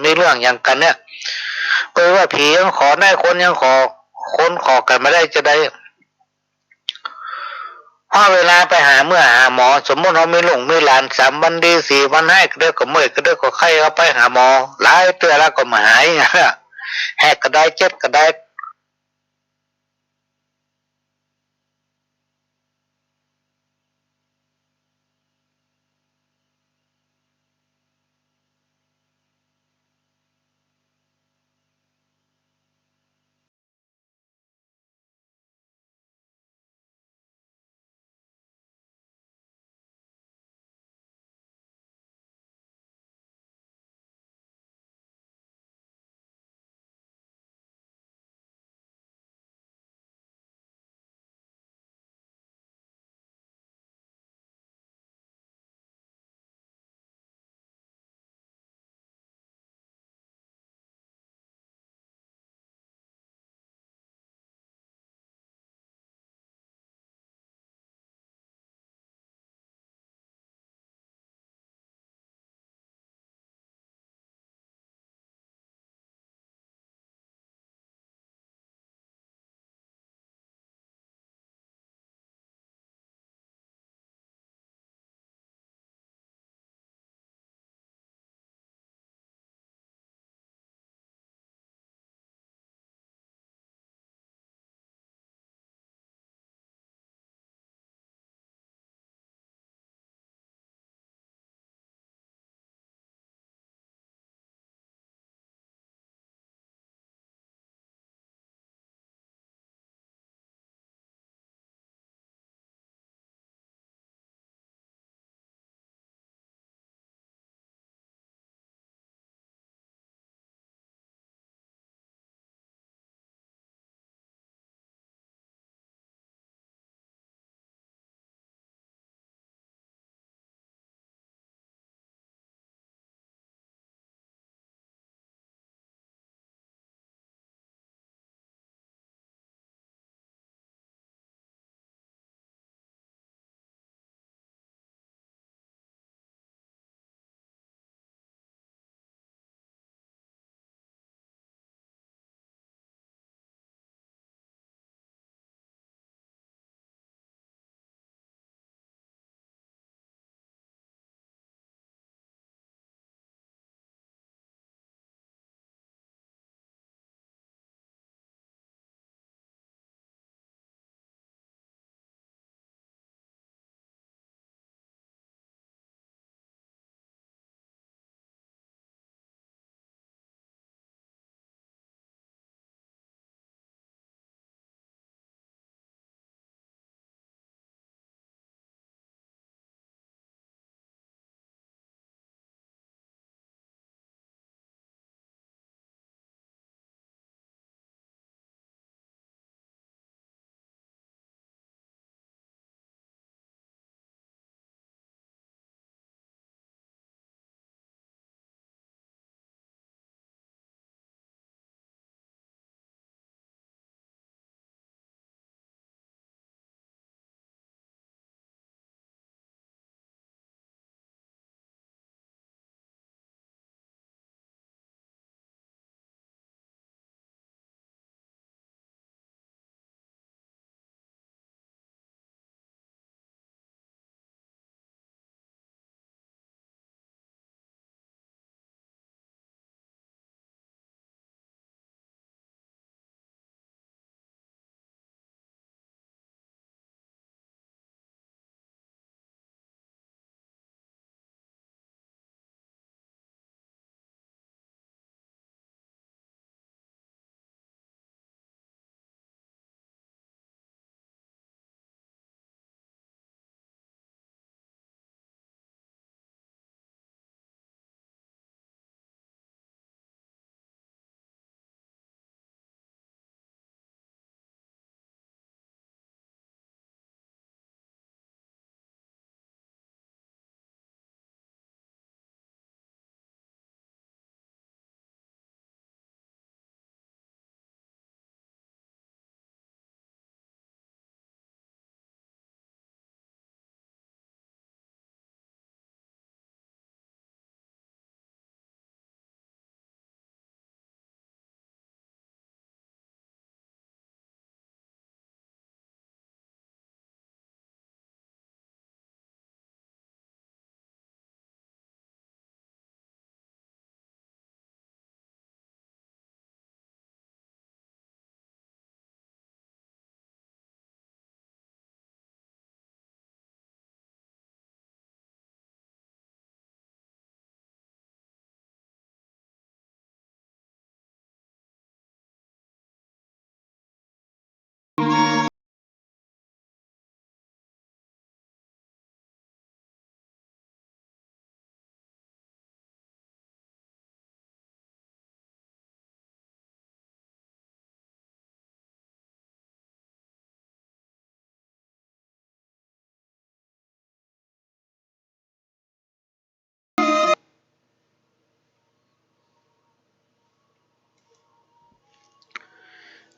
มีเรื่องอย่างกันเนี่ยไปว่าผียังขอได้คนยังขอคนขอกันไม่ได้จะได้พอเวลาไปหาเมื่อหาหมอสมมติเราไม่หลงไม่หลาน3 วันดี4 วันให้ก็ได้ก็เมื่อยก็ได้ก็ไข้ก็ไปหาหมอหลายเตือแล้วก็มาหายแหกก็ได้เจ็บก็ได้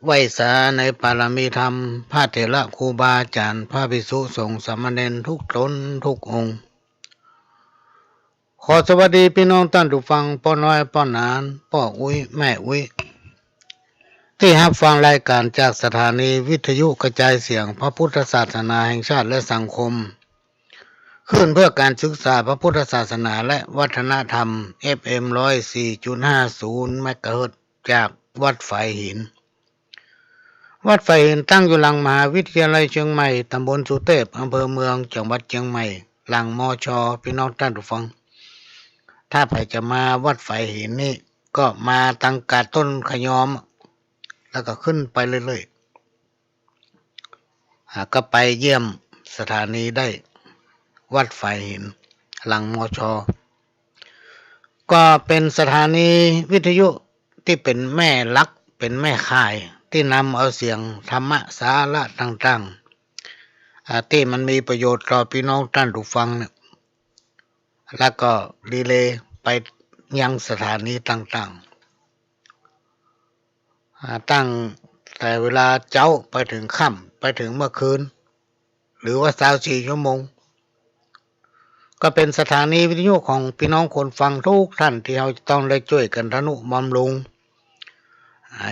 ไหวสาในปารมีธรรมพระเถระครูบาอาจารย์พระภิกษุสงฆ์สามเณรทุกตนทุกองค์ขอสวัสดีพี่น้องท่านผู้ฟังพ่อน้อยพ่อหนานพ่ออุ้ยแม่อุ้ยที่รับฟังรายการจากสถานีวิทยุกระจายเสียงพระพุทธศาสนาแห่งชาติและสังคมขึ้นเพื่อการศึกษาพระพุทธศาสนาและวัฒนธรรม FM 104.50 เมกะเฮิรตซ์จากวัดฝายหินวัดฝายหินตั้งอยู่หลังมหาวิทยาลัยเชียงใหม่ตำบลสุเทพอำเภอเมืองจังหวัดเชียงใหม่หลังมช.พี่น้องท่านผู้ฟังถ้าใครจะมาวัดฝายหินนี่ก็มาตั้งกาดต้นขยอมแล้วก็ขึ้นไปเรื่อยๆก็ไปเยี่ยมสถานีได้วัดฝายหินหลังมช.ก็เป็นสถานีวิทยุที่เป็นแม่ลักเป็นแม่ข่ายที่นำเอาเสียงธรรมะสาระต่างๆที่มันมีประโยชน์ต่อพี่น้องท่านผู้ฟังเนี่ยแล้วก็รีเลย์ไปยังสถานีต่างๆตั้งแต่เวลาเจ้าไปถึงค่ำไปถึงเมื่อคืนหรือว่า24 ชั่วโมงก็เป็นสถานีวิทยุของพี่น้องคนฟังทุกท่านที่เราต้องได้ช่วยกันทนุบำรุง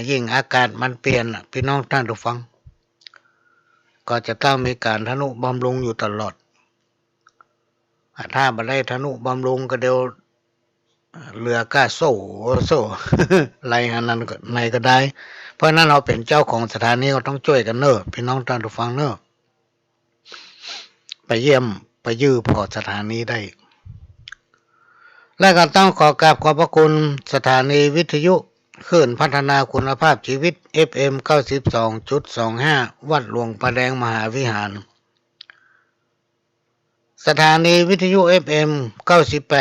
ยิ่งอากาศมันเปลี่ยนพี่น้องท่านผู้ฟังก็จะต้องมีการทนุบำรุงอยู่ตลอดถ้าไม่ได้ทนุบำรุงก็เดี๋ยวเรือก้าโซ่ อะไรอันนั้นก็ไหนก็ได้เพราะนั้นเราเป็นเจ้าของสถานีก็ต้องช่วยกันเนอะพี่น้องท่านผู้ฟังเนอะไปเยี่ยมไปยื้อพอสถานีได้และก็ต้องขอกราบขอบพระคุณสถานีวิทยุคลื่นพัฒนาคุณภาพชีวิต FM 92.25 วัดหลวงประแดงมหาวิหารสถานีวิทยุ FM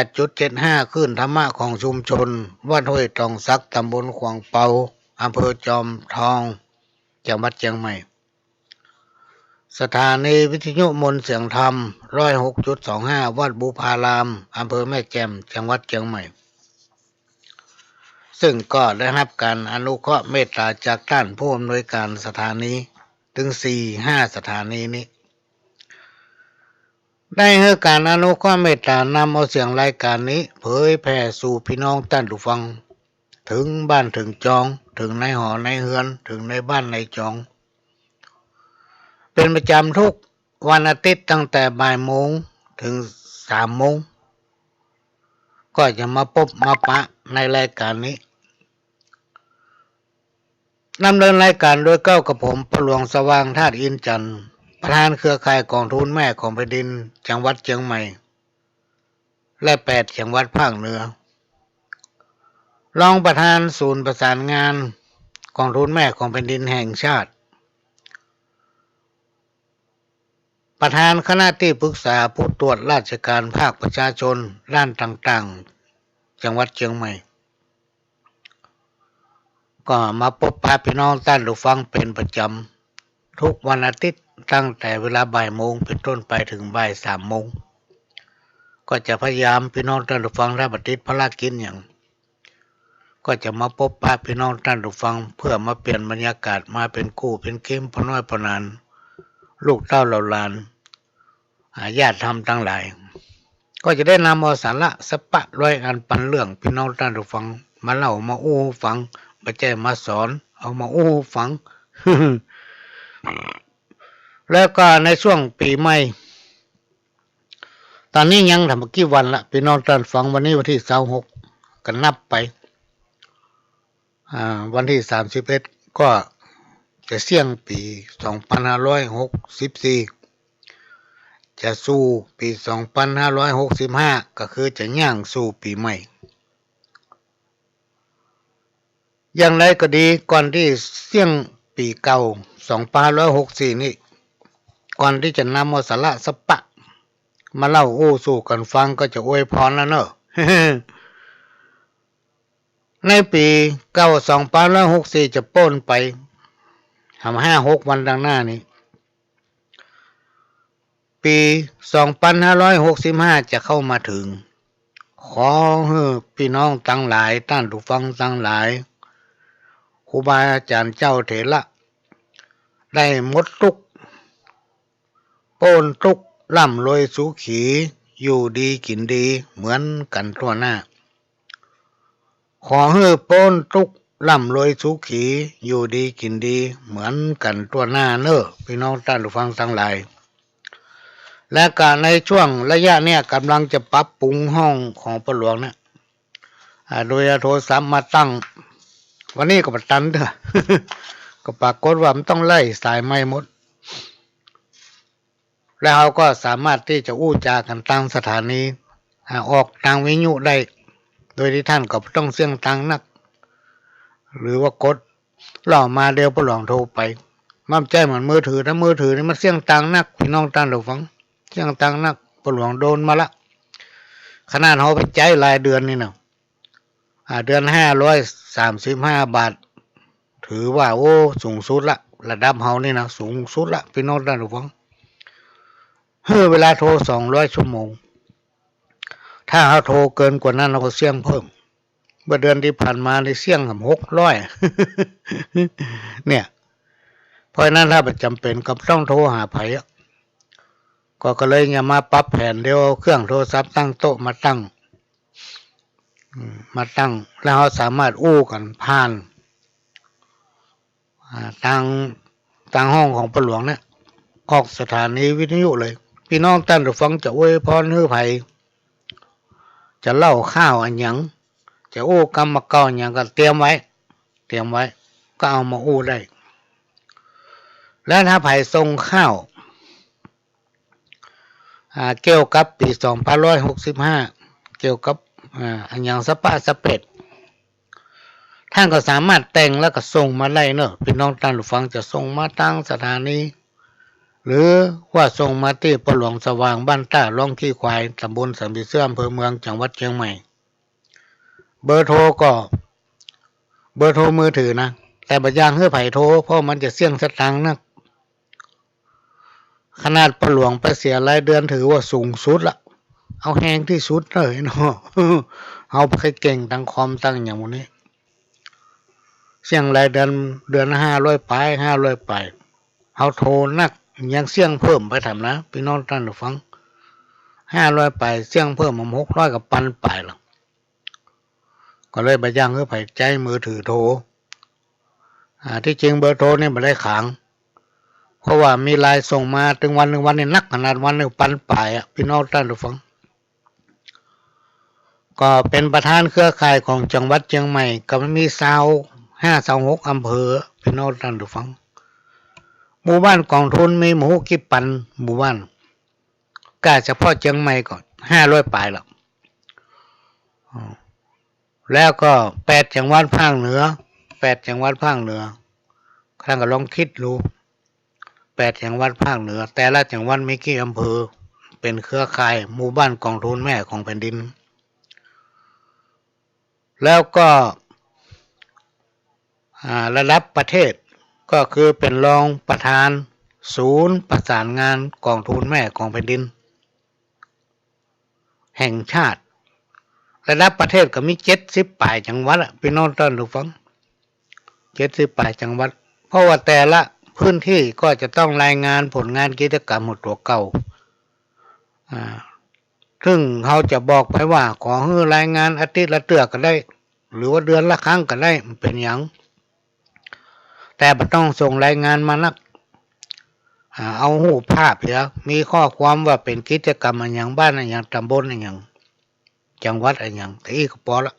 98.75 คลื่นธรรมะของชุมชนวัดห้วยตองซักตำบลขวางเปาอำเภอจอมทองจังหวัดเชียงใหม่สถานีวิทยุมนต์เสียงธรรม 106.25 วัดบูพารามอำเภอแม่แจ่มจังหวัดเชียงใหม่ซึ่งก็ได้รับการอนุเคราะห์เมตตาจากท่านผู้อำนวยการสถานีถึง 4-5 สถานีนี้ได้ให้การอนุเคราะห์เมตตานำเอาเสียงรายการนี้เผยแผ่สู่พี่น้องท่านผู้ฟังถึงบ้านถึงจองถึงในหอในเฮือนถึงในบ้านในจองเป็นประจำทุกวันอาทิตย์ตั้งแต่บ่ายโมงถึง3 โมงก็จะมาพบมาปะในรายการนี้นำเนินรายการโดยเก้ากับผมพระหลวงสว่างธาตุอินจันทร์ประธานเครือข่ายกองทุนแม่ของแผ่นดินจังหวัดเชียงใหม่และ8 จังหวัดภาคเหนือรองประธานศูนย์ประสานงานกองทุนแม่ของแผ่นดินแห่งชาติประธานคณะที่ปรึกษาผู้ตรวจราชการภาคประชาชนด้านต่างๆจังหวัดเชียงใหม่ก็มาพบปะพี่น้องท่านผู้ฟังเป็นประจำทุกวันอาทิตย์ตั้งแต่เวลาบ่ายโมงเป็นต้นไปถึงบ่าย 3 โมงก็จะพยายามพี่น้องท่านผู้ฟังถ้าปฏิบัติภารกิจอย่างก็จะมาพบปะพี่น้องท่านผู้ฟังเพื่อมาเปลี่ยนบรรยากาศมาเป็นคู่เป็นเกมพ่อน้อยพ่อนานลูกเต้าเหล่าหลานญาติธรรมทั้งหลายก็จะได้นำเอาสาระสปะร้อยอันปันเรื่องพี่น้องท่านผู้ฟังมาเล่ามาอู้ฟังไม่ใช่มาสอนเอามาอู้ฟัง แล้วก็ในช่วงปีใหม่ตอนนี้ยังทำกี่วันละพี่น้องท่านฟังวันนี้วันที่26ก็นับไปวันที่31ก็จะเสี่ยงปี2564จะสู่ปี2565ก็คือจะย่างสู่ปีใหม่อย่างไรก็ดีก่อนที่เสี่ยงปีเก่า2564นี่ก่อนที่จะนำเอาสาระสปะมาเล่าอู้สู่กันฟังก็จะอวยพรแล้วเนอะ ในปีเก่า2564จะป้นไป5-6 วันดังหน้านี้ปี2565จะเข้ามาถึงขอให้พี่น้องทั้งหลายท่านผู้ฟังทั้งหลาย ครูบาอาจารย์เจ้าเถระได้หมดทุกข์โป้นทุกข์ร่ำรวยสุขีอยู่ดีกินดีเหมือนกันทั่วหน้าขอให้โป้นทุกข์ร่ำรวยสุขีอยู่ดีกินดีเหมือนกันทั่วหน้าเนอะพี่น้องท่านผู้ฟังทั้งหลายและการในช่วงระยะเนี่ยกำลังจะปรับปรุงห้องของพระหลวงเนี่ยโดยโทรศัพท์มาตั้งวันนี้ก็ประตันเถอะ ก็ปรากฏว่ามันต้องไล่สายไม้หมดแล้วเราก็สามารถที่จะอู้จากันตั้งสถานีออกทางวิทยุได้โดยที่ท่านก็ต้องเสี่ยงตังนักหรือว่ากดหล่อมาเดียวพระหลวงโทรไปมั่นใจเหมือนมือถือนะมือถือนี่มันเสี่ยงตังนักพี่น้องท่านผู้ฟังเสี่ยงตังนักพระหลวงโดนมาละขนาดเขาไปใจรายเดือนนี่นะเดือน535 บาทถือว่าโอ้สูงสุดละระดับเฮานี่นะสูงสุดละพี่น้องท่านผู้ฟังเวลาโทร200 ชั่วโมงถ้าเขาโทรเกินกว่านั้นเราก็เสี่ยงเพิ่มเมื่อเดือนที่ผ่านมาในเสี่ยงกับ600 เนี่ยเพราะนั้นถ้าจำเป็นก็ต้องโทรหาไผก็เลยอย่ามาปรับแผนเดี๋ยวเครื่องโทรศัพท์ตั้งโต๊ะมาตั้งแล้วเราสามารถอู้กันผ่านทางห้องของพระหลวงเนี่ยออกสถานีวิทยุเลยพี่น้องท่านผู้ฟังจะอวยพรให้ไผจะเล่าข้าวอันหยังจะอู้กรรมเก่าอันหยังก็เตรียมไว้ก็เอามาอู้ได้แล้วถ้าไผส่งข้าวเกี่ยวกับปี2565เกี่ยวกับอันหยังสปะสเปดท่านก็สามารถแต่งแล้วก็ส่งมาได้เนอะพี่น้องท่านผู้ฟังจะส่งมาตั้งสถานีหรือว่าส่งมาที่พระหลวงสว่างบ้านต้าล่องขี้ควายตำบลสันติเสื่อมอำเภอเมืองจังหวัดเชียงใหม่เบอร์โทรก็เบอร์โทรมือถือนะแต่บัดย่างเฮือไผ่โทรเพราะมันจะเสี่ยงสตังค์นะขนาดพระหลวงไปเสียรายเดือนถือว่าสูงสุดละเอาแห้งที่สุดเลยเนาะ เอาไปเก่งตั้งคอมตั้งอย่างนี้เสี่ยงรายเดือน500 ไปเอาโทรนักยังเสี่ยงเพิ่มไปทำนะพี่น้องท่านผู้ฟัง500ไปเสี่ยงเพิ่มมา600กับปันไปละก็เลยไปย่างเพื่อไผ่ใจมือถือโทรที่จริงเบอร์โทรนี่ไม่ได้ขังเพราะว่ามีไลน์ส่งมาถึงวันนี่นักขนาดวันนึงปันไปพี่น้องท่านผู้ฟังก็เป็นประธานเครือข่ายของจังหวัดเชียงใหม่ก็มี26 อำเภอพี่น้องท่านผู้ฟังหมู่บ้านกองทุนมีหมู่กี่ปันหมู่บ้านก็เฉพาะเชียงใหม่ก่อน500 ไปแล้วแล้วก็8 จังหวัดภาคเหนือท่านก็ลองคิดดู8 จังหวัดภาคเหนือแต่ละจังหวัดมีกี่อำเภอเป็นเครือข่ายหมู่บ้านกองทุนแม่ของแผ่นดินแล้วก็ระดับประเทศก็คือเป็นรองประธานศูนย์ประสานงานกองทุนแม่ของแผ่นดินแห่งชาติระดับประเทศก็มี70 ปลายจังหวัดพี่น้องท่านผู้ฟัง70 ปลายจังหวัดเพราะว่าแต่ละพื้นที่ก็จะต้องรายงานผลงานกิจกรรมหมดตัวเก่าซึ่งเขาจะบอกไปว่าขอให้รายงานอาทิตย์ละเตือก็ได้หรือว่าเดือนละครั้งก็ได้เป็นอย่างแต่ไม่ต้องส่งรายงานมานักเอาหูภาพเถอะมีข้อความว่าเป็นกิจกรรมอะไรอย่างบ้านอะไรอย่างตำบลอะไรอย่างจังหวัดอะไรอย่างแต่อีกก็พอละ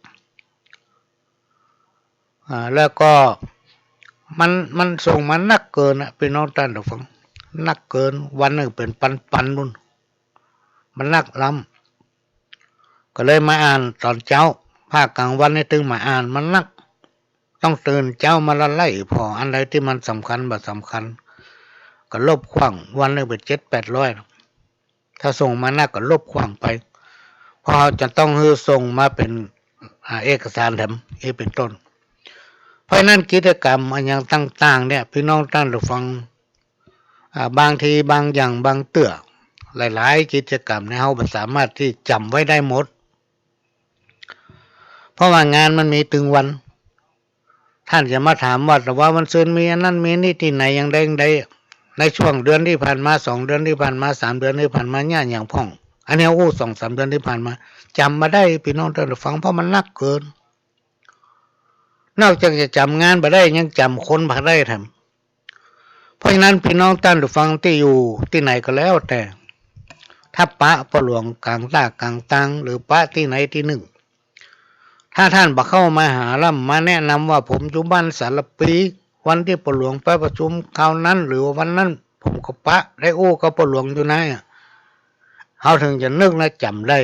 แล้วก็มันส่งมานักเกินพี่น้องท่านผู้ฟังนักเกินวันหนึ่งเป็นปันนู่นมันนักล้ำก็เลยมาอ่านตอนเช้าภาคกลางวันนี่ถึงมาอ่านมันนักต้องตื่นเช้ามาละไล่พออันใดที่มันสำคัญบ่สำคัญก็ลบขว้างวันหนึ่งเป็น700-800ถ้าส่งมานักก็ลบขว้างไปเพราะจะต้องส่งมาเป็นเอกสารแถมเป็นต้นเพราะนั้นกิจกรรมอันอย่างต่างๆเนี่ยพี่น้องท่านผู้ฟังบางทีบางอย่างบางเตื้อหลายๆกิจกรรมเนี่ยเราสามารถที่จำไว้ได้หมดเพราะว่างานมันมีถึงวัน ท่านจะมาถามว่าแต่ว่ามันซื้อมีอันนั้นมีนี่ที่ไหนอย่างใดอย่างใดในช่วงเดือนที่ผ่านมา2 เดือนที่ผ่านมา3 เดือนที่ผ่านมาเนี่ยอย่างพ่องอันนี้2-3 เดือนที่ผ่านมาจำมาได้พี่น้องท่านผู้ฟังเพราะมันนักเกินนอกจากจะจำงานมาได้ยังจำคนมาได้ทำเพราะฉะนั้นพี่น้องท่านผู้ฟังที่อยู่ที่ไหนก็แล้วแต่ถ้าปะปะหลวงกลางตากลางตังหรือปะที่ไหนที่หนึ่งถ้าท่านบักเข้ามาหาล่ำมาแนะนำว่าผมอยู่บ้านสารปีวันที่ปะหลวงไปประชุมคราวนั้นหรือวันนั้นผมก็ปะได้กับปะหลวงอยู่นะเขาถึงจะนึกและจำได้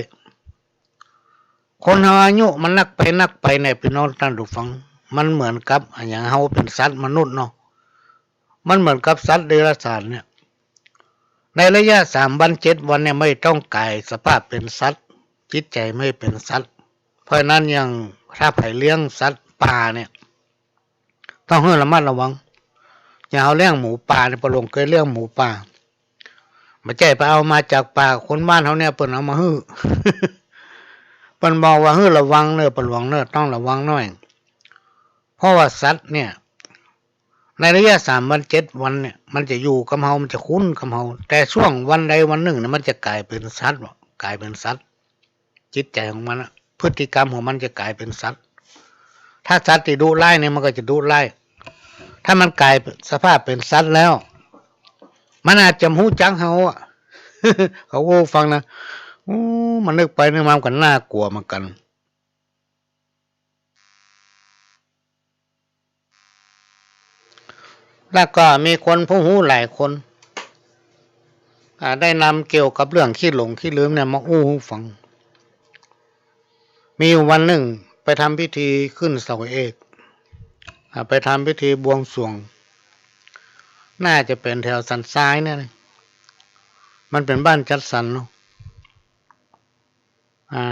คนเฮาอายุมันนักไปในพี่น้องท่านผู้ฟังมันเหมือนกับอย่างเฮาเป็นสัตว์มนุษย์เนาะมันเหมือนกับสัตว์เดรัจฉานเนี่ยในระยะ3 วัน 7 วันเนี่ยไม่ต้องกายสภาพเป็นสัตว์จิตใจไม่เป็นสัตว์เพราะนั้นอย่างถ้าไผเลี้ยงสัตว์ป่าเนี่ยต้องให้ระมัดระวังอย่าเอาเลี้ยงหมูป่าเนี่ยปะหลวงเคยเลี้ยงหมูป่าไม่ใช่ไปเอามาจากป่าคนบ้านเขาเนี่ยเปิ้นเอามาฮื้อ เปิ้นบอกว่าฮื้อระวังเด้อปะหลวงเด้อต้องระวังหน่อยเพราะว่าสัตว์เนี่ยในระยะ3 วัน 7 วันเนี่ยมันจะอยู่กับเฮามันจะคุ้นกับเฮาแต่ช่วงวันใดวันหนึ่งเนี่ยมันจะกลายเป็นสัตว์กลายเป็นสัตว์จิตใจของมันพฤติกรรมของมันจะกลายเป็นสัตว์ถ้าสัตว์ที่ดุร้ายเนี่ยมันก็จะดุร้ายถ้ามันกลายสภาพเป็นสัตว์แล้วมันอาจจะหูจักเฮาเขาฟังนะมันนึกไปนึกมากันน่ากลัวเหมือนกันแล้วก็มีคนผู้หูหลายคนได้นำเกี่ยวกับเรื่องขี้หลงขี้ลืมเนี่ยมาให้ฟังมีวันหนึ่งไปทำพิธีขึ้นเสาเอกไปทำพิธีบวงสรวงน่าจะเป็นแถวสันทรายเนี่ยมันเป็นบ้านจัดสรรเนาะ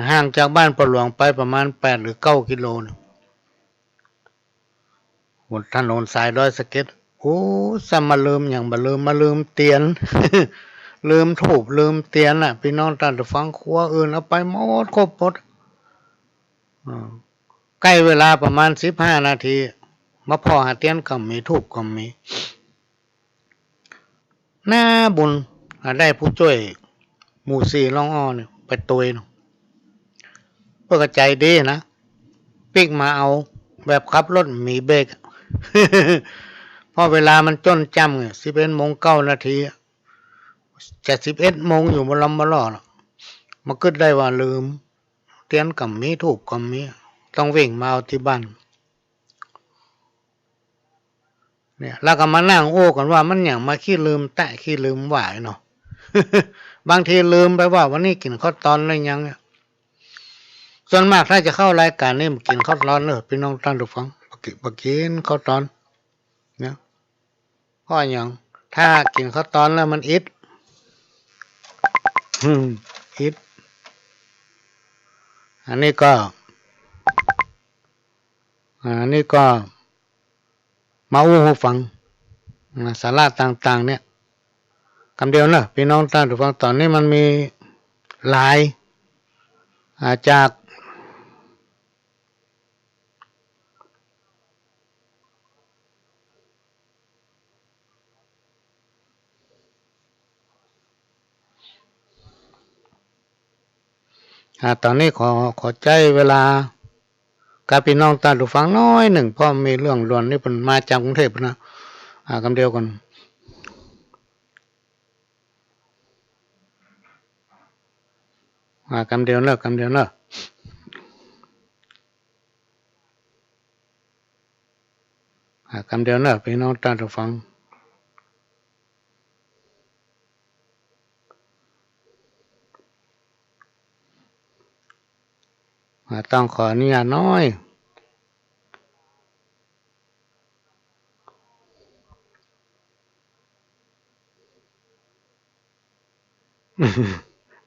ห่างจากบ้านปะหลวงไปประมาณ8 หรือ 9 กิโลนะบนถนนสายดอยสะเก็ดซ้ำมาลืมอย่างมาลืมเตียน ลืมถูบลืมเตียนพี่น้องท่านฟังครัวอื่นเอาไปหมดครบหมดใกล้เวลาประมาณ15 นาทีมาพอหาเตียนก็มีถูบก็มีหน้าบุญได้ผู้ช่วยหมู่4 ล่องอ้อเนี่ยไปตุยเนาะเพื่อกระใจดีนะปิกมาเอาแบบขับรถมีเบรก พอเวลามันจ้นจำเนี่ย11:09 นาทีจะ11 โมงอยู่บนลำบลอดมันก็ได้ว่าลืมเตียนกับมีถูกกับมีต้องวิ่งมาเอาที่บ้านเนี่ยแล้วก็มานั่งกันว่ามันอย่างมาขี้ลืมแตะขี้ลืมหวายเนาะ บางทีลืมไปว่าวันนี้กินข้าวตอนอะไรยังเนี่ยส่วนมากถ้าจะเข้ารายการนี่กินข้าวตอนพี่น้องท่านผู้ฟังกินข้าวตอนเนี่ยเพราะอย่างถ้ากินข้าวตอนแล้วมันอิดอันนี้ก็มาให้ฟังสาระต่างๆเนี่ยคำเดียวนะพี่น้องท่านผู้ฟังตอนนี้มันมีหลายจากตอนนี้ขอใจเวลากับพี่น้องท่านผู้ฟังน้อยหนึ่งเพราะมีเรื่องด่วนนี่เป็นมาจากกรุงเทพนะคำเดียวกันคำเดียวเนอะคำเดียวเนอะพี่น้องท่านผู้ฟังต้องขออนุญาตน้อย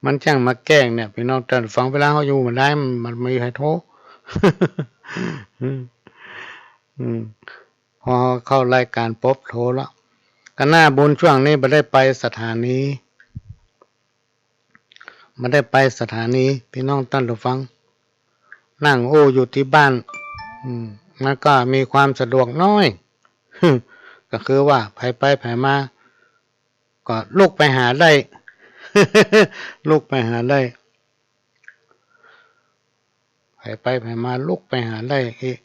มันช่างมาแกล้งเนี่ยพี่น้องท่านฟังเวลาเขาอยู่มันได้มันไม่ให้โทษ พอเข้ารายการปุ๊บโทรแล้วก็หน้าบุญช่วงนี้ไม่ได้ไปสถานีพี่น้องท่านผู้ฟังนั่งอยู่ที่บ้าน มันก็มีความสะดวกน้อย ก็คือว่าไปมาก็ลูกไปหาได้ ลูกไปหาได้ไปมาลูกไปหาได้อีก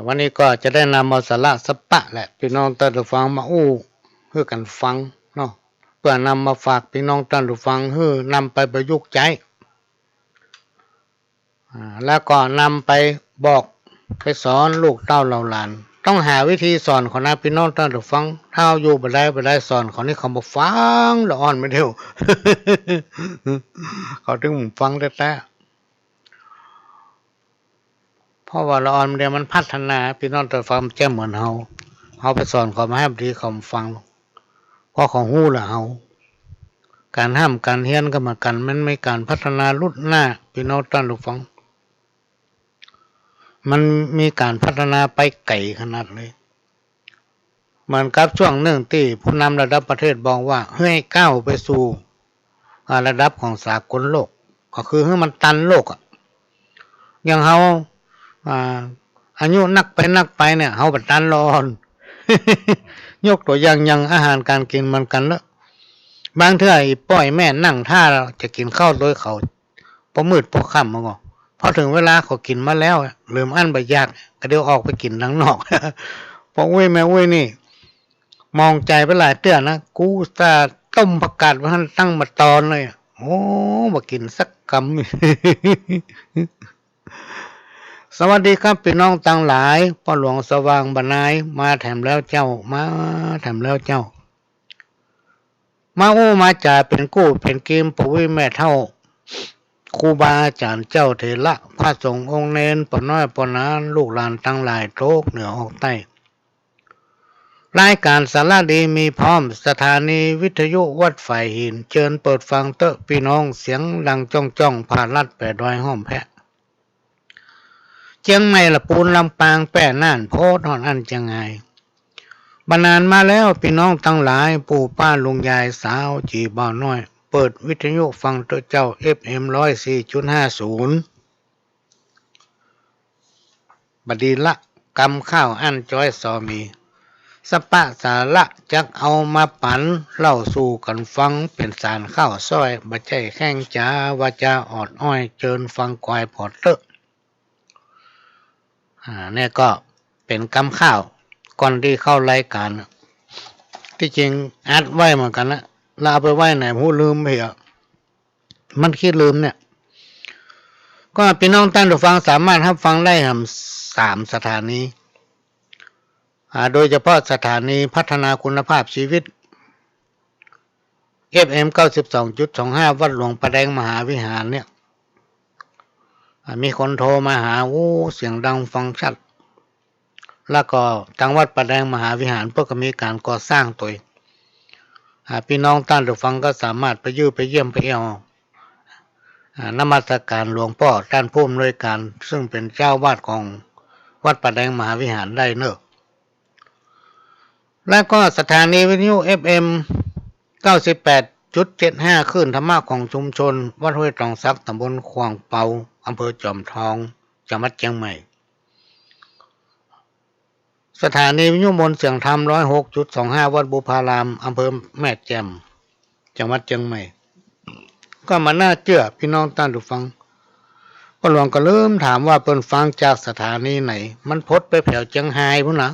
วันนี้ก็จะได้นำเอาสาระสปะแหละพี่น้องท่านผู้ฟังมาเพื่อกันฟังเนาะเพื่อนำมาฝากพี่น้องท่านผู้ฟังเพื่อนำไปประยุกต์ใช้แล้วก็นำไปบอกไปสอนลูกเต้าเหล่าหลานต้องหาวิธีสอนของนะพี่น้องท่านผู้ฟังถ้าอยู่ไปได้สอนเขานี่เขาบอกฟังละอ่อนไม่เท่า เขาถึงฟังแต่เพราะว่าละอ่อนเดียวมันพัฒนาพี่น้องท่านฟังแจ้เหมือนเขาไปสอนเขามาให้ดีเขาฟังเพราะเขาหู้ละเขาการห้ามการเฮียนก็มากันมันไม่การพัฒนารุ่นหน้าพี่น้องท่านผู้ฟังมันมีการพัฒนาไปไกลขนาดเลยเหมือนกับช่วงหนึ่งที่ผู้นำระดับประเทศบอกว่าให้ก้าวไปสู่ระดับของสากลโลกก็คือให้มันตันโลกอย่างเขาอายุนักไปเนี่ยเขาบัดตันร้อน ยกตัวอย่างอาหารการกินมันกันแล้วบางเทื่อปล่อยแม่นั่งท่าจะกินข้าวโดยเขาพอมืดพอค่ำมันก็พอถึงเวลาเขากินมาแล้วลืมอั้นใบยากก็เดี๋ยวออกไปกินทางนอก พอแม่นี่มองใจไปหลายเตื้อนะกูจะต้มผักกาดไว้ให้ตั้งมาตอนเลยโอ้มากินสักคำ สวัสดีครับพี่น้องต่างหลายพ่อหลวงสว่างบรรณายมาแถมแล้วเจ้ามามาจ่าเป็นกู้เป็นเกมปุ๋ยแม่เท่าครูบาอาจารย์เจ้าเถระพระสงฆ์องค์เนนปน้อยปนานลูกหลานตั้งหลายโตกเหนือออกใต้รายการสาระดีมีพร้อมสถานีวิทยุวัดฝ่ายหินเชิญเปิดฟังเตอะพี่น้องเสียงดังจ้องผ่านลัดแปดอยห้อมแพะเจียงใหม่ละปูนลำปางแป้น่านโพดหอนอันจังไงบรรนานมาแล้วพี่น้องทั้งหลายปู่ป้าลุงยายสาวจีบ่าวน้อยเปิดวิทยุฟังตัวเจ้า FM 104.50 บดีละกำข้าวอันจ้อยซอมีสปะสาระจักเอามาปั่นเล่าสู่กันฟังเป็นสารข้าวซอยบะใจแข้งจ้าวาจาออดอ้อยเจิญฟังควายพอดเตอะเนี่ยก็เป็นกำข้าวก่อนที่เข้ารายการที่จริงอัดไว้เหมือนกันนะลาไปไว้ไหนผู้ลืมไปอ่ะมันคิดลืมเนี่ยก็พี่น้องท่านผู้ฟังสามารถรับฟังได้3 สถานีโดยเฉพาะสถานีพัฒนาคุณภาพชีวิต FM 92.25 วัดหลวงประแดงมหาวิหารเนี่ยมีคนโทรมาหาเสียงดังฟังชัดแล้วก็ทางวัดประแดงมหาวิหารเพื่อก็มีการก่อสร้างตัวพี่น้องท่านผู้ฟังก็สามารถไปเยี่ยมไปเยี่ยมนมัสการหลวงพ่อท่านผู้อำนวยการซึ่งเป็นเจ้าวาดของวัดประแดงมหาวิหารได้เนอะแล้วก็สถานีวิทยุ FM 98.75 คลื่นธรรมะของชุมชนวัดห้วยตองซักตำบลขวางเปาอำเภอจอมทองจังหวัดเชียงใหม่สถานีวิทยุมนต์เสียงธรรม 106.25 วัดบุพารามอำเภอแม่แจ่มจังหวัดเชียงใหม่ก็มาน่าเชื่อพี่น้องท่านผู้ฟังก็หลวงก็เริ่มถามว่าเปิ้นฟังจากสถานีไหนมันพดไปแถวเชียงไฮ้พุ่นนะ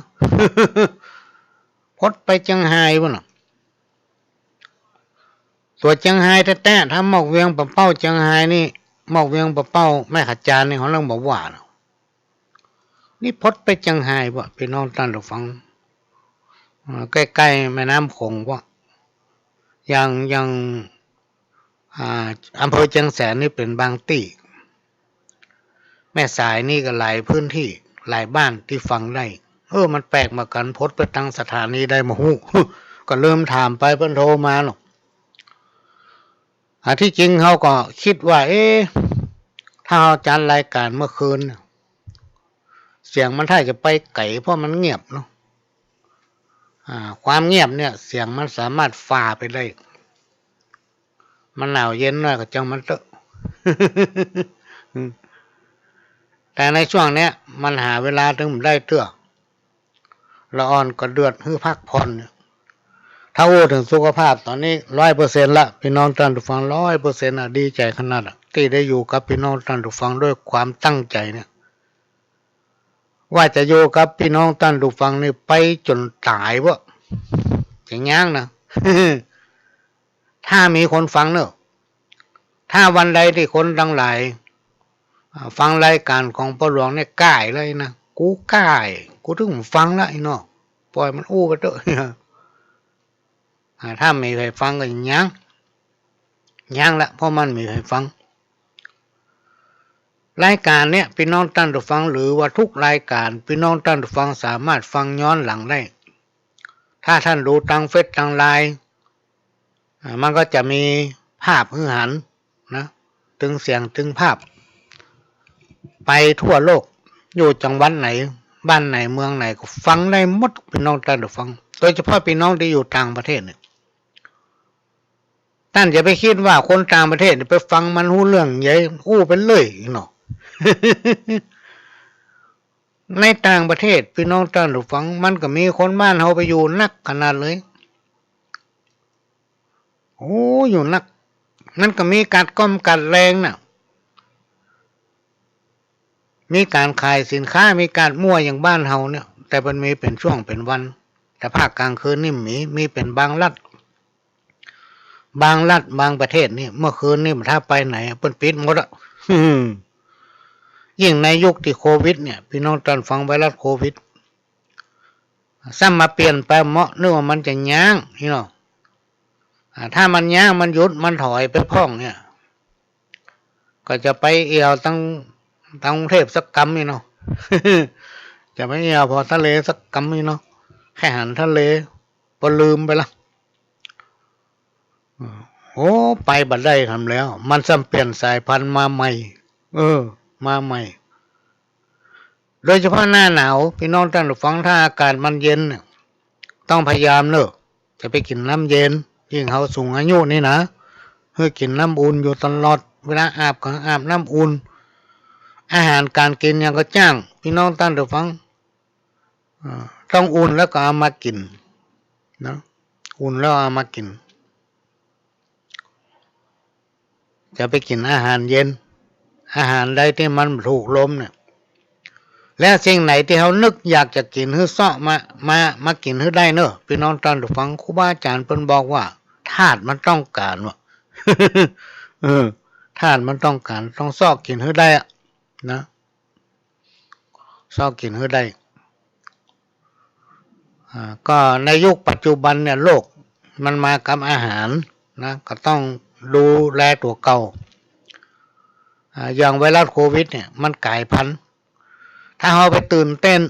พดไปเชียงไฮ้พุ่นนะตัวเชียงไฮ้แท้ๆถ้าหมอกเวียงปะเป้าเชียงไฮ้นี่หมอกเวียงปะเป้าแม่ขจารนี่เขาเรื่องบอกว่านี่พดไปเชียงไฮ้บ่พี่น้องท่านผู้ฟังใกล้ๆแม่น้ำคงว่าอย่างอำเภอเชียงแสนนี่เป็นบางตีแม่สายนี่ก็หลายพื้นที่หลายบ้านที่ฟังได้มันแปลกมากันพดไปตั้งสถานีได้มาหู ก็เริ่มถามไปเพิ่นโทรมาหรอกที่จริงเขาก็คิดว่าถ้าเราจัดรายการเมื่อคืนเสียงมันถ้าจะไปไกลเพราะมันเงียบเนาะความเงียบเนี่ยเสียงมันสามารถฝ่าไปได้ มันหนาวเย็นหน่อยก็จังมันเตอะ แต่ในช่วงเนี้ยมันหาเวลาถึงได้เตื้อละอ่อนก็เดือดฮือพักผ่อนถ้าพูดถึงสุขภาพตอนนี้100%ละพี่น้องท่านผู้ฟัง100%ดีใจขนาดที่ได้อยู่กับพี่น้องท่านผู้ฟังด้วยความตั้งใจเนี่ยว่าจะอยู่กับพี่น้องท่านผู้ฟังนี่ไปจนตายวะอย่างงี้นะ ถ้ามีคนฟังเนอะถ้าวันใดที่คนทั้งหลายฟังรายการของพ่อหลวงเนี่ยก่ายเลยนะกูก่ายกูถึงฟังแล้วไอ้น้องปล่อยมันอู้ไปเถอะ ถ้าไม่เคยฟังก็ยังละเพราะมันไม่เคยฟังรายการเนี้ยพี่น้องท่านผู้ฟังหรือว่าทุกรายการพี่น้องท่านผู้ฟังสามารถฟังย้อนหลังได้ถ้าท่านดูทางเฟซทางไลน์มันก็จะมีภาพหือหันนะถึงเสียงถึงภาพไปทั่วโลกอยู่จังหวัดไหนบ้านไหนเมืองไหนก็ฟังได้หมดพี่น้องท่านผู้ฟังโดยเฉพาะพี่น้องที่อยู่ต่างประเทศเนี่ยท่านอย่าไปคิดว่าคนต่างประเทศไปฟังมันรู้เรื่องใหญ่อู้ไปเลยเนาะ ในต่างประเทศพี่น้องท่านผู้ฟังมันก็มีคนบ้านเฮาไปอยู่นักขนาดเลยโอ้อยู่นักนั่นก็มีการก้มการแรงน่ะมีการขายสินค้ามีการมั่วอย่างบ้านเฮาเนี่ยแต่มันมีเป็นช่วงเป็นวันแต่ภาคกลางคืนนี่มีเป็นบางรัฐบางประเทศนี่เมื่อคืนนี่ถ้าไปไหนเปิ้นปิดหมดอ่ะ ยิ่งในยุคที่โควิดเนี่ยพี่น้องท่านฟังไวรัสโควิดซ้ำมาเปลี่ยนไปเหมาะนึกว่ามันจะย้างพี่น้องถ้ามันย้างมันหยุดมันถอยไปพ่องเนี่ยก็จะไปเอี่ยวตั้งกรุงเทพสักกำนี่เนาะ จะไปเอี่ยวพอทะเลสักกำนี่เนาะแค่หันทะเลพอลืมไปละโอ้ไปบัดได้ทำแล้วมันซ้ำเปลี่ยนสายพันธุ์มาใหม่มาใหม่โดยเฉพาะหน้าหนาวพี่น้องท่านผู้ฟังถ้าอากาศมันเย็นต้องพยายามเนอะจะไปกินน้ำเย็นยิ่งเขาสูงอายุนี่นะเพื่อกินน้ำอุ่นอยู่ตลอดเวลาอาบก็อาบน้ำอุ่นอาหารการกินยังก็จ้างพี่น้องท่านผู้ฟังต้องอุ่นแล้วก็เอามากินนะอุ่นแล้วเอามากินจะไปกินอาหารเย็นอาหารใดที่มันถูกลมเนี่ยและสิ่งไหนที่เขานึกอยากจะกินฮื้อซ้อมากินฮื้อได้เนอะพี่น้องท่านผู้ฟังครูบาอาจารย์เพิ่นบอกว่าธาตุมันต้องการว่ะ ธาตุมันต้องการต้องซอกกินฮื้อได้อะนะซอกกินฮื้อได้ก็ในยุคปัจจุบันเนี่ยโลกมันมากับอาหารนะก็ต้องดูแลตัวเก่าอย่างไวรัสโควิดเนี่ยมันกลายพันธุ์ถ้าเราไปตื่นเต้น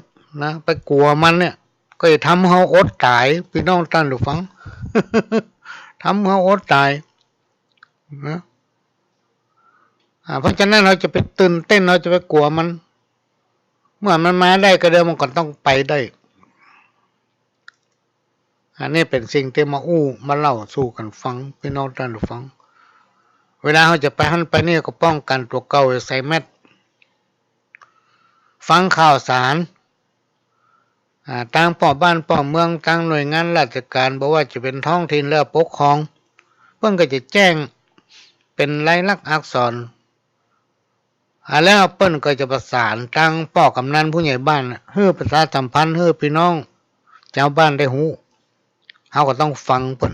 นะไปกลัวมันเนี่ยก็จะทำเราอดตายพี่น้องท่านผู้ฟัง ทำเราอดตายนะเพราะฉะนั้นเราจะไปตื่นเต้นเราจะไปกลัวมันเมื่อมันมาได้ก็เดี๋ยวมันก็ต้องไปได้อันนี้เป็นสิ่งที่มาเล่าสู่กันฟังพี่น้องท่านผู้ฟังเวลาเขาจะไปหันไปนี่ก็ป้องกันตัวเก่าใส่แมสฟังข่าวสารต่างป่อบ้านป่อเมืองต่างหน่วยงานราชการบอกว่าจะเป็นท้องถิ่นแล้วปกครองเพิ่นก็จะแจ้งเป็นลายลักษณ์อักษรแล้วเปิ้นก็จะประสานทางป่อกำนันผู้ใหญ่บ้านให้ประชาสัมพันธ์ให้พี่น้องชาวบ้านได้ฮู้เขาก็ต้องฟังเปิ้น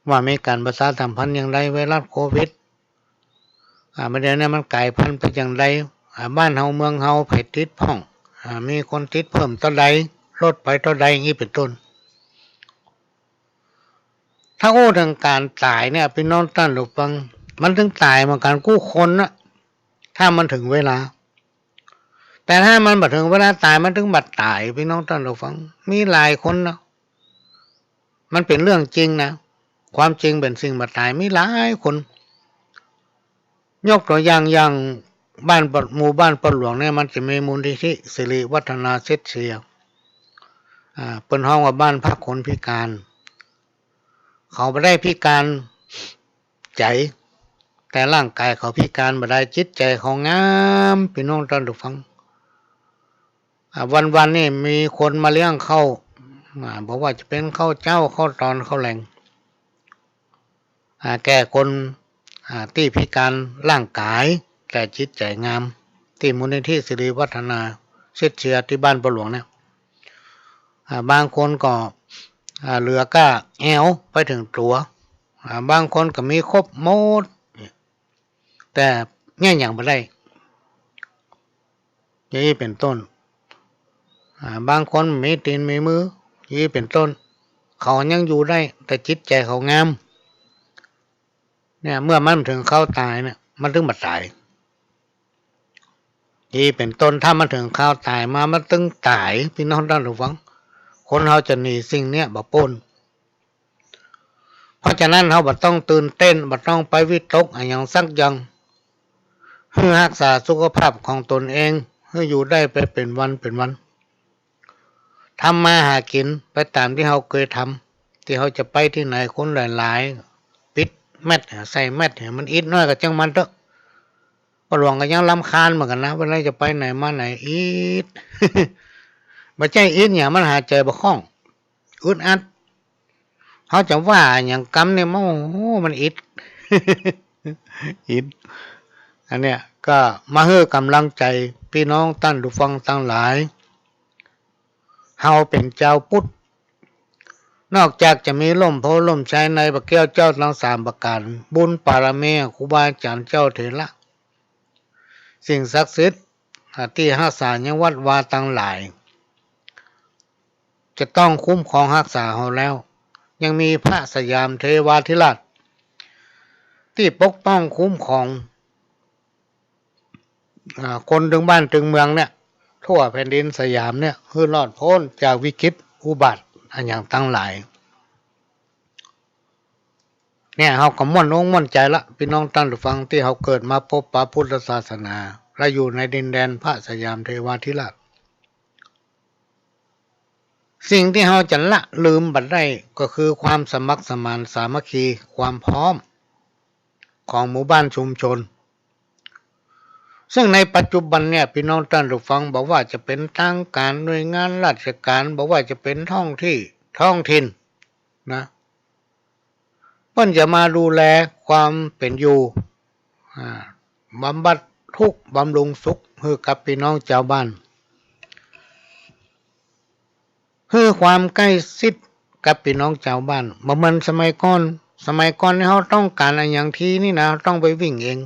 ว่ามีการประชาสัมพันธ์อย่างไรไวรัสโควิดประเดี๋ยวนี้มันกลายพันธุ์ไปอย่างไรบ้านเฮาเมืองเฮาไผติดพ่องมีคนติดเพิ่มเท่าใดลดไปเท่าใดอย่างนี้เป็นต้นถ้าถึงการตายเนี่ยพี่น้องท่านผู้ฟังมันถึงตายมาการกู้คนนะถ้ามันถึงเวลาแต่ถ้ามันบัดถึงเวลาตายมันถึงบัดตายพี่น้องท่านผู้ฟังมีหลายคนนะมันเป็นเรื่องจริงนะความจริงเป็นสิ่งบัดตายมีหลายคนยกตัวอย่างบ้านหมู่บ้านปนหลวงเนี่ยมันจะมีมูลนิธิสิริวัฒนาเซเชียเป็นห้องว่าบ้านพักคนพิการ เขาไม่ได้พิการใจแต่ร่างกายเขาพิการไม่ได้จิตใจเขางามพี่น้องท่านผู้ฟังวันนี่มีคนมาเลี้ยงเข้าบอกว่าจะเป็นข้าวเจ้าข้าวตอนข้าวแรงแก่คนที่พิการร่างกายแต่จิตใจงามที่มูลนิธิสิริวัฒนาเชิดเชียที่บ้านประหลวงเนี่ยบางคนก็เหลือก้าแอวไปถึงตัวบางคนก็มีครบหมดแต่แง่อย่างไม่ได้อย่างนี้เป็นต้นบางคนมีตีนมีมืออย่างนี้เป็นต้นเขายังอยู่ได้แต่จิตใจเขางามเนี่ยเมื่อมันถึงเข้าตายเนี่ยมันถึงมาตายนี่เป็นต้นถ้ามันถึงข้าวตายมามันตึงตายพี่น้องท่านผู้ฟังคนเราจะหนีสิ่งเนี้ยบ่ปนเพราะฉะนั้นเราบ่ต้องตื่นเต้นบ่ต้องไปวิตกอย่างสักอย่างเพื่อรักษาสุขภาพของตนเองให้อยู่ได้ไปเป็นวันเป็นวันทำมาหากินไปตามที่เราเคยทำที่เราจะไปที่ไหนคนหลายๆปิดแมทใส่แมทมันอิดน้อยกับจังมันเถอะปหลวงก็ยังรำคาญเหมือนกันนะเวลาจะไปไหนมาไหนอีด ไม่ใช่อีดอย่างมันหาใจบ่คล่องอึดอัดเขาจะว่าอย่างกำเนี่ยมันอิด อิดอันเนี้ยก็มาให้กำลังใจพี่น้องท่านผู้ฟังทั้งหลายเฮาเป็นเจ้าพุทธนอกจากจะมีล่มโพล่มใช้ในพระแก้วเจ้าทั้ง3ประการบุญปารมีครูบาอาจารย์เจ้าเถระสิ่งศักดิ์สิทธิ์ที่รักษายังวัดวาตั้งหลายจะต้องคุ้มครองรักษาเราแล้วยังมีพระสยามเทวาธิราชที่ปกป้องคุ้มครองคนถึงบ้านถึงเมืองเนี่ยทั่วแผ่นดินสยามเนี่ยให้รอดพ้นจากวิกฤตอุบัติอันอย่างตั้งหลายเนี่ยเขาก็ม่วนใจละพี่น้องท่านผู้ฟังที่เขาเกิดมาพบพระพุทธศาสนาและอยู่ในดินแดนพระสยามเทวาธิราชสิ่งที่เขาจะละลืมบัดได้ก็คือความสมัครสมานสามัคคีความพร้อมของหมู่บ้านชุมชนซึ่งในปัจจุบันเนี่ยพี่น้องท่านผู้ฟังบอกว่าจะเป็นทางการหน่วยงานราชการบอกว่าจะเป็นท้องถิ่นนะเพิ่นจะมาดูแลความเป็นอยู่บำบัดทุกข์บำรุงสุขให้กับพี่น้องชาวบ้านให้ความใกล้ชิดกับพี่น้องชาวบ้านบ่เหมือนสมัยก่อนนี่เขาต้องการอะไรอย่างที่นี่นะต้องไปวิ่งเอง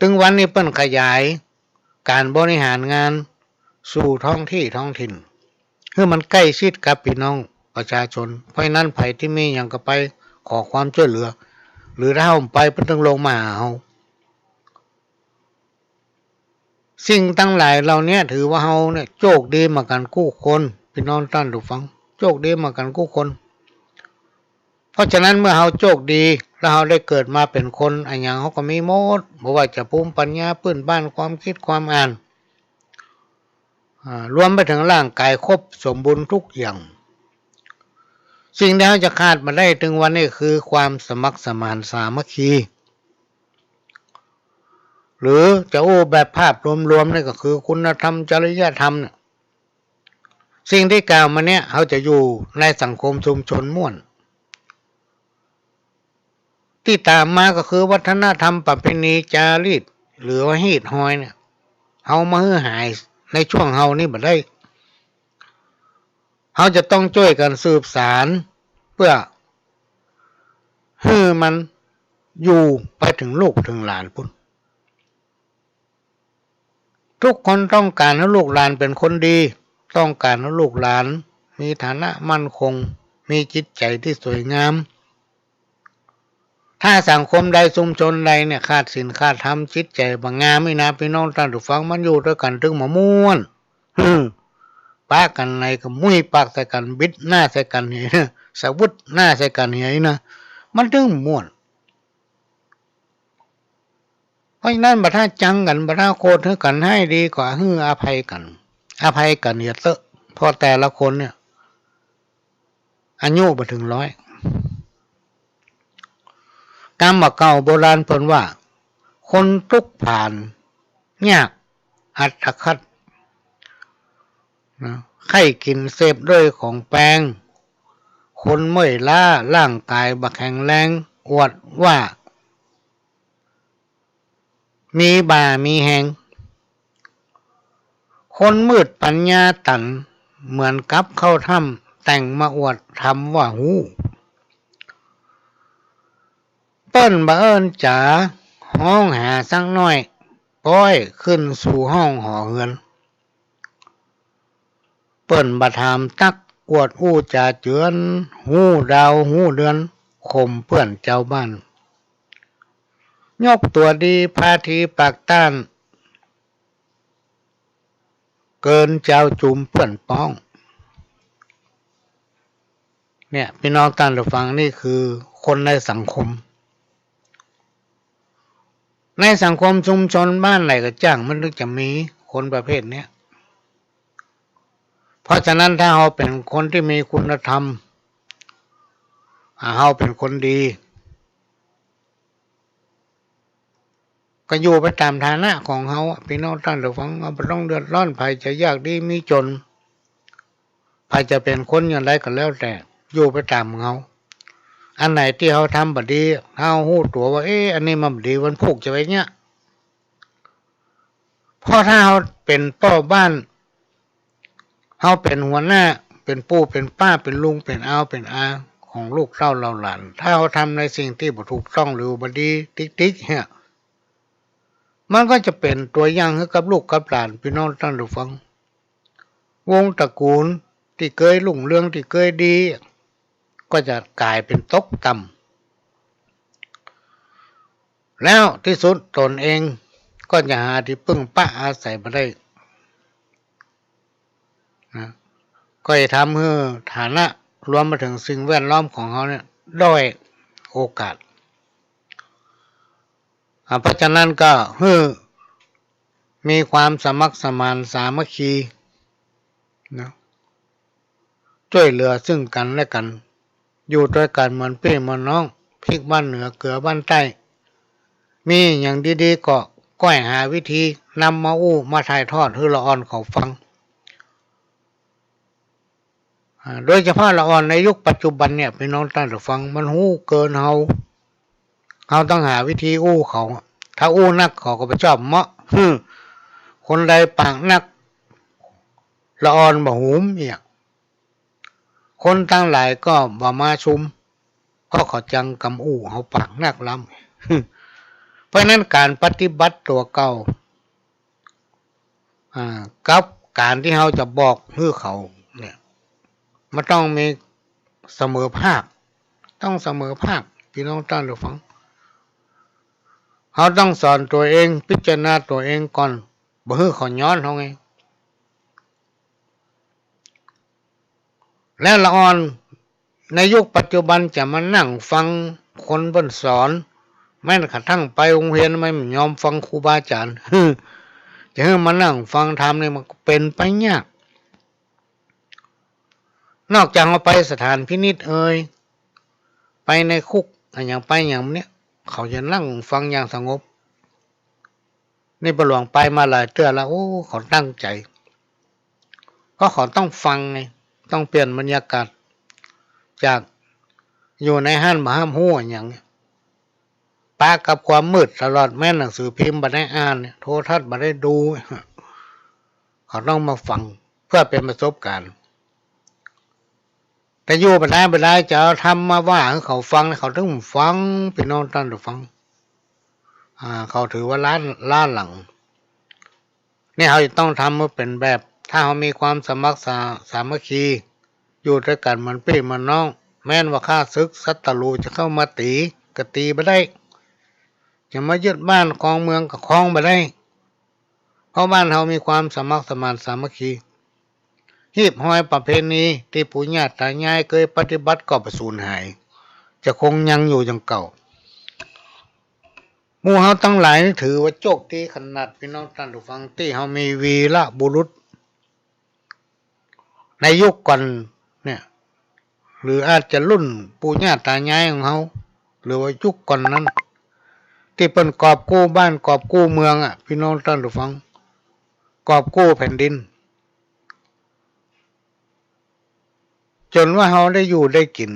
ถึงวันนี้เปิ้นขยายการบริหารงานสู่ท้องถิ่นเพื่อมันใกล้ชิดกับพี่น้องประชาชนเพราะนั้นไผที่มีอย่างก็ไปขอความช่วยเหลือหรือถ้าผมไปเพิ่นต้องลงมาหาเฮาสิ่งตั้งหลายเหล่านี้ถือว่าเฮาเนี่ยโชคดีมากันกู้คนพี่น้องท่านผู้ฟังโชคดีมากันกู้คนเพราะฉะนั้นเมื่อเฮาโชคดีแล้วเฮาได้เกิดมาเป็นคนอันอย่างเฮาก็มีหมดบ่ว่าจะภูมิปัญญาพื้นบ้านความคิดความอ่านรวมไปถึงร่างกายครบสมบูรณ์ทุกอย่างสิ่งที่เราจะขาดมาได้ถึงวันนี้คือความสมัครสมานสามัคคีหรือจะโอ้แบบภาพรวมๆนี่ก็คือคุณธรรมจริยธรรมเนี่ยสิ่งที่กล่าวมาเนี่ยเขาจะอยู่ในสังคมชุมชนม่วนที่ตามมาก็คือวัฒนธรรมประเพณีจารีตหรือว่าฮีดฮอยเนี่ยเขามาฮื้อหายในช่วงเฮานี่บ่ได้เขาจะต้องช่วยกันสืบสารเพื่อให้มันอยู่ไปถึงลูกถึงหลานพุ่นทุกคนต้องการให้ลูกหลานเป็นคนดีต้องการให้ลูกหลานมีฐานะมั่นคงมีจิตใจที่สวยงามถ้าสังคมใดชุมชนใดเนี่ยขาดศีลขาดธรรมจิตใจบางงามไม่นะพี่น้องท่านผู้ฟังมันอยู่ด้วยกันถึงมาม่วนปากกันในก็มุ้ยปากใส่กันบิดหน้าใส่กันเหี้ยสวุดหน้าใส่กันเหี้ยนะมันถึงม่วนเพราะฉะนั้นบัดถ้าจังกันบัดถ้าโคตรกันให้ดีกว่าให้อภัยกันอย่าเตอะเพราะแต่ละคนเนี่ยอายุบ่ถึง100 กรรมเก่าโบราณเพิ่นว่า คนทุกข์ผ่านยากอัตคัดนะไข้กินเสพด้วยของแปลงคนเมื่อยล้าร่างกายบักแข็งแรงอวดว่า มีบ่ามีแหงคนมืดปัญญาตันเหมือนกับเข้าถ้ำแต่งมาอวดทำว่าหูเปิ้นบ่เอิ้นจ๋าห้องหาสักน้อยป้อยขึ้นสู่ห้องหอเฮือนเปิ้นบ่ถามตักอวดอู้จาเจือนหูดาวหูเดือนข่มเพื่อนเจ้าบ้านยกตัวดีพาทีปากต้านเกินเจ้าจุมเพื่อนป้องเนี่ยพี่น้องท่านผู้ฟังนี่คือคนในสังคมในสังคมชุมชนบ้านไหนก็จ้างมันถึงจะมีคนประเภทเนี้ยเพราะฉะนั้นถ้าเราเป็นคนที่มีคุณธรรมเราเป็นคนดีก็อยู่ไปตามฐานะของเขาพี่น้องท่านผู้ฟังเราไม่ต้องเดือดร้อนภัยจะยากดีมีจนภัยจะเป็นคนอย่างไรก็แล้วแต่อยู่ไปตามเขาอันไหนที่เขาทำบดีเขาหู้ตัวว่าอันนี้มันบดีมันผูกจะไว้เนี้ยเพราะถ้าเขาเป็นพ่อบ้านเขาเป็นหัวหน้าเป็นปู่เป็นป้าเป็นลุงเป็นอาเป็นอาของลูกเต้าเราหลานถ้าเขาทำในสิ่งที่บ่ถูกต้องหรือบดีติ๊กเนี่ยมันก็จะเป็นตัวอย่างให้กับลูกกับหลานพี่น้องท่านผู้ฟังวงตระกูลที่เคยรุ่งเรืองที่เคยดีก็จะกลายเป็นตกต่ำแล้วที่สุดตนเองก็จะหาที่พึ่งป้าอาศัยมาได้นะก็จะทำให้ฐานะรวมมาถึงสิ่งแวดล้อมของเขาเนี่ยด้อยโอกาสเพราะฉะนั้นก็ให้มีความสมัครสมานสามัคคีนะช่วยเหลือซึ่งกันและกันอยู่ด้วยกันเหมือนพี่เหมือนน้องพริกบ้านเหนือเกลือบ้านใต้มีอย่างดีๆก็ก้อยหาวิธีนำมาอู้มาถ่ายทอดให้ละอ่อนเขาฟังโดยเฉพาะละอ่อนในยุคปัจจุบันเนี่ยพี่น้องท่านผู้ฟังมันหู้เกินเฮาต้องหาวิธีอู้เขาถ้าอู้นักเขาก็ไปชอบเมาะคนใดปากนักละอ่อนบ่หูมเนี่ยคนตั้งหลายก็บ่มาชุมเพราะเขาจังกำอู้เขาปากนักล้ำเพราะนั้นการปฏิบัติตัวเก่ากับการที่เขาจะบอกให้เขาเนี่ยมันต้องมีเสมอภาคต้องเสมอภาคพี่น้องท่านผู้ฟังเขาต้องสอนตัวเองพิจารณาตัวเองก่อนบ่ให้เขาย้อนเขาไงและละอ่อนในยุคปัจจุบันจะมานั่งฟังคนบนสอนแม้กระทั่งไปโรงเรียนไม่ยอมฟังครูบาอาจารย์จะให้มานั่งฟังธรรมเนี่ยมันเป็นไปยากนอกจากเอาไปสถานพินิจไปในคุกอย่างไปอย่างเนี้ยเขาจะนั่งฟังอย่างสงบนี่ประหลวงไปมาหลายเทื่อแล้วโอ้เขาตั้งใจก็เขาต้องฟังไงต้องเปลี่ยนบรรยากาศจากอยู่ในห้านมาห้ามหู้อย่างเนี้ยปากับความมืดตลอดแม่หนังสือพิมพ์บัได้อ่านโทรทัศน์บัได้ดูเขาต้องมาฟังเพื่อเป็นประสบการณ์แต่อยู่บัได้จะทำมาว่าให้เขาฟังเขาต้องฟังพี่น้องท่านผู้ฟังเขาถือว่าล้าหลังนี่เขาต้องทำมาเป็นแบบถ้าเขามีความสมัครสามัคคีอยู่ด้วยกันเหมือนพี่เหมือนน้องแม้นว่าข้าศึกศัตรูจะเข้ามาตีก็ตีไม่ได้จะมายึดบ้านครองเมืองก็ครองไม่ได้เพราะบ้านเขามีความสมัครสมานสามัคคีหีบห้อยประเพณีที่ปู่ย่าตายายเคยปฏิบัติก็สูญหายจะคงยังอยู่อย่างเก่าหมู่เฮาทั้งหลายถือว่าโชคดีขนาดพี่น้องท่านผู้ฟังที่เฮามีวีระบุรุษในยุคก่อนเนี่ยหรืออาจจะรุ่นปู่ย่าตายายของเฮา หรือว่ายุคก่อนนั้นที่เป็นกอบกู้บ้านกอบกู้เมืองพี่น้องท่านผู้ฟังกอบกู้แผ่นดินจนว่าเขาได้อยู่ได้กิน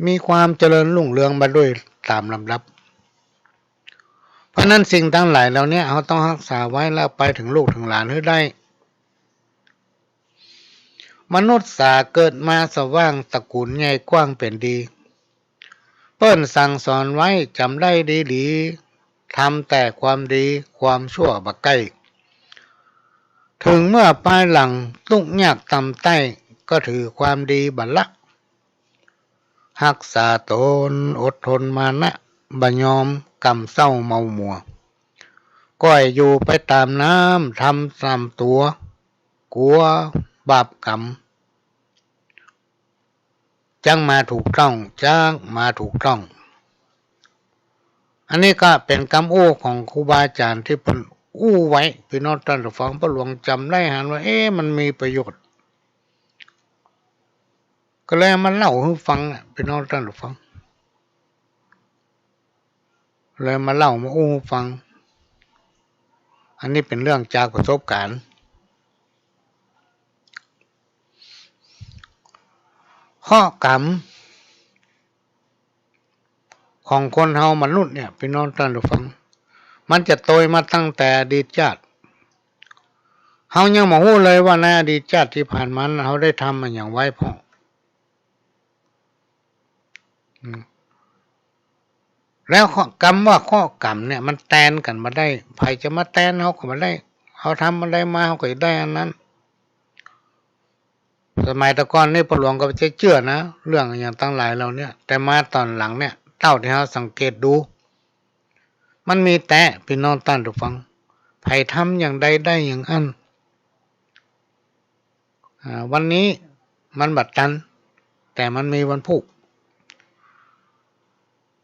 มีความเจริญรุ่งเรืองมาด้วยตามลำดับเพราะนั้นสิ่งทั้งหลายเหล่านี้เขาต้องรักษาไว้แล้วไปถึงลูกถึงหลานให้ได้มนุษย์สาเกิดมาสว่างตระกูลใหญ่กว้างเป็นดีเปิ้นสั่งสอนไว้จำได้ดีๆทำแต่ความดีความชั่วบักใกล้ถึงเมื่อภายหลังทุกข์ยากต่ำใต้ก็ถือความดีบัลลักรักษาตนอดทนมานะบ่ยอมกำเศร้าเมามัวก้อยอยู่ไปตามน้ำทำตามตัวกลัวบาปกรรมจังมาถูกต้องจังมาถูกต้องอันนี้ก็เป็นคำอู้ของครูบาอาจารย์ที่เพิ่นอู้ไว้พี่น้องท่านผู้ฟังพระหลวงจำได้หันว่ามันมีประโยชน์ก็เลยมาเล่าให้ฟังพี่น้องท่านผู้ฟังเลยมาเล่ามาอู้ฟังอันนี้เป็นเรื่องจากประสบการณ์ข้อกรรมของคนเฮามนุษย์เนี่ยพี่น้องท่านผู้ฟังมันจะโตยมาตั้งแต่อดีตชาติเฮายังบ่ฮู้เลยว่าในอดีตชาติที่ผ่านมาเฮาได้ทำมันอย่างไว้พอแล้วข้อกรรมว่าข้อกรรมเนี่ยมันแทนกันมาได้ไผจะมาแทนเฮาก็บ่ได้เฮาทำอะไรมาเฮาก็ได้อันนั้นสมัยตะก่อนนี่พระหลวงก็จะเชื่อนะเรื่องอย่างตั้งหลายเราเนี่ยแต่มาตอนหลังเนี่ยเท่าที่เฮาสังเกตดูมันมีแต่พี่น้องท่านผู้ฟังไผทำอย่างใดได้อย่างนั้นวันนี้มันบัดตันแต่มันมีวันพุก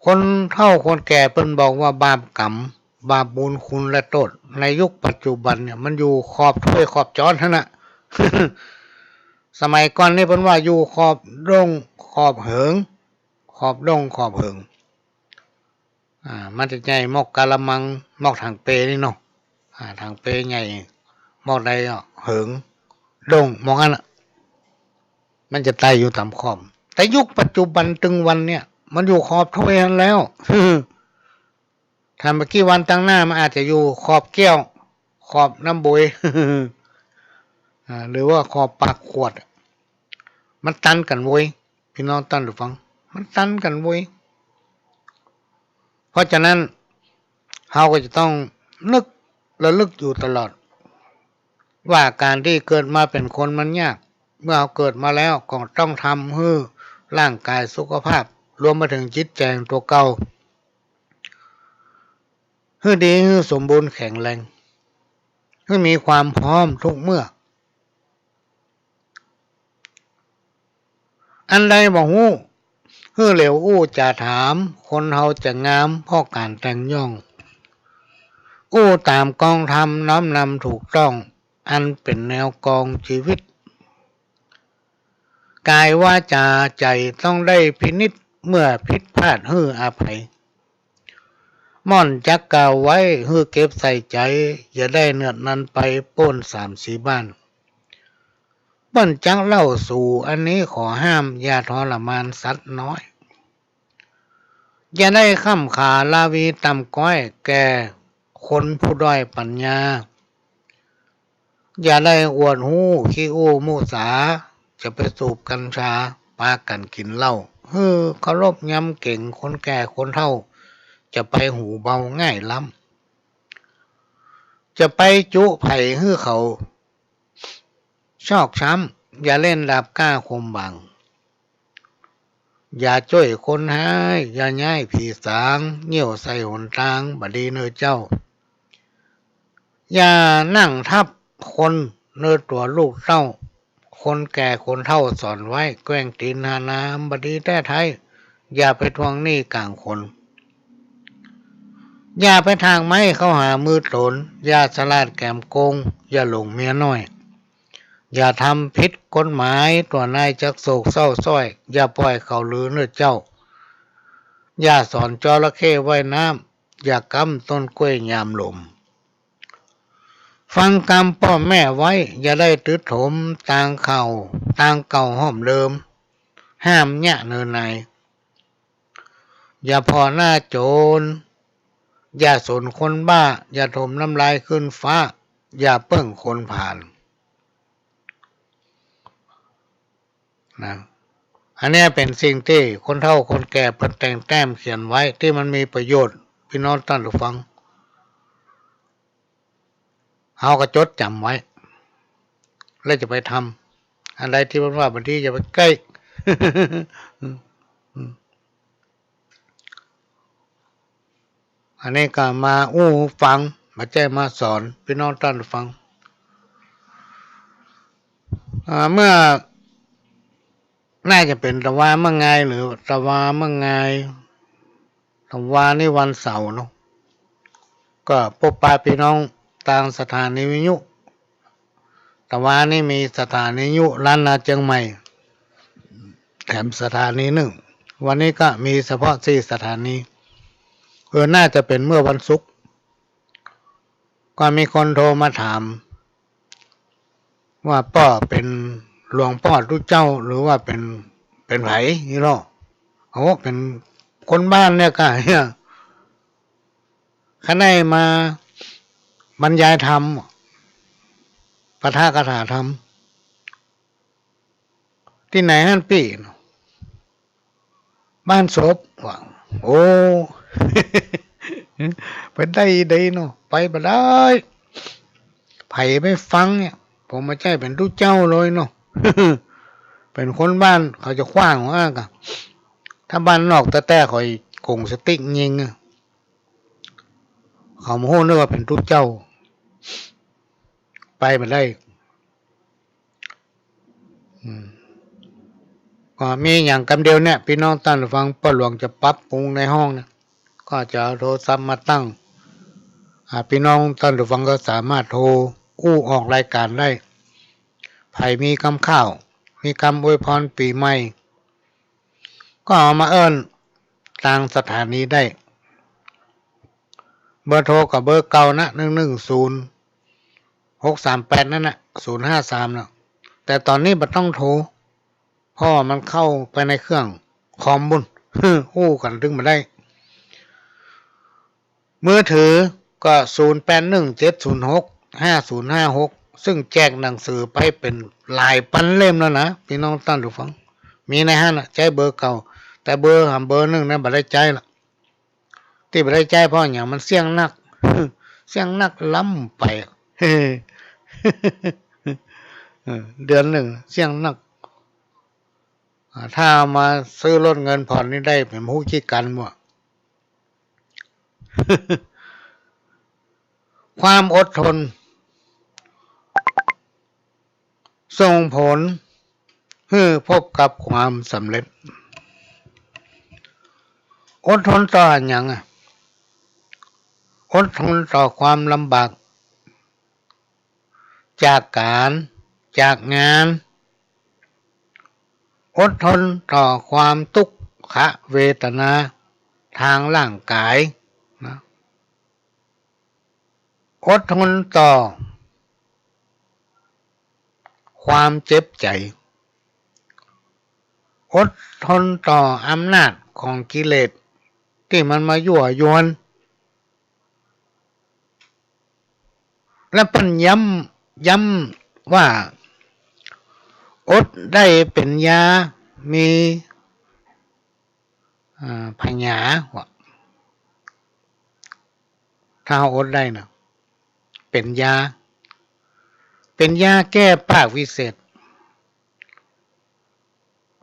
คนเฒ่าคนแก่เพิ่นบอกว่าบาปกรรมบาปบุญคุณและโทษในยุคปัจจุบันเนี่ยมันอยู่ขอบถ้วยขอบจอนั่นน่ะ สมัยก่อนนี่เพิ่นว่าอยู่ขอบดงขอบเหิงขอบดงขอบเหิงมันจะใหญ่มอกกะละมังมอกถังเปนี่เนาะถังเปใหญ่มอกใดเหิงดงมองอันน่ะมันจะไต่อยู่ตามขอบแต่ยุคปัจจุบันถึงวันเนี่ยมันอยู่ขอบถ้วยนั้นแล้ว ถ้าเมื่อกี้วันตั้งหน้ามันอาจจะอยู่ขอบแก้วขอบน้ำบุย หรือว่าขอบปากขวดมันตันกันเว้ยพี่น้องท่านผู้ฟังมันตันกันเว้ยเพราะฉะนั้นเราก็จะต้องนึกระลึกอยู่ตลอดว่าการที่เกิดมาเป็นคนมันยากเมื่อเราเกิดมาแล้วก็ต้องทำให้ร่างกายสุขภาพรวมมาถึงจิตใจตัวเก่าให้ดีให้สมบูรณ์แข็งแรงให้มีความพร้อมทุกเมื่ออันใดบ่ฮู้เฮือเหลวอู้จะถามคนเฮาจะงามเพราะการแต่งย่องอู้ตามกองธรรมน้อมนำถูกต้องอันเป็นแนวกองชีวิตกายวาจาใจต้องได้พินิจเมื่อผิดพลาดฮืออภัยม่อนจักกล่าวไว้ฮือเก็บใส่ใจอย่าได้เนือดนั้นไปป้น3-4 บ้านเปิ้นจังเล่าสู่อันนี้ขอห้ามอย่าทรมานสัตว์น้อยอย่าได้ค้ำขาลาวีต่ำก้อยแก่คนผู้ด้อยปัญญาอย่าได้อวดหู้ขี้อู้มูสาจะไปสูบกัญชาปากันกินเหล้าเคารพยำเก่งคนแก่คนเฒ่าจะไปหูเบาง่ายล้ำจะไปจุไผ่เขาชอกช้ำอย่าเล่นดาบกล้าคมบังอย่าจ้อยคนหายอย่าย้ายผีสางเหี่ยวใส่หนทางบดีเนื้อเจ้าอย่านั่งทับคนเนื้อตัวลูกเต้าคนแก่คนเฒ่าสอนไว้แกล้งตีนหาน้ำบดีแท้ไทยอย่าไปทวงหนี้กลางคนอย่าไปทางไม้เข้าหามือตนอย่าสลาดแกมโกงอย่าหลงเมียน้อยอย่าทำผิดกฎหมายตัวนายจักโศกเศร้าส้อยอย่าปล่อยเขาลือเนื้อเจ้า อย่าสอนจระเข้ว่ายน้ำอย่ากำต้นกล้วยยามลมฟังกรรมพ่อแม่ไว้อย่าได้ตืดถมต่างเก่าห้อมเดิมห้ามแยะเนินในอย่าพอหน้าโจรอย่าสนคนบ้าอย่าถมน้ำลายขึ้นฟ้าอย่าเปิ้งคนผ่านนะอันนี้เป็นสิ่งที่คนเฒ่าคนแก่เพิ่นแต่งแต้มเขียนไว้ที่มันมีประโยชน์พี่น้องท่านผู้ฟังเอาก็จดจำไว้แล้วจะไปทำอะไรที่มันว่าบางทีจะไปใกล้ อันนี้ก็มาฟังมาแจ้มาสอนพี่น้องท่านผู้ฟังเมื่อน่าจะเป็นตะวาเมื่อไงหรือตะวาเมื่อไงตะวานี่วันเสาร์เนาะก็พบปะพี่น้องต่างสถานีวิทยุตะวานี่มีสถานีวิทยุล้านนาเชียงใหม่แถมสถานีหนึ่งวันนี้ก็มีเฉพาะ4 สถานีน่าจะเป็นเมื่อวันศุกร์ก็มีคนโทรมาถามว่าป้อเป็นหลวงพ่อทุกเจ้าหรือว่าเป็นไผนี่เนาะโอ้เป็นคนบ้านเนี่ยก็เนี่ยข้าได้มาบรรยายธรรมปะทะคาถาธรรมที่ไหนนั่นพี่บ้านศพว่ะโอ้ ไปได้เนาะไปบ่ได้ไผไม่ฟังเนี่ยผมไม่ใช่เป็นทุกเจ้าเลยเนาะ เป็นคนบ้านเขาจะขว้างว่ากันถ้าบ้านนอกแต่คอยกงสติ๊กยิงเขาโมโหนึกว่าเป็นทุกเจ้าไปบ่ได้ก็มีอย่างคำเดียวเนี่ยพี่น้องท่านฟังป้าหลวงจะปรับปรุงในห้องเนี่ยก็จะเอาโทรศัพท์มาตั้งพี่น้องท่านฟังก็สามารถโทรออกรายการได้ไผมีคำข้าวมีคำอวยพรปีใหม่ก็เอามาเอิ้นทางสถานีได้เบอร์โทรกับเบอร์เก่านะ110-638นั่นนะ053นะแต่ตอนนี้ไม่ต้องโทรเพราะมันเข้าไปในเครื่องคอมบุญกันถึงมาได้มือถือก็0817065056ซึ่งแจกหนังสือไปเป็นหลายพันเล่มแล้วนะพี่น้องท่านผู้ฟังมีในห้างใช้เบอร์เก่าแต่เบอร์1นั้นบ่ได้ใจละที่บ่ได้ใจเพราะอย่างมันเสี่ยงนัก เสี่ยงนักล้ำไป เดือนหนึ่งเสี่ยงนักถ้ามาซื้อรถเงินผ่อนนี่ได้เป็นผู้ขี้กันหมด ความอดทนส่งผลให้พบกับความสำเร็จอดทนต่ออย่างอดทนต่อความลำบากจากงานอดทนต่อความทุกขเวทนาทางร่างกายนะอดทนต่อความเจ็บใจอดทนต่ออำนาจของกิเลสที่มันมายั่วยวนและปัญย้ำว่าอดได้เป็นยามีพญาว่ะถ้าอดได้นะเป็นยาแก้ปากวิเศษ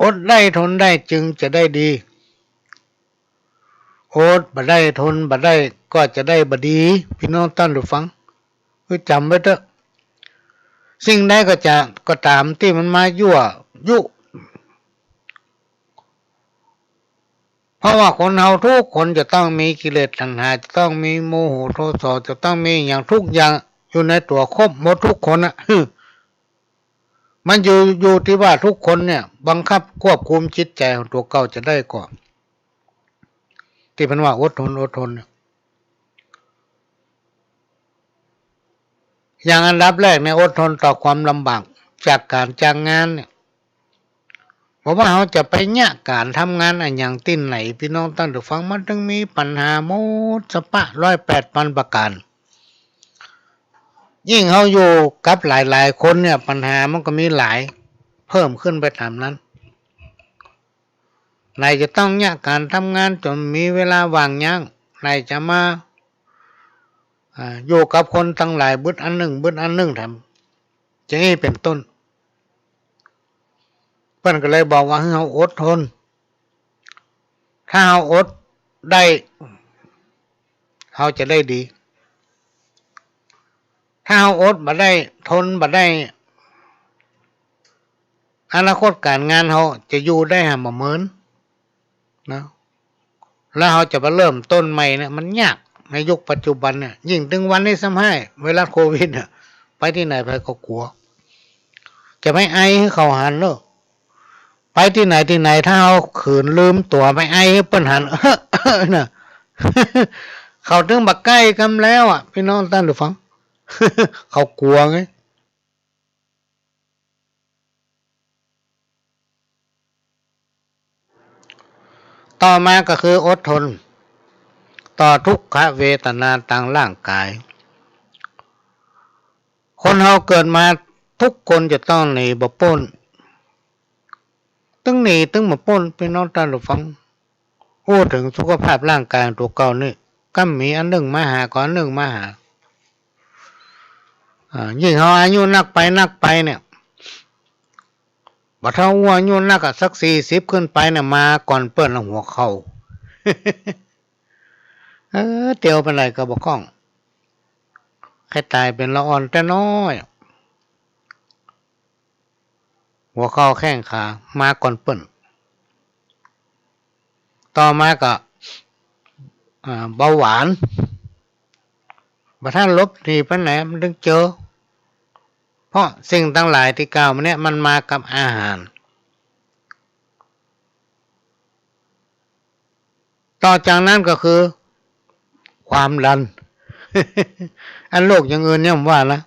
อดได้ทนได้จึงจะได้ดีอดบ่ได้ทนบ่ได้ก็จะได้บ่ดีพี่น้องท่านผู้ฟังคือจำไว้เถอะสิ่งใดก็ตามที่มันมายั่วยุเพราะว่าคนเราทุกคนจะต้องมีกิเลสตัณหาจะต้องมีโมโหโทสะจะต้องมีอย่างทุกอย่างอยู่ในตัวครบหมดทุกคนนะมันอยู่ที่ว่าทุกคนเนี่ยบังคับควบคุมจิตใจของตัวเก่าจะได้ก่อน ที่เป็นว่าอดทนเนี่ยอย่างอันดับแรกเนี่ยอดทนต่อความลำบากจากการจ้างงานเนี่ยเพราะว่าเขาจะไปเนี่ยการทำงานอย่างที่ไหนพี่น้องตั้งแต่ฟังมันต้องมีปัญหาหมดสปะ108,000ประการยิ่งเขาอยู่กับหลายๆคนเนี่ยปัญหามันก็มีหลายเพิ่มขึ้นไปตามนั้นนายจะต้องเนี่ยการทำงานจนมีเวลาว่างยั้งนายจะมาอยู่กับคนตั้งหลายบึดอันหนึ่งทำจะงี้เป็นต้นเพื่อนก็เลยบอกว่าให้เราอดทนถ้าเราอดได้เราจะได้ดีถ้าเราอดมาได้ทนมาได้อนาคตการงานเราจะอยู่ได้ห่าเหมือนนะแล้วเราจะมาเริ่มต้นใหม่เนี่ยมันยากในยุคปัจจุบันเนี่ยยิ่งถึงวันนี้ซ้ำให้เวลาโควิดเนี่ยไปที่ไหนไปก็กลัวจะไม่ไอให้เขาหันเนอะไปที่ไหนถ้าเอาขืนลืมตัวไม่ไอให้เปิ้นหันน่ะเขาถึงบักใกล้กันแล้วอ่ะพี่น้องท่านผู้ฟัง เขากลัวไงต่อมาก็คืออดทนต่อทุกขเวทนาทางร่างกายคนเราเกิดมาทุกคนจะต้องหนีบ่พ้นตึงหนีตึงบ่พ้นพี่น้องท่านผู้ฟังพูดถึงสุขภาพร่างกายตัวเก่านี่ก็มีอันหนึ่งมาหาก่อนหนึ่งมาหายิ่งเขาอายุนักไปเนี่ยบัดเท่าอายุนักสัก40ขึ้นไปเนี่ยมาก่อนเปิ้นหัวเข่า เตียวเป็นไรก็บ่คล่องใครตายเป็นละอ่อนแต่น้อยหัวเข่าแข้งขามาก่อนเปิ้นต่อมาก็เบาหวานบัดท่านลบทีไปไหนมันถึงเจอเพราะสิ่งทั้งหลายที่กล่าวมาเนี่ยมันมากับอาหารต่อจากนั้นก็คือความดัน อันโรคอย่างอื่นเนี่ยผมว่าละ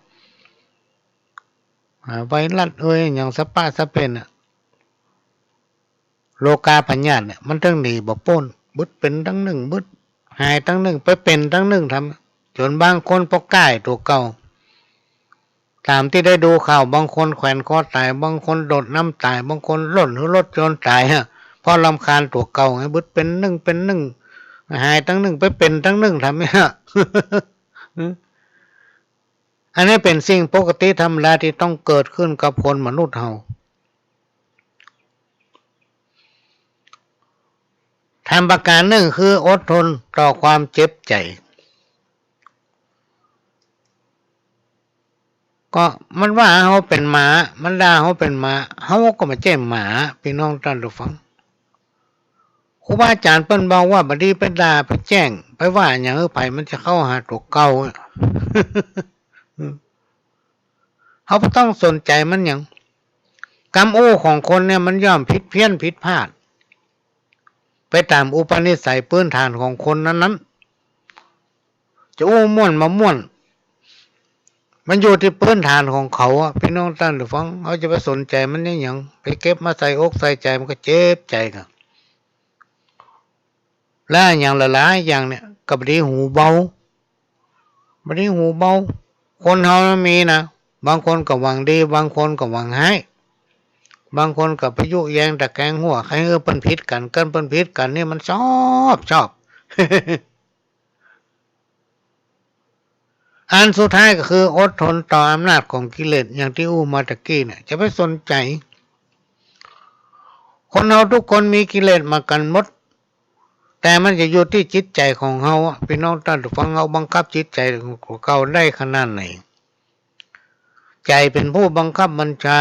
ไวรัสอย่างสปาสเปนโลกาพยาธิเนี่ยมันทั้งหนีบ่พ้นบึดเป็นทั้งหนึ่งบึดหายทั้งหนึ่งไปเป็นทั้งหนึ่งทำจนบางคนพอใกล้ตัวเก่าตามที่ได้ดูข่าวบางคนแขวนคอตายบางคนโดดน้ำตายบางคนหล่นหรือรถจนตายเพราะรำคาญตัวเก่าไงบึดเป็นหนึ่งหายทั้งหนึ่งไปเป็นทั้งหนึ่งทำเนี่ย อันนี้เป็นสิ่งปกติธรรมดาที่ต้องเกิดขึ้นกับคนมนุษย์เราทำประการหนึ่งคืออดทนต่อความเจ็บใจก็มันว่าเขาเป็นหมามันด่าเขาเป็นหมาเขาก็มาแจ้งหมาพี่น้องท่านผู้ฟังครูบาอาจารย์เปิ้นบอกว่าบดีไปด่าไปแจ้งไปว่าอย่างไผมันจะเข้าหาตัวเก่า เขาไม่ต้องสนใจมันอย่างกรรมโอ้ของคนเนี่ยมันย่อมผิดเพี้ยนผิดพลาดไปตามอุปนิสัยพื้นฐานของคนนั้นจะโอ้ม่วนมาม่วนมันอยู่ที่พื้นฐานของเขาพี่น้องท่านผู้ฟังเขาจะไปสนใจมันอย่างไปเก็บมาใส่อกใส่ใจมันก็เจ็บใจกันและอย่างหลายๆอย่างเนี่ยกับดีหูเบาบดีหูเบาคนเขามีนะบางคนก็หวังดีบางคนก็หวังให้บางคนก็ไปยุแยงตะแกงหัวใครเปิ้นผิดกันเปิ้นผิดกันนี่มันชอบ อันสุดท้ายก็คืออดทนต่ออำนาจของกิเลสอย่างที่อู้มาตะกี้เนี่ยจะไปสนใจคนเราทุกคนมีกิเลสมากันหมดแต่มันจะอยู่ที่จิตใจของเราพี่น้องท่านผู้ฟังเราบังคับจิตใจของเราได้ขนาดไหนใจเป็นผู้บังคับบัญชา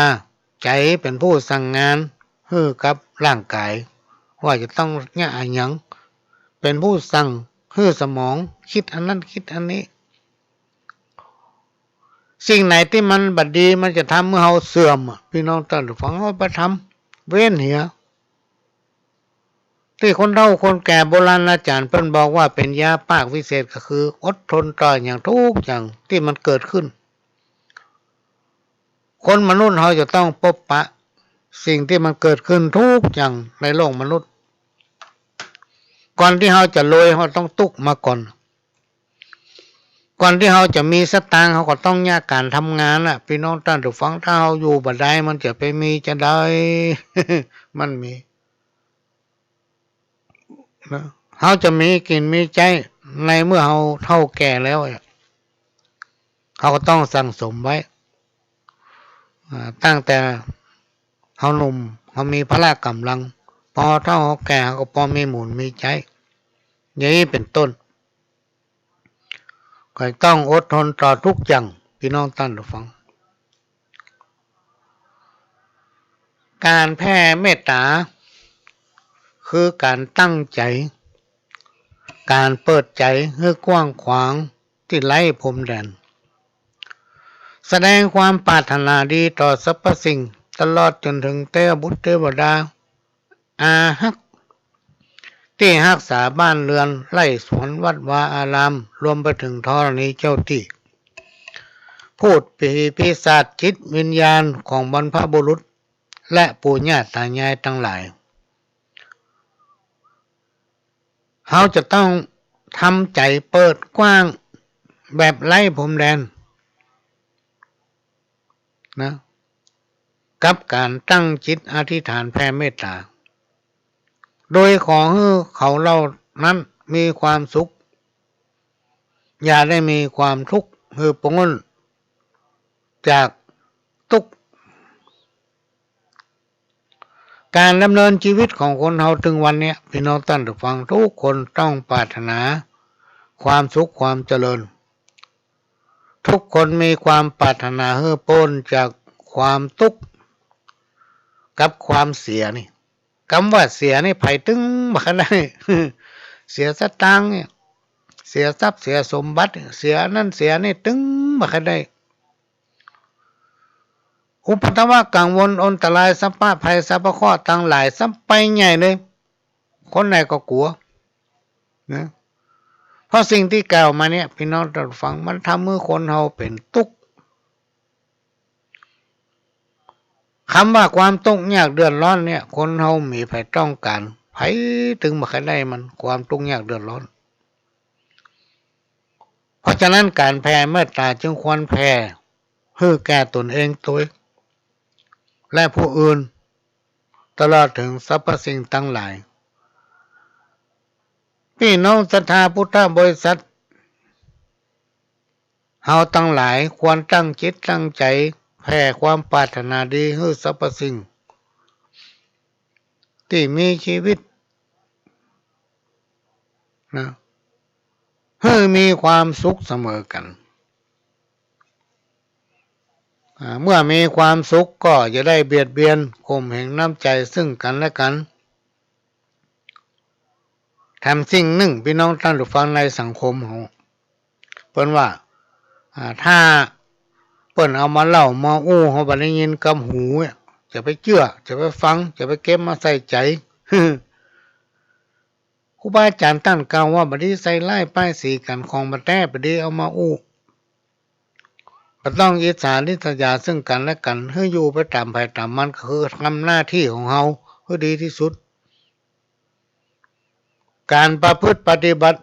ใจเป็นผู้สั่งงานให้กับร่างกายว่าจะต้องเนี่ยอย่างเป็นผู้สั่งให้สมองคิดอันนั้นคิดอันนี้สิ่งไหนที่มันบัดดีมันจะทำเมื่อเราเสื่อมพี่น้องท่านผู้ฟังเราไปทำเว้นเหีย ที่คนเฒ่าคนแก่โบราณอาจารย์เพิ่นบอกว่าเป็นยาปากวิเศษก็คืออดทนต่ออย่างทุกอย่างที่มันเกิดขึ้นคนมนุษย์เราจะต้องพบปะสิ่งที่มันเกิดขึ้นทุกอย่างในโลกมนุษย์ก่อนที่เราจะรวยเราต้องตุกมาก่อนที่เราจะมีสตางค์เราก็ต้องแยกการทำงานพี่น้องท่านผู้ฟังถ้าเราอยู่บ่ได้มันจะไปมีจะได้ มันมีนะเราจะมีกินมีใจในเมื่อเราเฒ่าแก่แล้วเขาก็ต้องสั่งสมไว้ตั้งแต่เขาหนุ่มเขามีพละกำลังพอเท่าเขาแก่เขาก็พอมีหมุนมีใจอย่างนี้เป็นต้นก็ต้องอดทนต่อทุกอย่างพี่น้องท่านผู้ฟังการแผ่เมตตาคือการตั้งใจการเปิดใจให้กว้างขวางที่ไร้พรมแดนแสดงความปรารถนาดีต่อสรรพสิ่งตลอดจนถึงเทวบุตรเทวดาอาฮักที่รักษาบ้านเรือนไร่สวนวัดวาอารามรวมไปถึงธรณีเจ้าที่พูดปีศาจจิตวิญญาณของบรรพบุรุษและปู่ย่าตายายทั้งหลายเขาจะต้องทำใจเปิดกว้างแบบไร้พรมแดนนะกับการตั้งจิตอธิษฐานแผ่เมตตาโดยขอให้เขาเรานั้นมีความสุขอย่าได้มีความทุกข์คือพ้นจากทุกข์การดำเนินชีวิตของคนเราถึงวันนี้พี่น้องท่านผู้ฟังทุกคนต้องปรารถนาความสุขความเจริญทุกคนมีความปรารถนาให้พ้นจากความทุกข์กับความเสียนี่คำว่าเสียนี่ไผตึงมาได้ เสียสตางค์เนี่ยเสียทรัพย์เสียสมบัติเสียนั่นเสียนี่ตึงมาได้อุปทวะกังวลอันตรายสัพพะภัยสัพพะข้อทั้งหลายสัมไปใหญ่เลยคนไหนก็กลัวนะเพราะสิ่งที่กล่าวมาเนี่ยพี่น้องท่านฟังมันทำให้คนเราเป็นทุกข์คำว่าความทุกข์ยากเดือดร้อนเนี่ยคนเรามีไผต้องการไผถึงมาได้มันความทุกข์ยากเดือดร้อนเพราะฉะนั้นการแผ่เมตตาจึงควรแผ่เพื่อแก้ตนเองตัวและผู้อื่นตลอดถึงสรรพสิ่งทั้งหลายพี่น้องศรัทธาพุทธบริษัทเฮาทั้งหลายควรตั้งจิตตั้งใจแผ่ความปรารถนาดีให้สรรพสิ่งที่มีชีวิตนะให้มีความสุขเสมอกันเมื่อมีความสุขก็จะได้เบียดเบียนข่มเหงน้ำใจซึ่งกันและกันทำสิ่งหนึ่งพี่น้องท่านผู้ฟังในสังคมของเปิ้นว่าถ้าเปิ้นเอามาเล่ามาอู้เขาบ่ได้ยินกับหูจะไปเชื่อจะไปฟังจะไปเก็บมาใส่ใจครูบาอาจารย์ตั้งกล่าวว่าบ่ได้ใส่ร้ายป้ายสีกันของบ่แท้บ่ได้เอามาอู้ก็ต้องอิจฉาริษยาซึ่งกันและกันให้อยู่ไปตามไปตามมันก็คือทำหน้าที่ของเฮาให้ดีที่สุดการประพฤติปฏิบัติ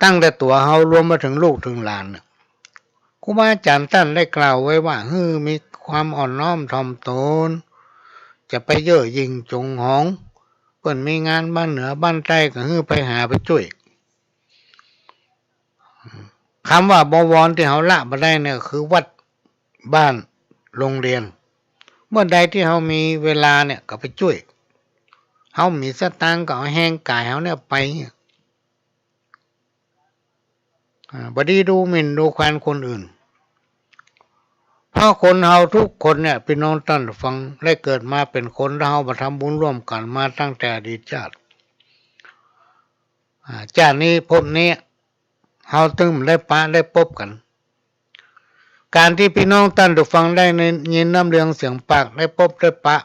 ตั้งแต่ตัวเฮารวมมาถึงลูกถึงหลานครูบาอาจารย์ท่านได้กล่าวไว้ว่ามีความอ่อนน้อมถ่อมตนจะไปเย่อหยิ่งจงหองเพิ่นมีงานบ้านเหนือบ้านใต้ก็ไปหาไปช่วยคำว่าบวรที่เฮาละบ่ได้เนี่ยคือวัดบ้านโรงเรียนเมื่อใดที่เฮามีเวลาเนี่ยก็ไปช่วยเฮามีสตางค์ก็เอาแห้งกายเฮาเนี่ยไปบ่ดีดูหมิ่นดูแคลนคนอื่นเพราะคนเฮาทุกคนเนี่ยพี่น้องท่านฟังได้เกิดมาเป็นคนเฮามาทำบุญร่วมกันมาตั้งแต่อดีตชาตินี้ภพนี้เฮาตึงได้ปะได้พบกันการที่พี่น้องท่านฟังได้ในยินน้ำเรียงเสียงปากได้พบได้ปะ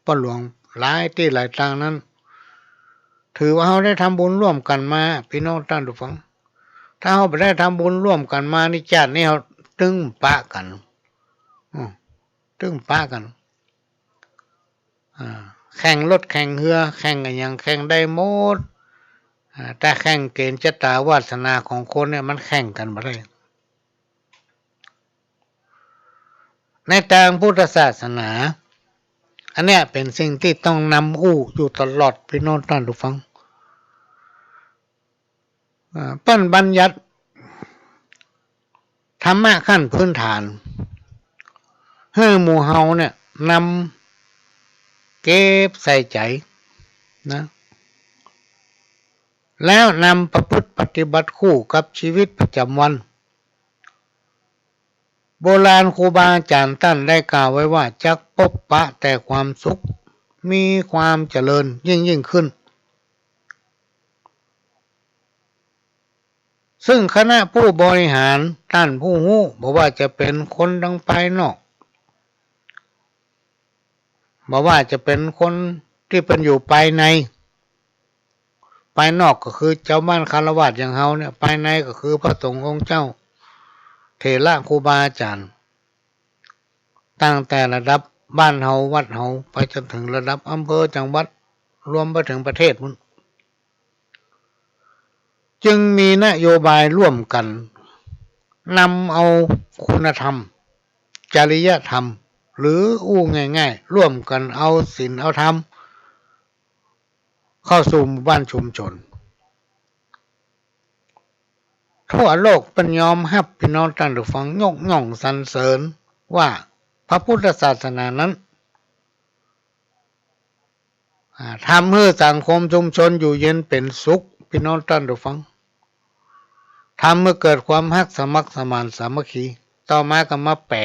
พ่อหลวงหลายที่หลายทางนั้น ถือว่าเราได้ทำบุญร่วมกันมาพี่น้องท่านผู้ฟังถ้าเราไม่ได้ทำบุญร่วมกันมานี่ชาตินี้เราตึงปะกันตึงปะกันแข่งรถแข่งเรือแข่งกันอย่างแข่งได้หมดแต่แข่งเกณฑ์ชะตาวาสนาของคนเนี่ยมันแข่งกันมาได้ในทางพุทธศาสนาอันเนี้ยเป็นสิ่งที่ต้องนำอู้อยู่ตลอดพี่น้องท่านผู้ฟังเปิ้นบัญญัติธรรมะขั้นพื้นฐานให้หมู่เฮาเนี่ยนำเก็บใส่ใจนะแล้วนำประพฤติปฏิบัติคู่กับชีวิตประจำวันโบราณครูบาอาจารย์ท่านได้กล่าวไว้ว่าจักพบปะแต่ความสุขมีความเจริญยิ่งขึ้นซึ่งคณะผู้บริหารท่านผู้ฮู้บอกว่าจะเป็นคนทั้งภายนอกบอกว่าจะเป็นคนที่เป็นอยู่ภายในภายนอกก็คือเจ้าบ้านคฤหัสถ์อย่างเฮาเนี่ยภายในก็คือพระสงฆ์องค์เจ้าเถระครูบาอาจารย์ตั้งแต่ระดับบ้านเฮาวัดเฮาไปจนถึงระดับอำเภอจังหวัดรวมไปถึงประเทศมุ่นจึงมีนโยบายร่วมกันนำเอาคุณธรรมจริยธรรมหรืออู้ง่ายๆร่วมกันเอาศีลเอาธรรมเข้าสู่หมู่บ้านชุมชนทั่วโลกเป็นยอมรับพี่น้องท่านผู้ฟังยกย่องสรรเสริญว่าพระพุทธศาสนานั้นทำให้สังคมชุมชนอยู่เย็นเป็นสุขพี่น้องท่านผู้ฟังทำเมื่อเกิดความฮักสมัครสมานสามัคคีต่อมาก็มาแปล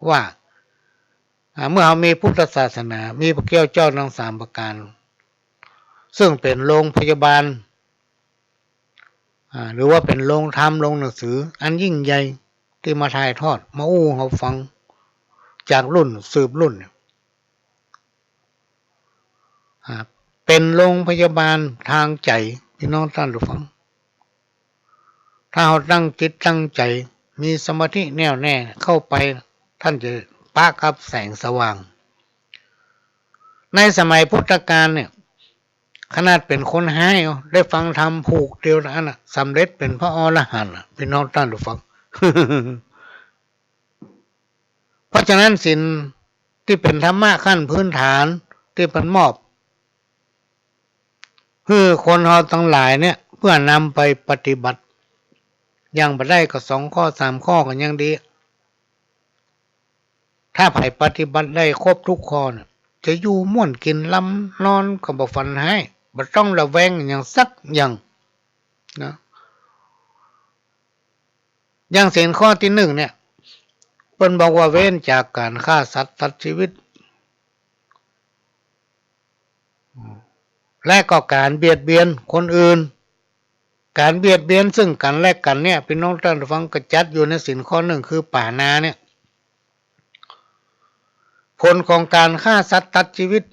ว่าเมื่อเรามีพุทธศาสนามีพระเกี้ยวเจ้าทั้งสามประการซึ่งเป็นโรงพยาบาลหรือว่าเป็นโรงธรรมโรงหนังสืออันยิ่งใหญ่ที่มาถ่ายทอดมาอู้เราฟังจากรุ่นสืบรุ่นเป็นโรงพยาบาลทางใจพี่น้องท่านผู้ฟังถ้าเราตั้งจิตตั้งใจมีสมาธิแน่วแน่เข้าไปท่านจะปะกับแสงสว่างในสมัยพุทธกาลเนี่ยขนาดเป็นคนหายได้ฟังธรรมผูกเดียวนั้นสำเร็จเป็นพระอรหันต์พี่น้องท่านผู้ฟัง เพราะฉะนั้นศีลที่เป็นธรรมะขั้นพื้นฐานที่เป็นมอบคือคนเราทั้งหลายเนี่ยเพื่อนำไปปฏิบัติยังไปได้ก็2 ข้อ 3 ข้อกันยังดีถ้าไผปฏิบัติได้ครบทุกข้อเนี่ยจะอยู่ม่วนกินลำนอนก็บ่ฝันหายบ่ต้องระแวงอย่างสักอย่างนะอย่างศีลข้อที่1เนี่ยเพิ่นบอกว่าเว้นจากการฆ่าสัตว์ตัดชีวิตและก็การเบียดเบียนคนอื่นการเบียดเบียนซึ่งกันและกันเนี่ยพี่น้องท่านฟังก็จัดอยู่ในศีลข้อ1คือปาณาเนี่ยผลของการฆ่าสัตว์ตัดชีวิต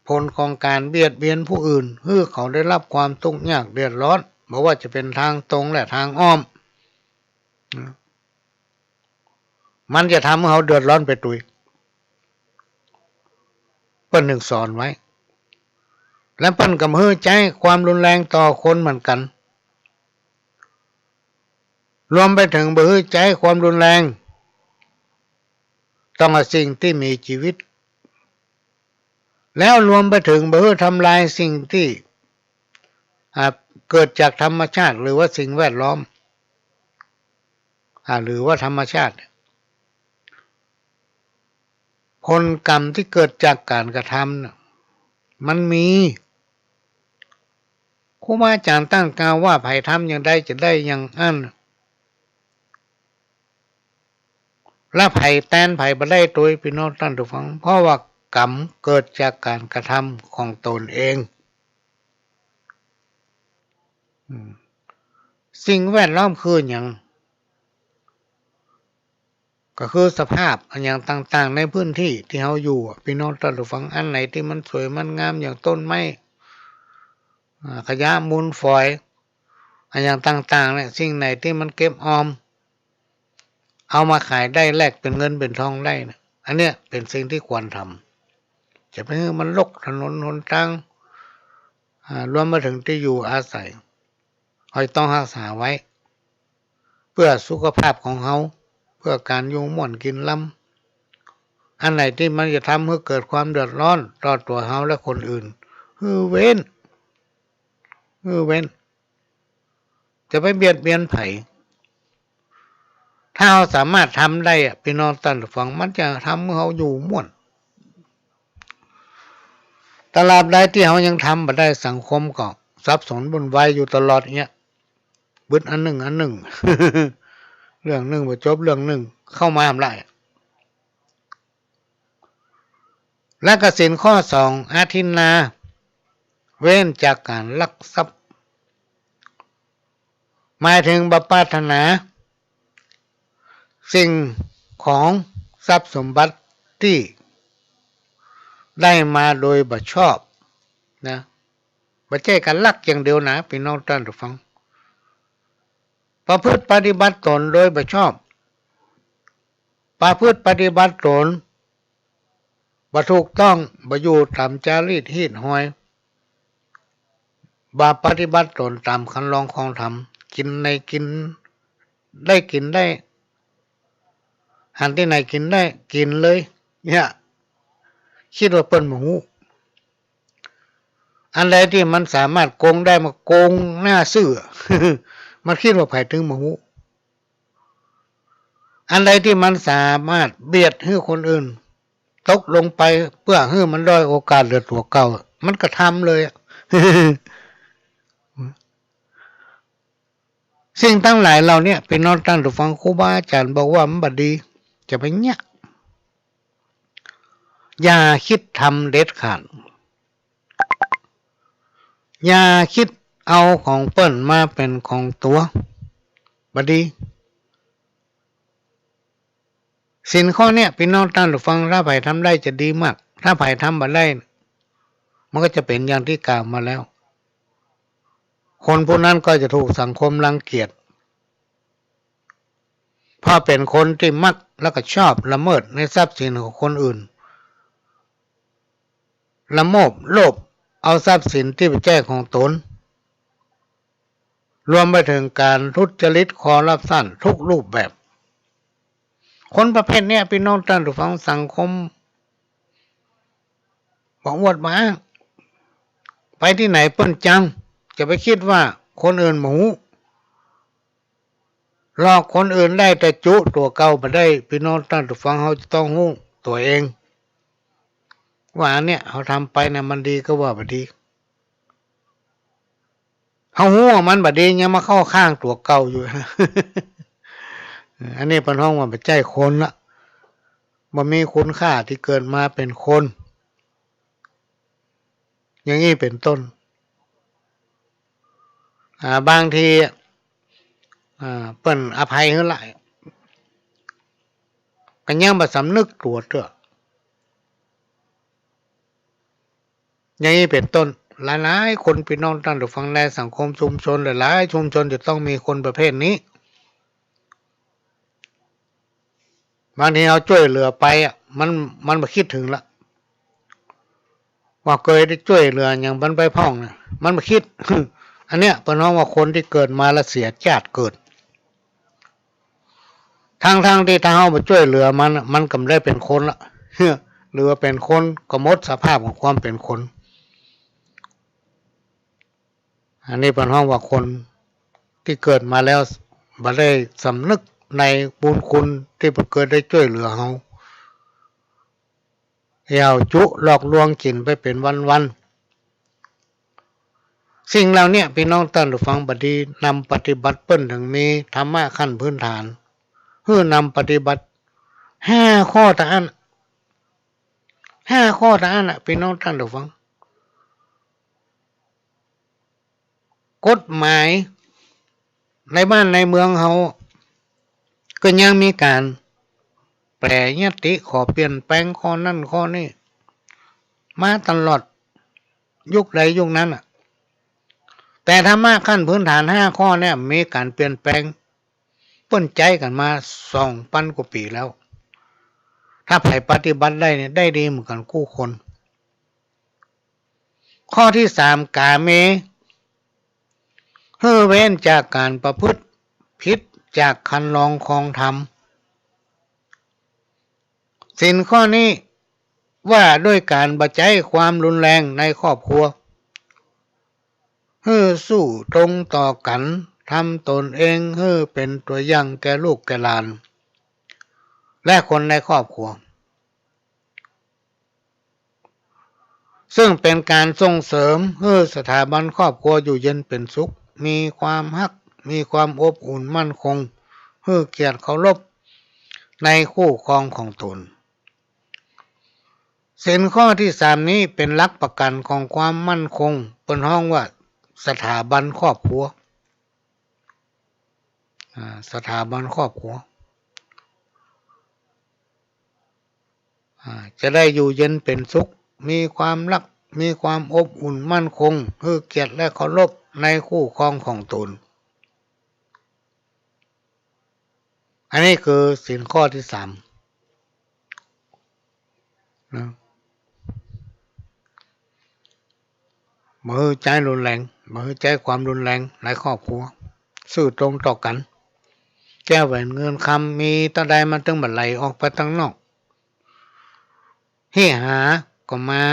ผลของการเบียดเบียนผู้อื่นให้เขาได้รับความทุกข์ยากเดือดร้อนไม่ว่าจะเป็นทางตรงและทางอ้อมมันจะทำให้เขาเดือดร้อนไปตุยเปิ้นหนึ่งสอนไว้และเปิ้นก็มือใจความรุนแรงต่อคนเหมือนกันรวมไปถึงมือใจความรุนแรงต้องสิ่งที่มีชีวิตแล้วรวมไปถึงมือทำลายสิ่งที่เกิดจากธรรมชาติหรือว่าสิ่งแวดล้อมหรือว่าธรรมชาติผลกรรมที่เกิดจากการกระทำมันมีครูบาอาจารย์ตั้งกล่าวว่าไผทำอย่างใดจะได้อย่างอั้นและไผแตนไผบ่ได้ตัวพี่น้องท่านผู้ฟังเพราะว่ากรรมเกิดจากการกระทำของตนเองสิ่งแวดล้อมคืออย่างก็คือสภาพอย่างต่างๆในพื้นที่ที่เราอยู่พี่น้องท่านผู้ฟังอันไหนที่มันสวยมันงามอย่างต้นไม้ ขยะมูลฝอยอย่างต่างๆเนี่ยสิ่งไหนที่มันเก็บออมเอามาขายได้แลกเป็นเงินเป็นทองได้นะอันเนี้ยเป็นสิ่งที่ควรทำจะไม่ให้มันรกถนนหนทางรวมมาถึงที่อยู่อาศัยเราต้องรักษาไว้เพื่อสุขภาพของเขาเพื่อการอยู่ม่วนกินล้ำอันไหนที่มันจะทำให้เกิดความเดือดร้อนต่อตัวเขาและคนอื่นเว้นจะไปเบียดเบียนไผถ้าเราสามารถทำได้พี่น้องท่านผู้ฟังมันจะทำให้เขาอยู่ม่วนตราบใดที่เขายังทำมาได้สังคมก็สับสนวุ่นวายอยู่ตลอดเนี้ยบึดอันหนึ่ง เรื่องหนึ่งบ่จบเรื่องหนึ่งเข้ามาทำไรและกสินข้อสองอาทินนาเว้นจากการลักทรัพย์หมายถึงบปรารถนาสิ่งของทรัพย์สมบัติที่ได้มาโดยบ่ชอบนะบ่ใช่การลักอย่างเดียวนะพี่น้องท่านผู้ฟังประพฤติปฏิบัติตนโดยบ่ชอบประพฤติปฏิบัติตนบ่ถูกต้องบ่อยู่ตามจารีตฮีดหอยบ่ปฏิบัติตนตามคันลองของธรรมกินในกินได้หันที่ไหนกินได้กินเลยเนี่ยคิดว่าเปิ้นบ่ฮู้อันใดที่มันสามารถโกงได้มาโกงหน้าซื่อ มันคิดว่าไผถึงบ่ฮู้อันใดที่มันสามารถเบียดให้คนอื่นตกลงไปเพื่อให้มันด้อยโอกาสเหลือตัวเก่ามันก็ทำเลย สิ่งทั้งหลายเราเนี่ยเป็นนอนตั้งตัวฟังครูบาอาจารย์บอกว่ามันบัดดีจะไปเนี่ยอย่าคิดทำเด็ดขาดอย่าคิดเอาของเปิ้นมาเป็นของตัวบัดดีสินข้อเนี้ยพี่น้องตั้งตัวฟังถ้าไผ่ทำได้จะดีมากถ้าไผ่ทำบัดได้มันก็จะเป็นอย่างที่กล่าวมาแล้วคนพวกนั้นก็จะถูกสังคมรังเกียจเพราะเป็นคนที่มักแล้วก็ชอบละเมิดในทรัพย์สินของคนอื่นละโมบโลภเอาทรัพย์สินที่เป็นแจ้ของตนรวมไปถึงการทุจริตคอร์รัปชันทุกรูปแบบคนประเภทนี้พี่น้องท่านผู้ฟังสังคมบอกวดมาไปที่ไหนเปิ้นจังจะไปคิดว่าคนอื่นหมูหลอกคนอื่นได้แต่จุตัวเก่ามาได้พี่น้องท่านผู้ฟังเขาจะต้องรู้ตัวเองว่าเนี่ยเขาทำไปเนี่ยมันดีก็ว่าบ่ดีเขาหูว่ามันบ่ดียังมาเข้าข้างตัวเก่าอยู่ อันนี้เป็นห้องว่าเป็นใจคนละมันมีคุณค่าที่เกิดมาเป็นคนอย่างนี้เป็นต้นบางทีเปิ้นอภัยให้หลายก็ยังบ่สำนึกตัวเด้ออย่างนี้เป็นต้นหลายๆคนพี่น้องท่านผู้ฟังในสังคมชุมชนหลายๆชุมชนจะต้องมีคนประเภทนี้บางทีเอาช่วยเหลือไปมันบ่คิดถึงละว่าเคยได้ช่วยเหลืออย่างมันไปพ่องนะมันบ่คิด อันเนี้ยเป็นเพราะว่าคนที่เกิดมาแล้วเสียชาติเกิดทั้งที่ถ้าเฮาบ่ช่วยเหลือมันก็ได้เป็นคนละ หรือว่าเป็นคนก็หมดสภาพของความเป็นคนอันนี้เป็นเพราะว่าคนที่เกิดมาแล้วบ่ได้สำนึกในบุญคุณที่เกิดได้ช่วยเหลือเฮาเยาวจุหลอกลวงกินไปเป็นวันๆสิ่งเหล่านี้พี่น้องท่านผู้ฟังบัดนี้นำปฏิบัติเปิ้นถึงมีธรรมะขั้นพื้นฐานเพื่อนำปฏิบัติ5 ข้อเท่านั้น5 ข้อเท่านั้นพี่น้องท่านผู้ฟังกฎหมายในบ้านในเมืองเฮาก็ยังมีการแปรยติขอเปลี่ยนแปลงข้อนั้นข้อนี้มาตลอดยุคใดยุคนั้น แต่ธรรมะขั้นพื้นฐาน5 ข้อเนี่ยมีการเปลี่ยนแปลงเปิ้นใจกันมา2,000 กว่าปีแล้วถ้าไผปฏิบัติได้เนี่ยได้ดีเหมือนกันคู่คน ข้อที่3กาเมเฮ้อเว้นจากการประพฤติผิดจากคันลองครองธรรมศีลข้อนี้ว่าด้วยการบัใจความรุนแรงในครอบครัวเฮ้อสู้ตรงต่อกันทำตนเองเฮ้อเป็นตัวอย่างแก่ลูกแก่หลานและคนในครอบครัวซึ่งเป็นการส่งเสริมให้สถาบันครอบครัวอยู่เย็นเป็นสุขมีความฮักมีความอบอุ่นมั่นคงให้เกียรติเคารพในคู่ครองของตนศีลข้อที่3นี้เป็นหลักประกันของความมั่นคงเป็นห้องว่าสถาบันครอบครัวสถาบันครอบครัวจะได้อยู่เย็นเป็นสุขมีความรักมีความอบอุ่นมั่นคงให้เกียรติและเคารพในคู่ครองของตนอันนี้คือศีลข้อที่3นะบ่ให้ใจรุนแรงบ่ให้ใจความรุนแรงในครอบครัวซื่อตรงต่อกันแก้วแหวนเงินคำมีตะใดมันตึงบัดไหลออกไปทางนอกให้หาก็มา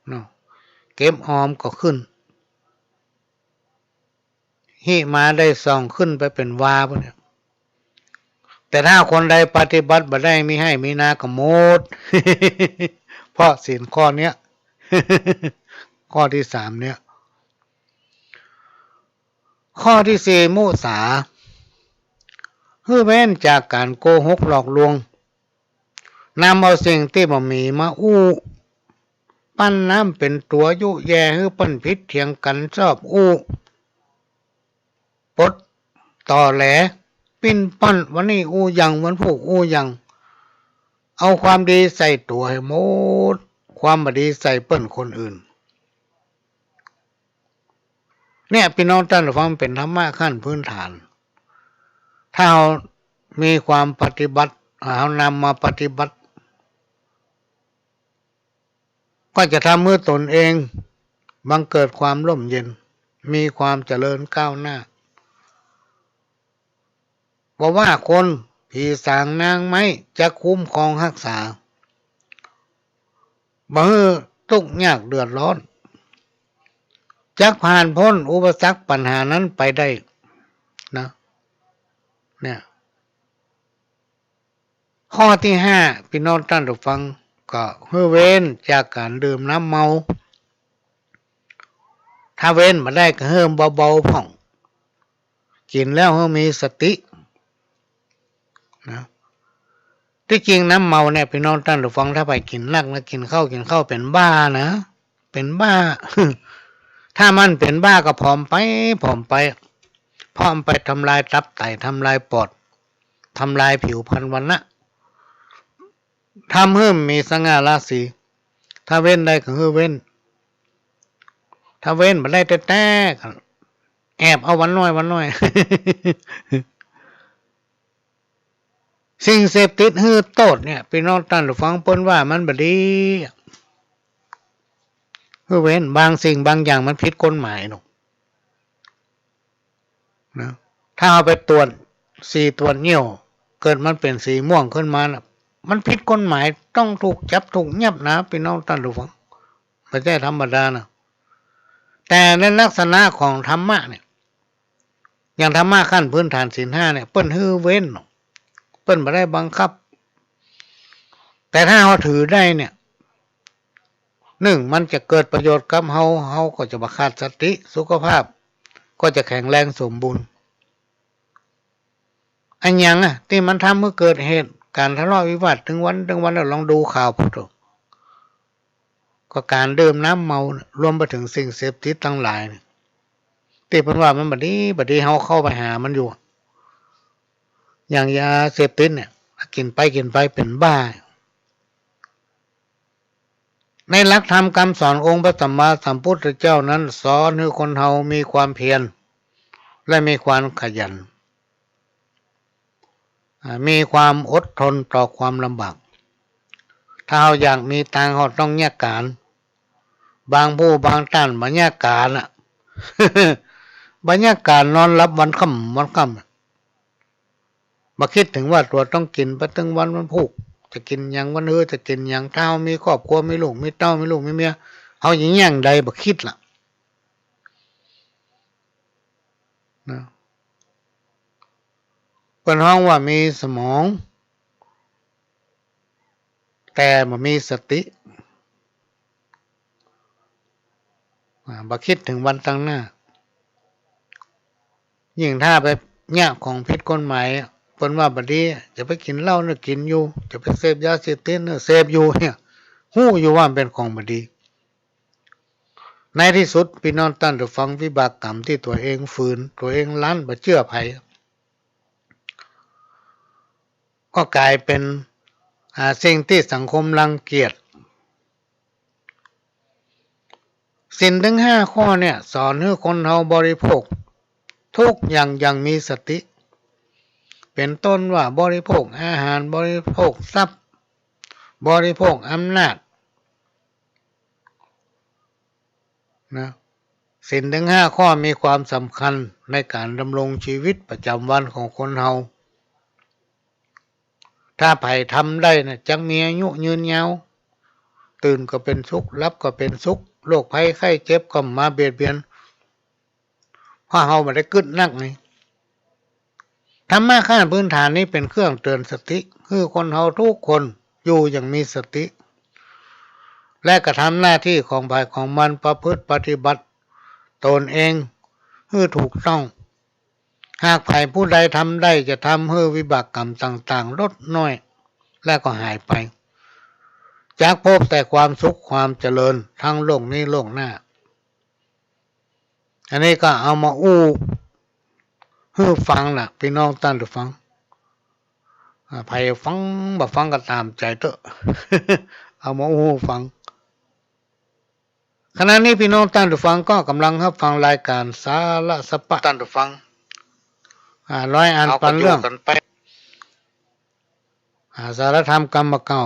เนาะเก็บออมก็ขึ้นให้มาได้ส่องขึ้นไปเป็นวาพวกเนี่ยแต่ถ้าคนใดปฏิบัติบ่ได้มีให้มีนาก็หมด เพราะศีลข้อเนี้ย ข้อที่3เนี่ยข้อที่4มุสาเว้นจากการโกหกหลอกลวงนำเอาสิ่งที่บ่มีมาอู้ปั้นน้ำเป็นตัวยุแย่ให้ปั้นผิดเถียงกันชอบอู้ปดต่อแหลปิ้นปั้นวันนี้อู้ยังวันพวกอู้ยังเอาความดีใส่ตัวให้หมดความบดีใส่เปิ้นคนอื่นเนี่ยพี่น้องท่านฟังเป็นธรรมะขั้นพื้นฐานถ้าเรามีความปฏิบัติเอานำมาปฏิบัติก็จะทำเมื่อตนเองบังเกิดความร่มเย็นมีความเจริญก้าวหน้าบอกว่าคนผีสางนางไม้จะคุ้มครองรักษาบ่ให้ทุกข์ยากเดือดร้อนจักผ่านพ้นอุปสรรคปัญหานั้นไปได้นะเนี่ยข้อที่5พี่น้องท่านผู้ฟังก็ให้เว้นจากการดื่มน้ำเมาถ้าเว้นมาได้ก็เฮิ่มเบาๆผ่องกินแล้วให้มีสตินะที่จริงน้ำเมาเนี่ยพี่น้องท่านผู้ฟังถ้าไปกินนักนะกินข้าวเป็นบ้านะเป็นบ้า ถ้ามันเป็นบ้าก็ผอมไปผอมไปทำลายตับไตทำลายปอดทำลายผิวพรรณวรรณะทำให้มีสง่าราศีถ้าเว้นได้ก็คือเว้นถ้าเว้นมาได้แต่แอบเอาวันน้อย สิ่งเสพติดฮือโตดเนี่ยพี่น้องท่านผู้ฟังเปิ้นว่ามันบ่ดีคือเว้นบางสิ่งบางอย่างมันผิดกฎหมายเนาะนะถ้าเอาไปตรวจสีตรวจเหี่ยวเกิดมันเป็นสีม่วงขึ้นมานะมันผิดกฎหมายต้องถูกจับถูกยับนะพี่น้องท่านผู้ฟังไม่ใช่ธรรมดานะแต่ในลักษณะของธรรมะเนี่ยอย่างธรรมะขั้นพื้นฐานศีล5เนี่ยเปิ้นฮือเว้นเปิ้นบ่ได้บังคับแต่ถ้าเราถือได้เนี่ยมันจะเกิดประโยชน์กับเฮาก็จะบ่ขาดสติสุขภาพก็จะแข็งแรงสมบูรณ์อันยังที่มันทำเมื่อเกิดเหตุการทะเลาะวิวาทถึงวันแล้วลองดูข่าวพุทธก็การดื่มน้ำเมารวมไปถึงสิ่งเสพติดทั้งหลายที่เพิ่นว่ามันบัดนี้เฮาเข้าไปหามันอยู่อย่างยาเสพติดเนี่ยกินไปเป็นบ้า ในหลักธรรมคำสอนองค์พระสัมมาสัมพุทธเจ้านั้นสอนให้คนเฮามีความเพียรและมีความขยันมีความอดทนต่อความลำบากถ้าเราอยากมีตังค์เราต้องแยกการบางผู้บางท่านบรรยากาศน่ะ บรรยากาศนอนรับวันค่ำมาคิดถึงว่าตัวต้องกินไปถึงวันพุกจะกินอย่างวันจะกินอย่างเท่ามีครอบครัวมีลูกมีเต้ามีลูกมีเมียเอาอย่างย่างใดบ่คิดล่ะนะเป็นห้องว่ามีสมองแต่บ่มีสติบ่คิดถึงวันตั้งหน้ายิ่งถ้าไปแง่ของผิดกฎหมายเพิ่นว่าบัดนี้จะไปกินเหล้าเนี่ยกินอยู่จะไปเสพยาเสพติดเนี่ยเสพอยู่เนี่ยฮู้อยู่ว่ามันเป็นของบ่ดีในที่สุดพี่น้องท่านได้ฟังวิบากกรรมที่ตัวเองฝืนตัวเองลั้นบ่เชื่อไผก็กลายเป็นสิ่งที่สังคมรังเกียจศีลทั้ง5ข้อเนี่ยสอนให้คนเฮาบริโภคทุกอย่างมีสติเป็นต้นว่าบริโภคอาหารบริโภคทรัพย์บริโภคอำนาจนะศีลทั้ง5ข้อมีความสำคัญในการดำรงชีวิตประจำวันของคนเฮาถ้าไผทำได้นะจังมีอายุยืนยาวตื่นก็เป็นสุขหลับก็เป็นสุขโรคภัยไข้เจ็บก็มาเบียดเบียนเพราะเฮาบ่ได้กึดนักนี่ธรรมะขั้นพื้นฐานนี้เป็นเครื่องเตือนสติคือคนเฮาทุกคนอยู่อย่างมีสติและกระทำหน้าที่ของภายของมันประพฤติปฏิบัติตนเองให้ถูกต้องหากฝ่ายผู้ใดทำได้จะทำให้วิบากกรรมต่างๆลดน้อยและก็หายไปจากพบแต่ความสุขความเจริญทั้งโลกนี้โลกหน้าอันนี้ก็เอามาให้ฟังล่ะพี่น้องท่านผู้ฟังใครฟังบ่ฟังก็ตามใจเถอะ เอามาฟังขณะนี้พี่น้องท่านผู้ฟังก็กำลังรับฟังรายการสาระสปะท่านผู้ฟังร้อยอันปันเรื่องสารธรรมกรรมเก่า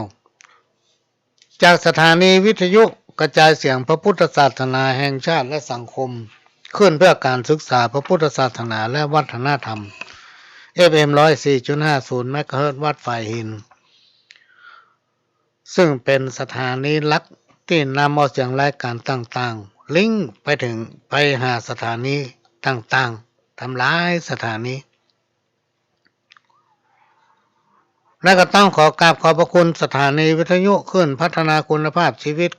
จากสถานีวิทยุกระจายเสียงพระพุทธศาสนาแห่งชาติและสังคมขึ้นเพื่อการศึกษาพระพุทธศาสนาและวัฒนธรรม FM 104.50 เมกะเฮิรตซ์วัดฝ่ายหินซึ่งเป็นสถานีหลักที่นำเอาเสียงรายการต่างๆลิงก์ไปหาสถานีต่างๆทำลายสถานีและก็ต้องขอกราบขอบพระคุณสถานีวิทยุขึ้นพัฒนาคุณภาพชีวิต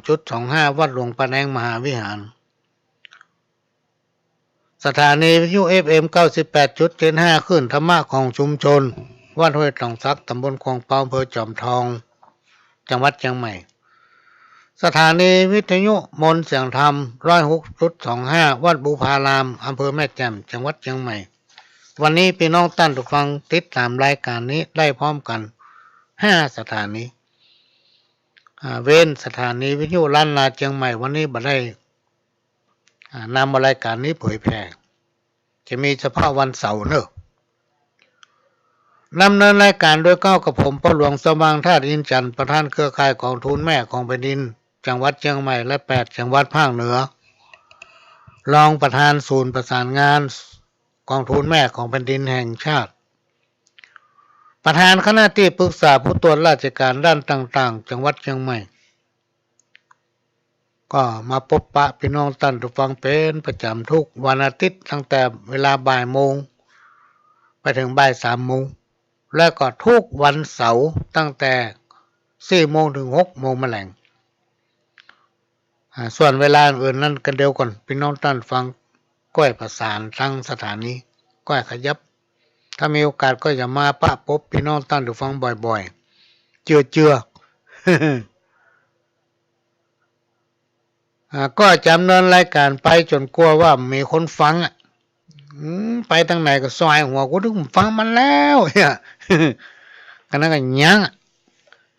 92.25 วัดหลวงปะแนงมหาวิหารสถานีวิทยุ FM 98.75 ขึ้นธรรมะของชุมชนวัดห้วยตองซักตำบลคลองเปาอำเภอจอมทองจังหวัดเชียงใหม่สถานีวิทยุมนต์เสียงธรรม 106.25 วัดบูพารามอำเภอแม่แจ่มจังหวัดเชียงใหม่วันนี้พี่น้องท่านผู้ฟังติดตามรายการนี้ได้พร้อมกัน5สถานีเว้นสถานีวิทยุล้านนาเชียงใหม่วันนี้บ่ได้นำรายการนี้เผยแพร่จะมีเฉพาะวันเสาร์เนอะนำเนินรายการโดยก้าวกับผมพ่อหลวงสว่างธาตุอินจันทร์ประธานเครือข่ายกองทุนแม่ของแผ่นดินจังหวัดเชียงใหม่และ8จังหวัดภาคเหนือรองประธานศูนย์ประสานงานกองทุนแม่ของแผ่นดินแห่งชาติประธานคณะที่ปรึกษาผู้ตรวจราชการด้านต่างๆจังหวัดเชียงใหม่ก็มาพบปะพี่น้องท่านผู้ฟังเป็นประจำทุกวันอาทิตย์ตั้งแต่เวลาบ่ายโมงไปถึงบ่าย3 โมงและก็ทุกวันเสาร์ตั้งแต่4 โมงถึง6 โมงแมลงส่วนเวลาอื่นนั้นกันเดียวก่อนพี่น้องท่านฟังก้อยประสานทั้งสถานีก้อยขยับถ้ามีโอกาสก็จะมาปะพบพี่น้องท่านผู้ฟังบ่อยๆเจือ ก็จำเนินรายการไปจนกลัวว่ามีคนฟังไปทางไหนก็ซอยหัวกูถึงฟังมันแล้วเนี่ยกันนั้นก็ยัง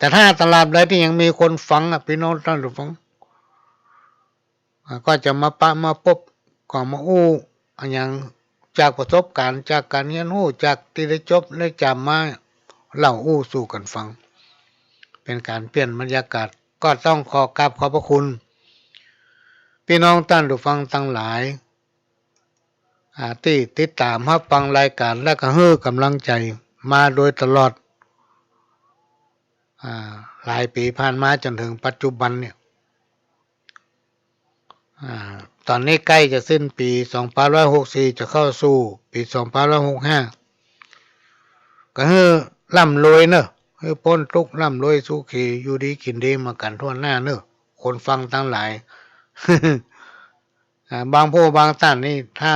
แต่ถ้าตลาดใดที่ยังมีคนฟังพี่น้องท่านผู้ฟังก็จะมาปะมาพบก็มาอู้อันอย่างจากประสบการณ์จากการเรียนรู้จากที่ได้จบได้จำมาเล่าอู้สู่กันฟังเป็นการเปลี่ยนบรรยากาศก็ต้องขอกราบขอบพระคุณพี่น้องท่านผู้ฟังทั้งหลายที่ติดตามรับฟังรายการและก็ให้กำลังใจมาโดยตลอดหลายปีผ่านมาจนถึงปัจจุบันเนี่ยตอนนี้ใกล้จะสิ้นปี2564จะเข้าสู่ปี2565ก็ให้ร่ำรวยเนอะให้พ้นทุกข์ร่ำรวยสุขีอยู่ดีกินดีมากันทั่วหน้าเนอะคนฟังทั้งหลาย บางผู้บางท่านนี่ถ้า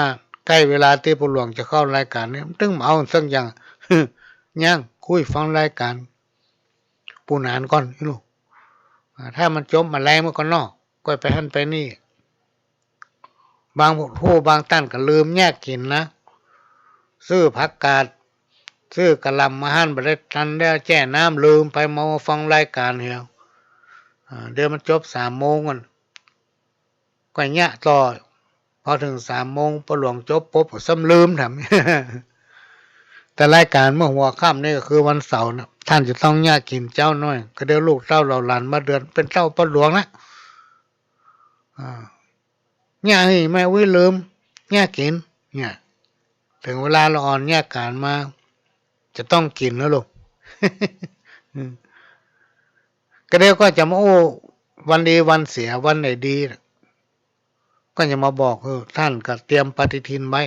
ใกล้เวลาที่ผู้หลวงจะเข้ารายการเนี่ยตึงเอาสักอย่าง ย่างคุยฟังรายการปูนานก่อนลูกถ้ามันจบมาแรงมันก็นอกก็ไปหันไปนี่บางผู้บางท่านก็ลืมแยกกินนะซื้อผักกาดซื้อกะหล่ำมาหั่นไปได้ทันได้แจ้น้ำลืมไปมาฟังรายการเหี่ยวเดี๋ยวมันจบ3 โมงกันก็เงี้ยต่อพอถึง3 โมงพอหลวงจบปุ๊บก็ซ้ำลืมทำ แต่รายการเมื่อหัวค่ำนี่ก็คือวันเสาร์นะท่านจะต้องแยกกินเจ้าน้อยก็เดี๋ยวลูกเต้าเราหลานมาเดือนเป็นเต้าพอหลวงนะเนี่ยแม่วิลืมเนี่ยกินเนี่ยถึงเวลาเราอ่อนเนี่ยการมาจะต้องกินแล้วลูก ก็เดี๋ยวก็จะมาโอ้วันดีวันเสียวันไหนดีก็จะมาบอกท่านก็เตรียมปฏิทินไว้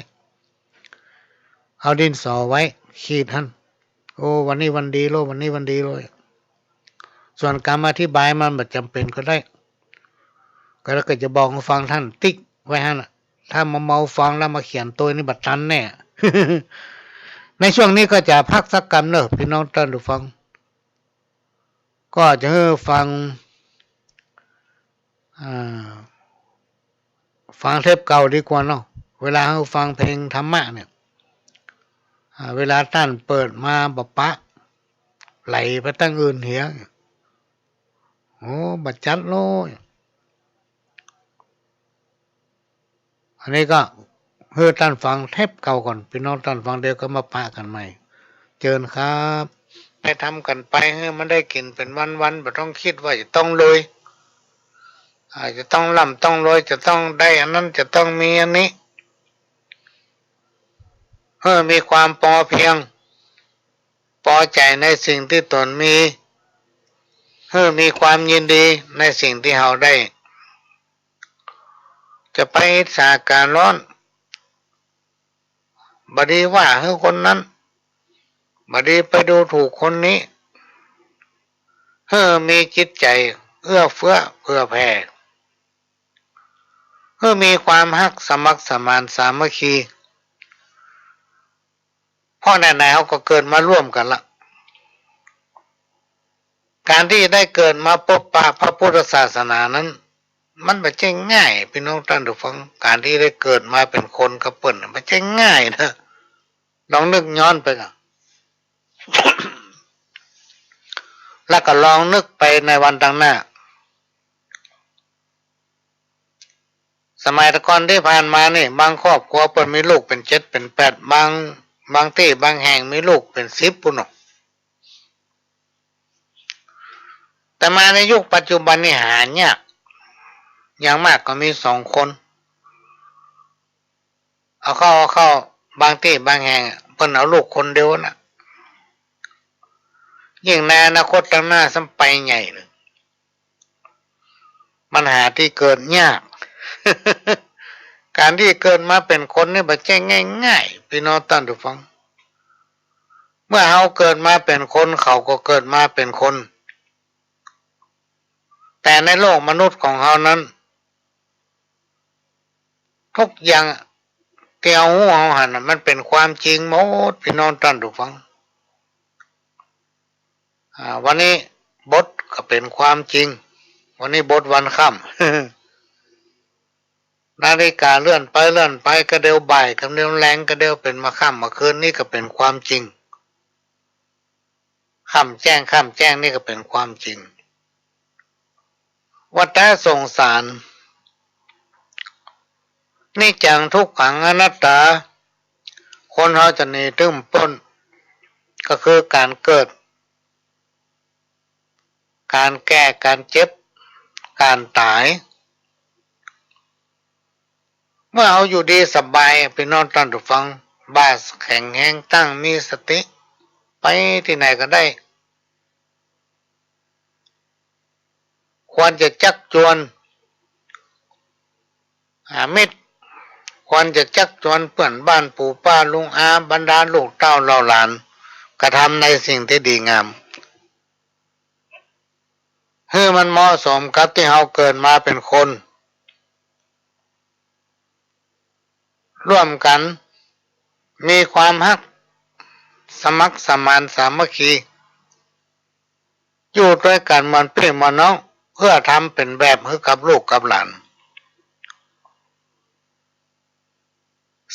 เอาดินสอไว้ขีดท่านโอ้วันนี้วันดีโลวันนี้วันดีเลยส่วนการอธิบายมันไม่จำเป็นก็ได้ก็แล้วก็จะบอกให้ฟังท่านติ๊กไว้ฮะน่ะถ้ามาเมาฟังแล้วมาเขียนตัวนี้บัดทันแน่ ในช่วงนี้ก็จะพักสักกันเนอะพี่น้องท่านผู้ฟังก็จะให้ฟังฟังเทปเก่าดีกว่าเนาะเวลาให้ฟังเพลงธรรมะเนี่ยเวลาท่านเปิดมาบปะไหลไปตั้งอื่นเหียโอ้บัดจัดโลยอันนี้ก็ให้ท่านฟังเทปเก่าก่อนพี่น้องท่านฟังเดี๋ยวก็มาปะกันใหม่เจิญครับไปทำกันไปให้มันได้กินเป็นวันๆไม่ต้องคิดว่าจะต้องรวยจะต้องร่ำต้องรวยจะต้องได้อันนั้นจะต้องมีอันนี้มีความพอเพียงพอใจในสิ่งที่ตนมีมีความยินดีในสิ่งที่เราได้จะไปสาการร้อนบดีว่าคนนั้นบดีไปดูถูกคนนี้มีจิตใจเอื้อเฟื้อเผื่อแผ่มีความฮักสมัครสมานสามัคคีพ่อแน่ๆเขาก็เกิดมาร่วมกันละการที่ได้เกิดมาพบปะพระพุทธศาสนานั้นมันไม่ใช่ง่ายพี่น้องท่านผู้ฟังการที่ได้เกิดมาเป็นคนกระเปิ่นไม่ใช่ง่ายนะลองนึกย้อนไปก่อน แล้วก็ลองนึกไปในวันต่างหน้าสมัยตะก่อนที่ผ่านมานี่บางครอบครัวเปิดมีลูกเป็น7เป็น8บางที่บางแห่งมีลูกเป็น10ปุ่นแต่มาในยุคปัจจุบันนี่หาเนี่ยอย่างมากก็มี2 คนเอาเข้าบางที่บางแห่งเพิ่นเอาลูกคนเดียวนะยิ่งในอนาคตข้างหน้าสัมไปใหญ่เลยปัญหาที่เกิดยาก การที่เกิดมาเป็นคนนี่บ่ใช่ง่ายๆพี่น้องท่านผู้ฟังเมื่อเขาเกิดมาเป็นคนเขาก็เกิดมาเป็นคนแต่ในโลกมนุษย์ของเขานั้นทุกอย่างเกี่ยวหัวหันมันเป็นความจริงหมดพี่น้องท่านผู้ฟังวันนี้บทก็เป็นความจริงวันนี้บทวันค่ำ นาฬิกาเลื่อนไปก็เดียวบ่ายก็เดียวแรงก็เดียวเป็นมาค่ำมาคืนนี่ก็เป็นความจริง ข้ามแจ้งนี่ก็เป็นความจริงวัฏสงสารนี่จังทุกขังอนัตตาคนเราจะหนีตึ้มป้นก็คือการเกิดการแก่การเจ็บการตายเมื่อเอาอยู่ดีสบายพี่น้องท่านผู้ฟังบ้าแข็งแรงตั้งมีสติไปที่ไหนก็ได้ควรจะจักจวนหามิตรควรจะจักจวนเพื่อนบ้านปู่ป้าลุงอาบรรดาลูกเต้าเหล่าหลานกระทำในสิ่งที่ดีงามให้มันเหมาะสมกับที่เราเกิดมาเป็นคนร่วมกันมีความฮักสมัครสมานสามัคคีอยู่ด้วยกันเหมือนพี่เหมือนน้องเพื่อทำเป็นแบบให้กับลูกกับหลาน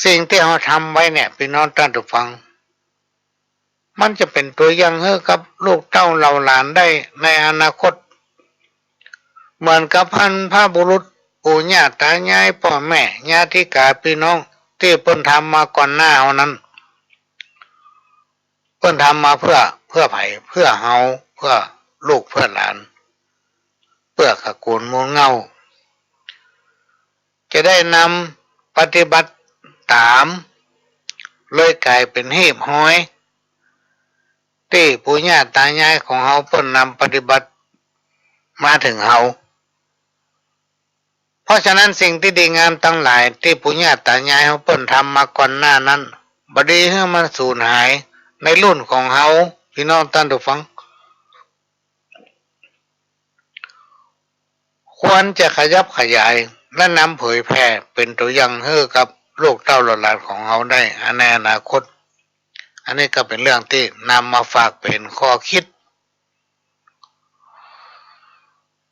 สิ่งที่เราทำไว้เนี่ยพี่น้องท่านผู้ฟังมันจะเป็นตัวอย่างให้กับลูกเต้าเหล่าหลานได้ในอนาคตเหมือนกับพระบุรุษปู่ย่าตายายพ่อแม่ญาติกาพี่น้องที่เพิ่นทำมาก่อนหน้าเฮานั้นเพิ่นทำมาเพื่อไผเพื่อเฮาเพื่อลูกเพื่อหลานเพื่อขกูลมูลเงาจะได้นำปฏิบัติตามเลยกลายเป็นหีบห้อยที่ปู่ย่าตายายของเฮาเพิ่นนำปฏิบัติมาถึงเฮาเพราะฉะนั้นสิ่งที่ดีงามทั้งหลายที่ปู่ย่าตายายเฮาเพิ่นทำมาก่อนหน้านั้นบดีให้มันสูญหายในรุ่นของเฮาพี่น้องท่านผู้ฟังควรจะขยับขยายและนำเผยแพร่เป็นตัวอย่างให้กับลูกเต้าหลานของเฮาได้ในอนาคตอันนี้ก็เป็นเรื่องที่นำมาฝากเป็นข้อคิด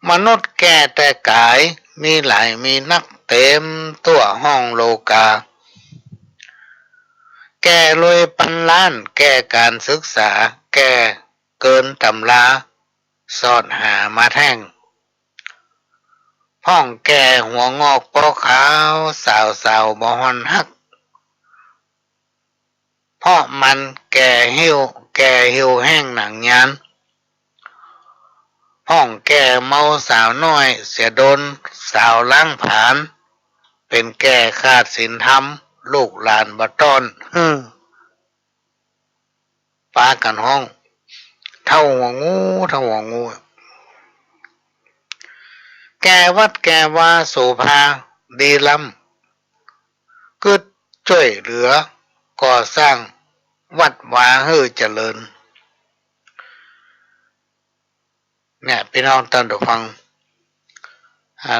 มนุษย์แก่แต่กายมีหลายมีนักเต็มตัวห้องโลกาแก่รวยพันล้านแก่การศึกษาแก่เกินตำราสอดหามาแท่งพ่องแก่หัวงอกปอขาวสาวบ่ฮอนฮักเพราะมันแก่หิวแห้งหนังยานพ่องแก่เมาสาวน้อยเสียดนสาวล้างผานเป็นแก่ขาดศีลธรรมลูกหลานบ่ต้อนปากันห้องเท่าหัวงูแก่วัดแก่วาโสภาดีลำกึดช่วยเหลือก่อสร้างวัดวาให้เจริญเนี่ยพี่น้องท่านผู้ฟัง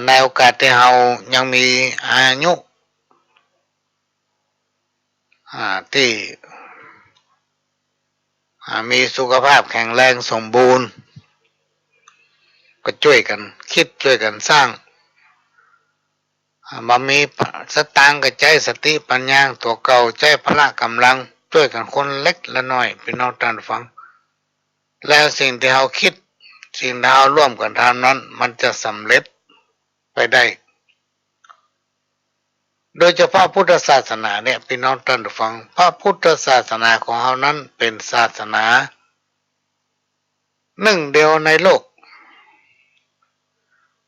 ในโอกาสที่เรายังมีอายุที่มีสุขภาพแข็งแรงสมบูรณ์ก็ช่วยกันคิดช่วยกันสร้างบ่มีสตางค์ก็ใจสติปัญญาตัวเก่าใจพละกำลังช่วยกันคนเล็กละน้อยพี่น้องท่านผู้ฟังแล้วสิ่งที่เราคิดสิ่งที่เราร่วมกันทำนั้นมันจะสำเร็จไปได้โดยเฉพาะพุทธศาสนาเนี่ยพี่น้องท่านผู้ฟังพระพุทธศาสนาของเรานั้นเป็นศาสนาหนึ่งเดียวในโลก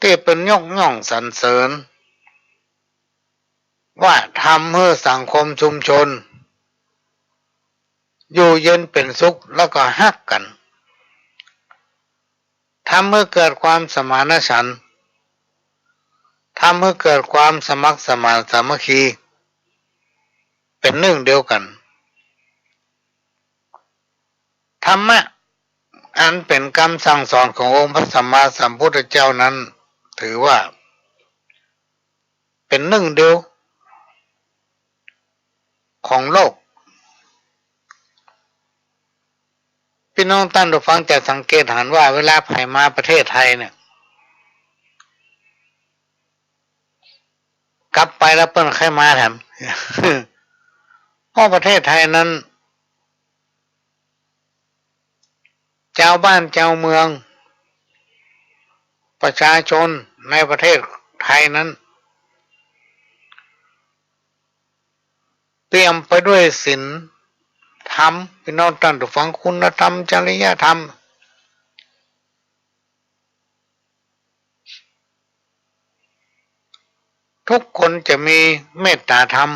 ที่เป็นยกย่องสรรเสริญว่าทำให้สังคมชุมชนอยู่เย็นเป็นสุขแล้วก็ฮักกันทำให้เกิดความสมานฉันท์ทำให้เกิดความสมัครสมานสามัคคีเป็นหนึ่งเดียวกันธรรมะอันเป็นคำสั่งสอนขององค์พระสัมมาสัมพุทธเจ้านั้นถือว่าเป็นหนึ่งเดียวของโลกพี่น้องท่านผู้ฟังจะสังเกตเห็นว่าเวลาไผมาประเทศไทยเนี่ยกลับไปแล้วเปิ้นใครมาแถม เพราะประเทศไทยนั้น จ้าบ้านเจ้าเมืองประชาชนในประเทศไทยนั้นเตรียมไปด้วยศีลธรรมพี่น้องท่านผู้ฟังคุณธรรมจริยธรรมทุกคนจะมีเมตตาธรรม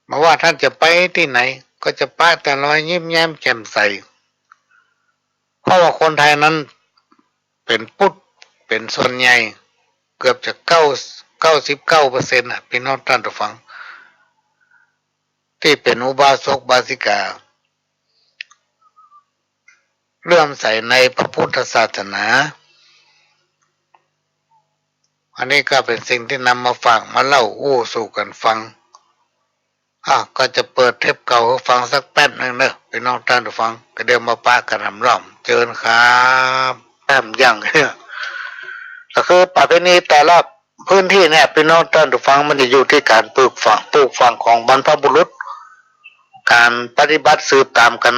ไม่ว่าท่านจะไปที่ไหนก็จะป้าแต่รอยยิ้มแย้มแจ่มใสเพราะว่าคนไทยนั้นเป็นพุทธเป็นส่วนใหญ่เกือบจะ99%พี่น้องท่านผู้ฟังที่เป็นอุบาสกบาสิกาเลื่อมใสในพระพุทธศาสนาอันนี้ก็เป็นสิ่งที่นำมาฝากมาเล่าอู้สู่กันฟังก็จะเปิดเทปเก่าให้ฟังสักแป๊บนึงเนอะพี่น้องท่านผู้ฟังก็เดี๋ยวมาป้ากันรำร่อมเจิญครับแต้มยังเนี่ยก็คือประเพณีแต่ละพื้นที่เนี่ยพี่น้องท่านผู้ฟังมันจะอยู่ที่การปลูกฝังของบรรพบุรุษการปฏิบัติสืบตามกัน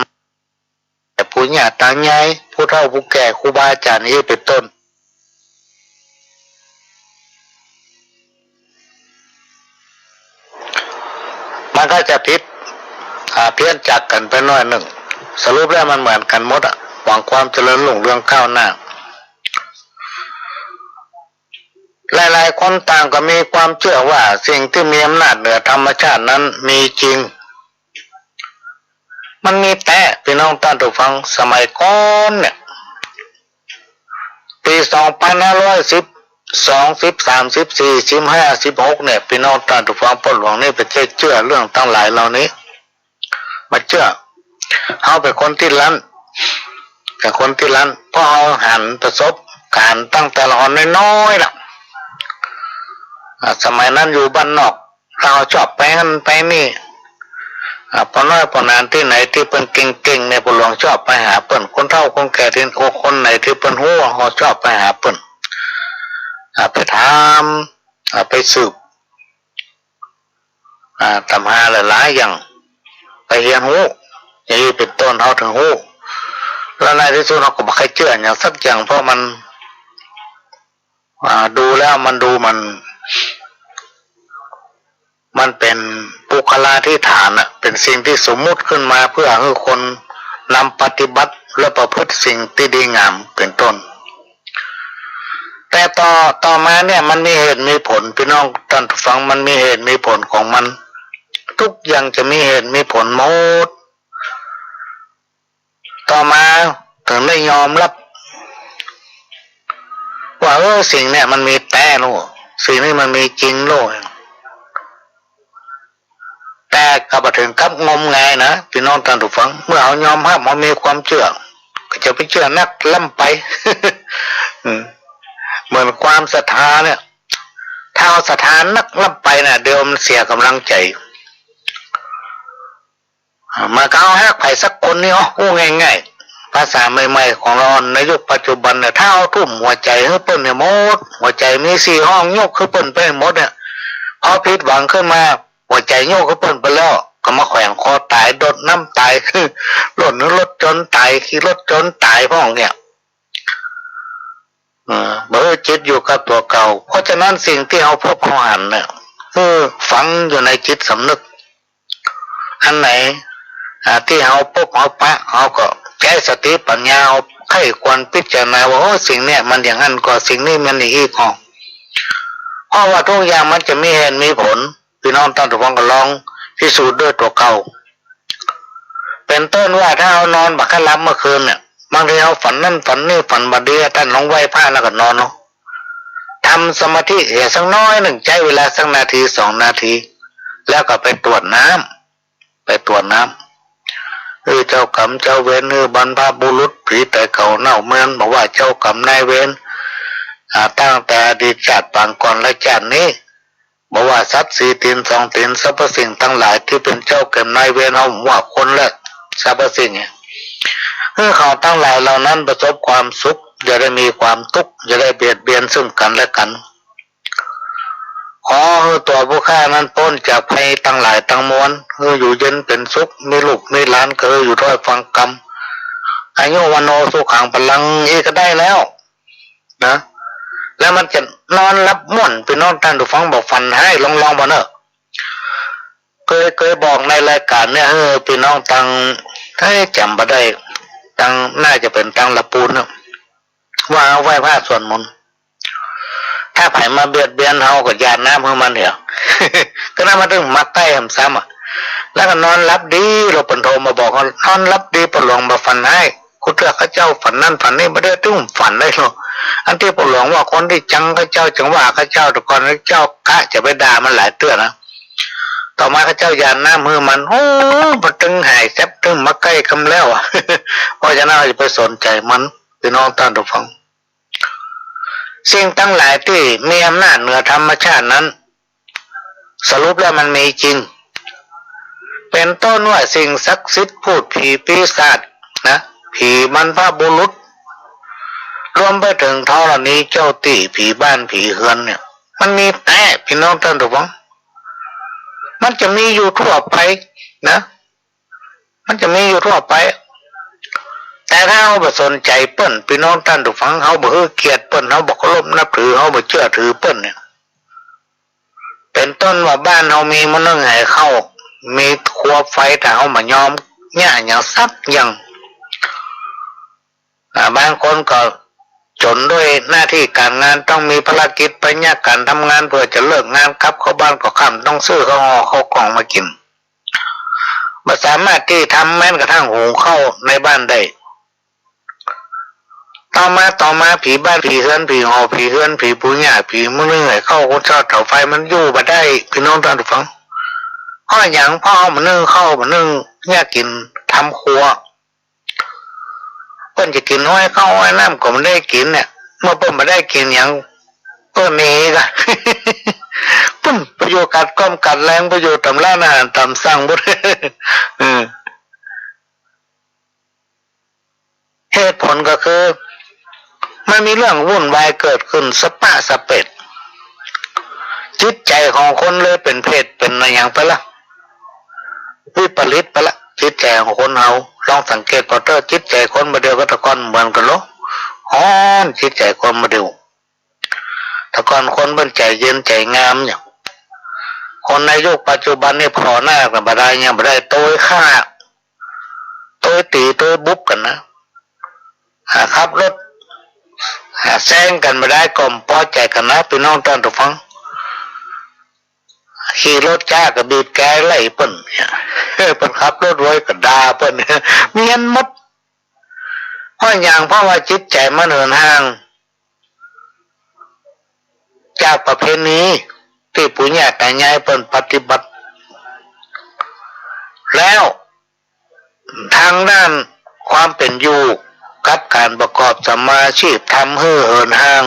แต่ผู้ใหญ่ตายายผู้เฒ่าผู้แก่ครูบาอาจารย์นี้เป็นต้นมันก็จะผิดเพี้ยนจากกันไปน้อยหนึ่งสรุปแล้วมันเหมือนกันหมดหวังความเจริญรุ่งเรืองก้าวหน้าหลายๆคนต่างก็มีความเชื่อว่าสิ่งที่มีอำนาจเหนือธรรมชาตินั้นมีจริงมันมีแต่พี่น้องท่านผู้ฟังสมัยก่อนเนี่ยปี2510 20 30 40 50 16เนี่ยพี่น้องท่านผู้ฟังพ่อหลวงนี่ไปเชื่อเรื่องทั้งหลายเหล่านี้มาเชื่อเขาเป็นคนที่รั้นเพราะเขาหันประสบการณ์ตั้งแต่ละอ่อนน้อยๆล่ะสมัยนั้นอยู่บ้านนอกเราชอบไปนั่นไปนี่พอน้อยพอนานที่ไหนที่เป็นเก่งๆในพ่อหลวงชอบไปหาเปิ้นคนเฒ่าคนแก่ที่คนไหนที่เป็นหัวเขาชอบไปหาเปิ้นไปถามไปสืบทำหาหลายๆอย่างไปเรียนรู้อย่างนี้เป็นต้นเขาถึงรู้แล้วในที่สุดเราก็ไม่เคยเชื่ออย่างสักอย่างเพราะมันดูแล้วมันเป็นปุคลาธิฐานเป็นสิ่งที่สมมุติขึ้นมาเพื่อให้คนนำปฏิบัติและประพฤติสิ่งที่ดีงามเป็นต้นแต่ต่อมาเนี่ยมันมีเหตุมีผลพี่น้องท่านฟังมันมีเหตุมีผลของมันทุกอย่างจะมีเหตุมีผลหมดต่อมาถึงได้ยอมรับว่าสิ่งเนี่ยมันมีแต่โลกสิ่งนี้มันมีจริงโลกแต่ก็มาถึงกับงมงายนะพี่น้องท่านผู้ฟังเมื่อเอายอมรับมันมีความเชื่อก็จะไปเชื่อนักล่ำไป เหมือนความศรัทธาเนี่ยถ้าเอาศรัทธานักล่ำไปเนี่ยเดี๋ยวมันเสียกำลังใจมาเอาฮักไผ่สักคนนี่อู้ง่ายๆภาษาใหม่ๆของเราในยุคปัจจุบันเนี่ยถ้าเอาทุ่มหัวใจให้เปิ้นเนี่ยหมดหัวใจมี4 ห้องยกคือเปิ้นไปหมดเนี่ยพอผิดหวังขึ้นมาหัวใจโยกก็เปิ้นไปแล้วก็มาแขวนคอตายโดดน้ำตายคือรถจนตายขี่รถจนตายพ่อเนี่ยเมื่อจิตอยู่กับตัวเก่าเพราะฉะนั้นสิ่งที่เอาพบเอาหันเนี่ยฝังอยู่ในจิตสำนึกอันไหนที่เอาพบเอาปะเอาก็ใช้สติปัญญาเอาไข้ควรพิจารณาว่าสิ่งเนี้ยมันอย่างนั้นก็สิ่งนี้มันอย่างนี้ก็เพราะว่าทุกอย่างมันจะมีเหตุมีผลพี่น้องท่านทุกคนก็ลองพิสูจน์ด้วยตัวเก่าเป็นต้นว่าถ้าเอานอนบักขลับเมื่อคืนเนี่ยบางทีเอาฝันนั่นฝันนี่ฝันบัดเดียท่านลองไหว้พระแล้วก็นอนเนาะทำสมาธิสักน้อยหนึ่งใช้เวลาสักนาที2 นาทีแล้วก็ไปตรวจน้ำเจ้ากรรมเจ้าเวรบรรพบุรุษผีแต่เก่าเน่าเมือนบอกว่าเจ้ากรรมนายเวรตั้งแต่อดีตชาติปางก่อนและชาตินี้บอกว่าสัตว์4 ตีน2 ตีนสรรพสิ่งทั้งหลายที่เป็นเจ้ากรรมนายเวรเอาว่าคนและสรรพสิ่งเมื่อเขาทั้งหลายเหล่านั้นประสบความสุขอย่าได้มีความทุกข์อย่าได้เบียดเบียนซึ่งกันและกัน ขอให้ตัวผู้ฆ่านั้นพ้นจากภัยตั้งหลายตั้งมวลอยู่เย็นเป็นสุขมีลูกมีหลานก็อยู่ด้วยฟังกรรมอายุวันโนสุขังพลังอีก็ได้แล้วนะแล้วมันจะนอนรับม่วนไปนอนท่านดูฟังบอกฟันให้ลองบ่เนอะเคยบอกในรายการเนี่ยพี่น้องตังถ้าจำบ่ได้ตังน่าจะเป็นตังละปูนนะว่าเอาไหว้พระสวดมนต์ถ้าไผมาเบียดเบียนเฮาก็ญาติน้ำเพื่อมันเถอะ ก็น่ามาถึงมัดใต้หำซ้ำอ่ะแล้วก็นอนรับดีเราเป็นโทรมาบอกว่านอนรับดีปลวงมาฝันให้คุณเจ้าข้าเจ้าฝันนั่นฝันนี่ไม่ได้ตุ้มฝันได้หรอกอันที่ปลวงว่าคนที่จังข้าเจ้าจังว่าข้าเจ้าแต่ก่อนข้าเจ้ากะจะไปด่ามันหลายเตือนนะต่อมาข้าเจ้าญาติน้ำมือมันโอ้ปตึงหายแซบตึงมาใกล้คำแล้วอ่ะ เพราะฉะนั้นเราจะไปสนใจมันพี่น้องท่านผู้ฟังสิ่งทั้งหลายที่มีอำนาจเหนือธรรมชาตินั้นสรุปแล้วมันมีจริงเป็นต้นว่าสิ่งศักดิ์สิทธิ์พูดผีปีศาจนะผีบรรพบุรุษรวมไปถึงธรณีเจ้าตีผีบ้านผีเฮือนเนี่ยมันมีแต่พี่น้องท่านผู้ฟังมันจะมีอยู่ทั่วไปนะมันจะมีอยู่ทั่วไปแต่ถ้าเราบ่สนใจเปิ้นพี่น้องท่านผู้ฟังเขาบ่เกลียดเปิ้นเขาบ่เคารพนับถือเขาบ่เชื่อถือเปิ้นเนี่ยเป็นต้นว่าบ้านเรามีมันนึงให้เข้ามีครัวไฟแต่เขามายอมเนี่ยอย่างซับอย่างบางคนก็จนด้วยหน้าที่การงานต้องมีภารกิจไปเนี่ยการทำงานเพื่อจะเลิกงานกลับเข้าบ้านก็ค่ำต้องซื้อข้าวห่อข้าวกล่องมากินไม่สามารถที่ทำแม้กระทั่งหุงข้าวในบ้านได้ต่อมาผีบ้านผีเฮือนผีหอผีเฮือนผีปุญญาผีมือเหนื่อยเข้าคนชอบเสาไฟมันอยู่มาได้พี่น้องท่านผู้ฟังพ่ออย่างพ่อมันนึ่งเข้ามันนึ่งเนี่ยกินทำครัวเพิ่นจะกินน้อยเข้าน้อยน้ำก็มันได้กินเนี่ยเมื่อเพิ่นมาได้กินอย่างเพิ่นนี้ก็ เพิ่นประโยชน์กัดก้อมกัดแรงประโยชน์ทำร้านอาหารทำสั่งบุตร เหตุผลก็คือมันมีเรื่องวุ่นวายเกิดขึ้นสปะสะเป็ดจิตใจของคนเลยเป็นเพศเป็นอะไรอย่างไปละวิปริตไปละจิตใจของคนเราลองสังเกตพอเตอร์จิตใจคนมาเดียวกับตะกอนเหมือนกันหรอฮ้อนจิตใจคนมาเดียวตะกอนคนเป็นใจเย็นใจงามเนี่ยคนในยุคปัจจุบันนี่พอหน้ากันมาได้เนี่ยมาได้โต้ฆ่าโต้ตีโต้บุบกันนะขับรถแซงกันมาได้ก่อมพอใจกันนะพี่น้องท่านผู้ฟังขี่รถจ้ากับบีบแกไล่เปิ้นเนี่ยเปิ้นขับรถไว้กับดาเปิ้นเมียนมดเพราะอย่างเพราะว่าจิตใจมันเหินห่างจากประเพณีที่ปุญญาแต่ยายเปิ้นปฏิบัติแล้วทางด้านความเป็นอยู่กับการประกอบสมาชีพทำให้เหินห่าง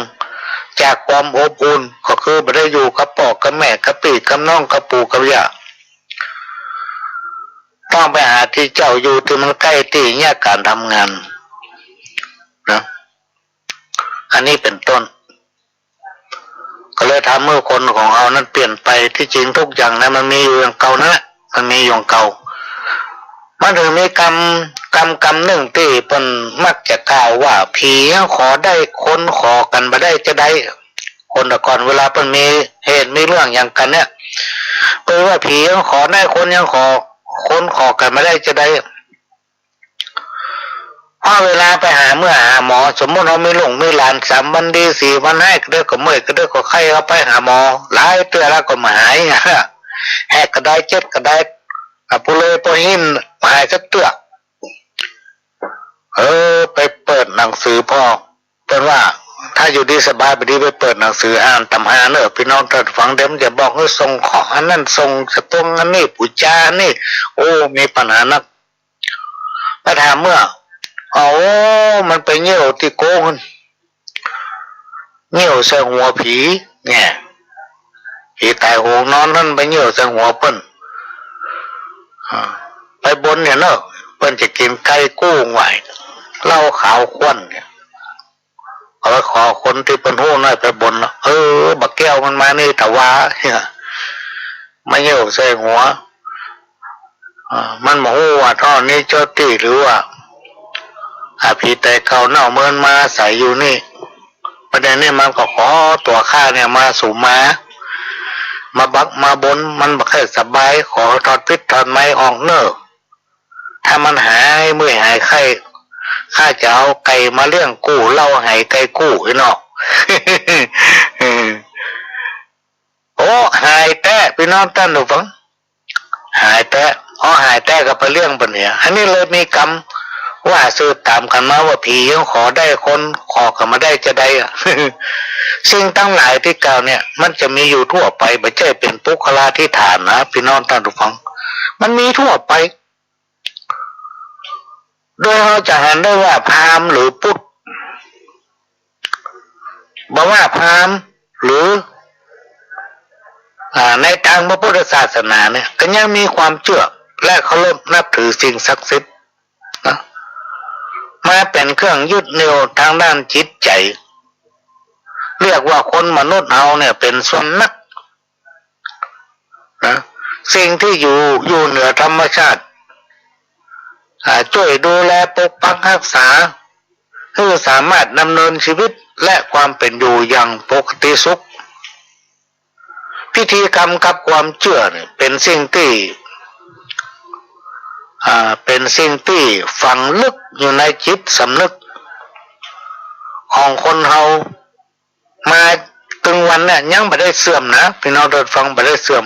จากความอบอุ่นก็คือไม่ได้อยู่กับพ่อกับแม่กับพี่กับน้องกับปู่กับย่าต้องไปหาที่เจ้าอยู่ที่มันใกล้ที่เนี่ยการทำงานนะอันนี้เป็นต้นก็เลยทำเมื่อคนของเรานั้นเปลี่ยนไปที่จริงทุกอย่างนะมันมีอยู่อย่างเก่านั่นแหละมันมีอย่างเก่ามันถึงมีกรรมหนึ่งที่เป็นมักจะกล่าวว่าผีขอได้คนขอกันมาได้จะได้คนแต่ก่อนเวลาเป็นมีเหตุมีเรื่องอย่างกันเนี่ยแปลว่าผีขอได้คนยังขอคนขอกันมาได้จะได้พอเวลาไปหาหมอสมมติเราไม่หลงไม่หลาน3 วันดี4 วันให้ก็ได้ก็เมื่อยก็ได้ก็ไข้เขาไปหาหมอหลายเตือนแล้วก็มาหายแหกก็ได้เจ็บก็ได้ปุเลยปหินหายสักเตือกไปเปิดหนังสือพ่อเป็นว่าถ้าอยู่ดีสบายไปดีไปเปิดหนังสืออ่านตำหาเนอะพี่น้องท่านฟังเดี๋ยวมันจะบอกว่าส่งของอันนั้นส่งสตงอันนี้ปุจานี่โอ้มีปัญหานักไปถามเมื่อมันไปเหี่ยวที่โกงเหี่ยวใส่หัวผีเนี่ยผีตายโหงนอนนั่นไปเหี่ยวใส่หัวเปิ้นไปบนเนี่ยเนอะเปิ้นจะกินไก่กู้ไหวเหล้าขาวควันเนี่ย ก็ไปขอคนที่เป็นหู้น้อยไปบนบักแก้วมันมานี่แต่ว่าเนี่ยไม่เหี่ยวใส่หัวมันบอกว่าท่อนี้เจ้าตีหรือว่าผีแต่เก่าเน่าเมินมาใส่อยู่นี่ประเด็นนี้มันก็ขอตัวข้าเนี่ยมาสู่มาบักมาบนมันบักให้สบายขอถอดพิษถอดไม้ออกเนอถ้ามันหายเมื่อยหายไข้ข้าจะเอาไก่มาเลี้ยงกู้เล่าหายไก่กู้ไอ้เนาะ โอ้หายแต่พี่น้องท่านดูฟังหายแต่หายแต่ก็ไปเรื่องปะเนี่ยอันนี้เลยมีกรรมว่าสืบตามกันมาว่าผียังขอได้คนขอกันมาได้จะได้อะ สิ่งตั้งหลายที่กล่าวเนี่ยมันจะมีอยู่ทั่วไปไม่ใช่เป็นปุคลาธิฐานนะพี่น้องท่านผู้ฟังมันมีทั่วไปโดยเราจะเห็นได้ว่าพราหมณ์หรือพุทธบอกว่าพราหมณ์หรือในทางพระพุทธศาสนาเนี่ยก็ยังมีความเชื่อและเคารพนับถือสิ่งศักดิ์สิทธิ์นะมาเป็นเครื่องยึดเหนี่ยวทางด้านจิตใจเรียกว่าคนมนุษย์เอาเนี่ยเป็นส่วนนักนะสิ่งที่อยู่เหนือธรรมชาติช่วยดูแลปกปักรักษาให้สามารถดำเนินชีวิตและความเป็นอยู่อย่างปกติสุขพิธีกรรมกับความเชื่อเนี่ยเป็นสิ่งที่ฝังลึกอยู่ในจิตสำนึกของคนเฮามาถึงวันเนี่ยยังไม่ได้เสื่อมนะพี่น้องท่านฟังไม่ได้เสื่อม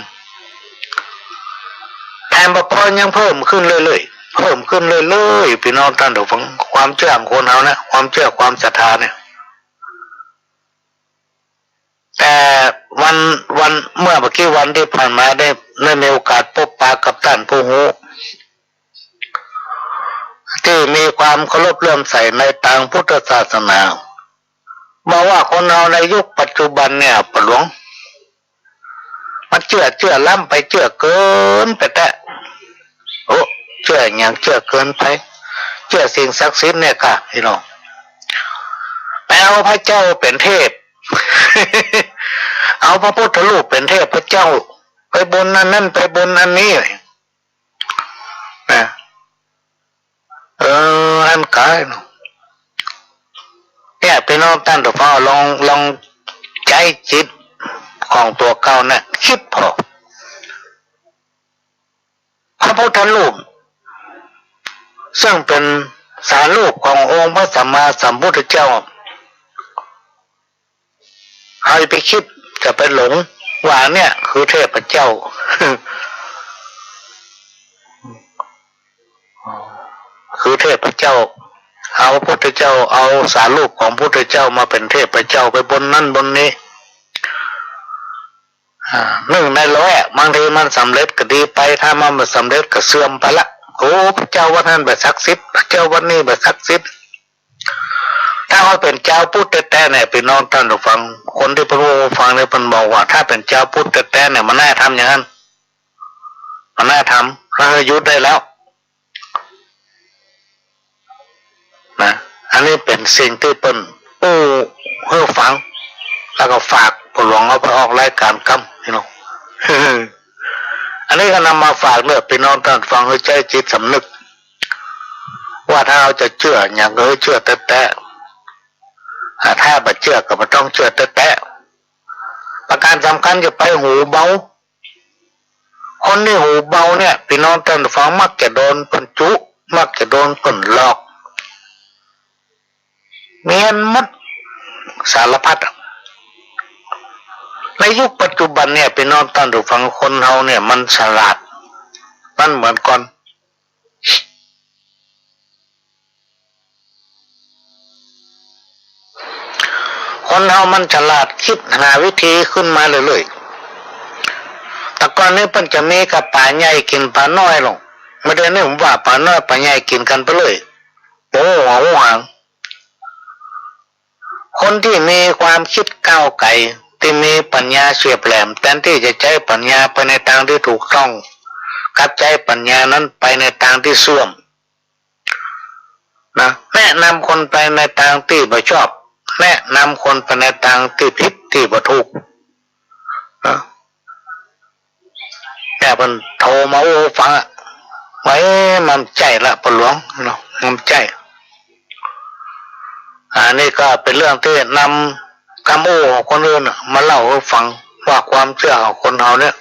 แถมพอยังเพิ่มขึ้นเรื่อยๆเพิ่มขึ้นเรื่อยๆพี่น้องท่านฟังความเชื่อของคนเฮานะความเชื่อความศรัทธาเนี่ยแต่วันเมื่อกี้วันที่ผ่านมาได้มีโอกาสพบปะกับท่านผู้หูที่มีความเคารพเลื่อมใสในทางพุทธศาสนาบอกว่าคนเราในยุคปัจจุบันเนี่ยปะหลวงมันเชื่อล้ำไปเชื่อเกินไปแต่เชื่ออย่างเชื่อเกินไปเชื่อสิ่งศักดิ์สิทธิ์เนี่ยค่ะพี่น้องไปเอาพระเจ้าเป็นเทพ เอาพระพุทธรูปเป็นเทพพระเจ้าไปบนนั่นไปบนอันนี้นะอันกายเนาะเนี่ยพี่น้องท่านทุกท่านลองใจจิตของตัวเก่าเนี่ยคิดพอพระพุทธรูปซึ่งเป็นสารรูปขององค์พระสัมมาสัมพุทธเจ้าให้ไปคิดจะไปหลงว่าเนี่ยคือเทพเจ้า คือเทพเจ้าเอาพระพุทธเจ้าเอาสารรูปของพระพุทธเจ้ามาเป็นเทพเจ้าไปบนนั่นบนนี้หนึ่งในร้อยบางทีมันสำเร็จก็ดีไปถ้ามันไม่สำเร็จก็เสื่อมไปละโอ้พระเจ้าวันนั้นแบบศักดิ์สิทธิ์พระเจ้าวันนี้แบบศักดิ์สิทธิ์ถ้าเขาเป็นเจ้าพุทธแต่เนี่ยพี่น้องท่านผู้ฟังคนที่พระองค์ฟังเนี่ยเพิ่นบอกว่าถ้าเป็นเจ้าพุทธแต่เนี่ยมันน่าทำอย่างนั้นมันน่าทำแล้วยุดได้แล้วนะอันนี้เป็นสิ่งที่เป็นเพื่อฟังแล้วก็ฝากผู้หลวงเอาไปออกรายการกัมพี่น้อง อันนี้ก็นำมาฝากเนื้อพี่น้องท่านฟังให้ใจจิตสำนึกว่าถ้าเราจะเชื่ออย่างเชื่อแต่ถ้าไม่เชื่อก็ไม่ต้องเชื่อแต่ประการสำคัญจะไปหูเบาคนที่หูเบาเนี่ยพี่น้องท่านฟังมักจะโดนคนจุมักจะโดนคนหลอกเมียนมัดสารพัดในยุคปัจจุบันเนี่ยพี่น้องท่านผู้ฟังคนเฮาเนี่ยมันฉลาดมันเหมือนก่อนคนเฮามันฉลาดคิดหาวิธีขึ้นมาเรื่อยๆแต่ก่อนนี้มันจะมีกับป่าใหญ่กินป่าน้อยลงไม่ได้เนี่ยผมว่าป่าน้อยป่าใหญ่กินกันไปเลยโอ้โหหางคนที่มีความคิดก้าวไกลที่มีปัญญาเฉียบแหลมแทนที่จะใช้ปัญญาไปในทางที่ถูกต้องกับใช้ปัญญานั้นไปในทางที่ส้วมนะแนะนำคนไปในทางที่ไม่ชอบ แนะนำคนไปในทางที่ผิดที่บ่ถูกนะแต่เพิ่นโทรมาโอ้ฟังไว้มันใจละปะหลวงเนาะมันใจอันนี้ก็เป็นเรื่องที่นำคำโอ้ของคนอื่นมาเล่าให้ฟังว่าความเชื่อของคนเราเนี่ย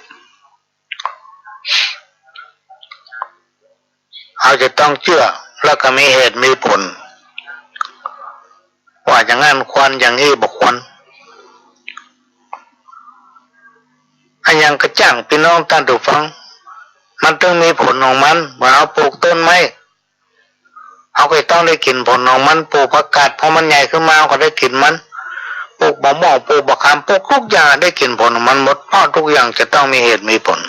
เราจะต้องเชื่อแล้วก็มีเหตุมีผลว่าอย่างนั้นควรอย่างนี้บ่ควรอันยังกระจ่างพี่น้องท่านผู้ฟังมันต้องมีผลของมันเมื่อเราปลูกต้นไม้เราก็ต้องได้กินผลของมันปลูกผักกาดพอมันใหญ่ขึ้นมาก็ได้กินมันปลูกมะม่วงปลูกมะขามปลูกทุกอย่างได้กินผลของมันหมดเพราะทุกอย่างจะต้องมีเหตุมีผล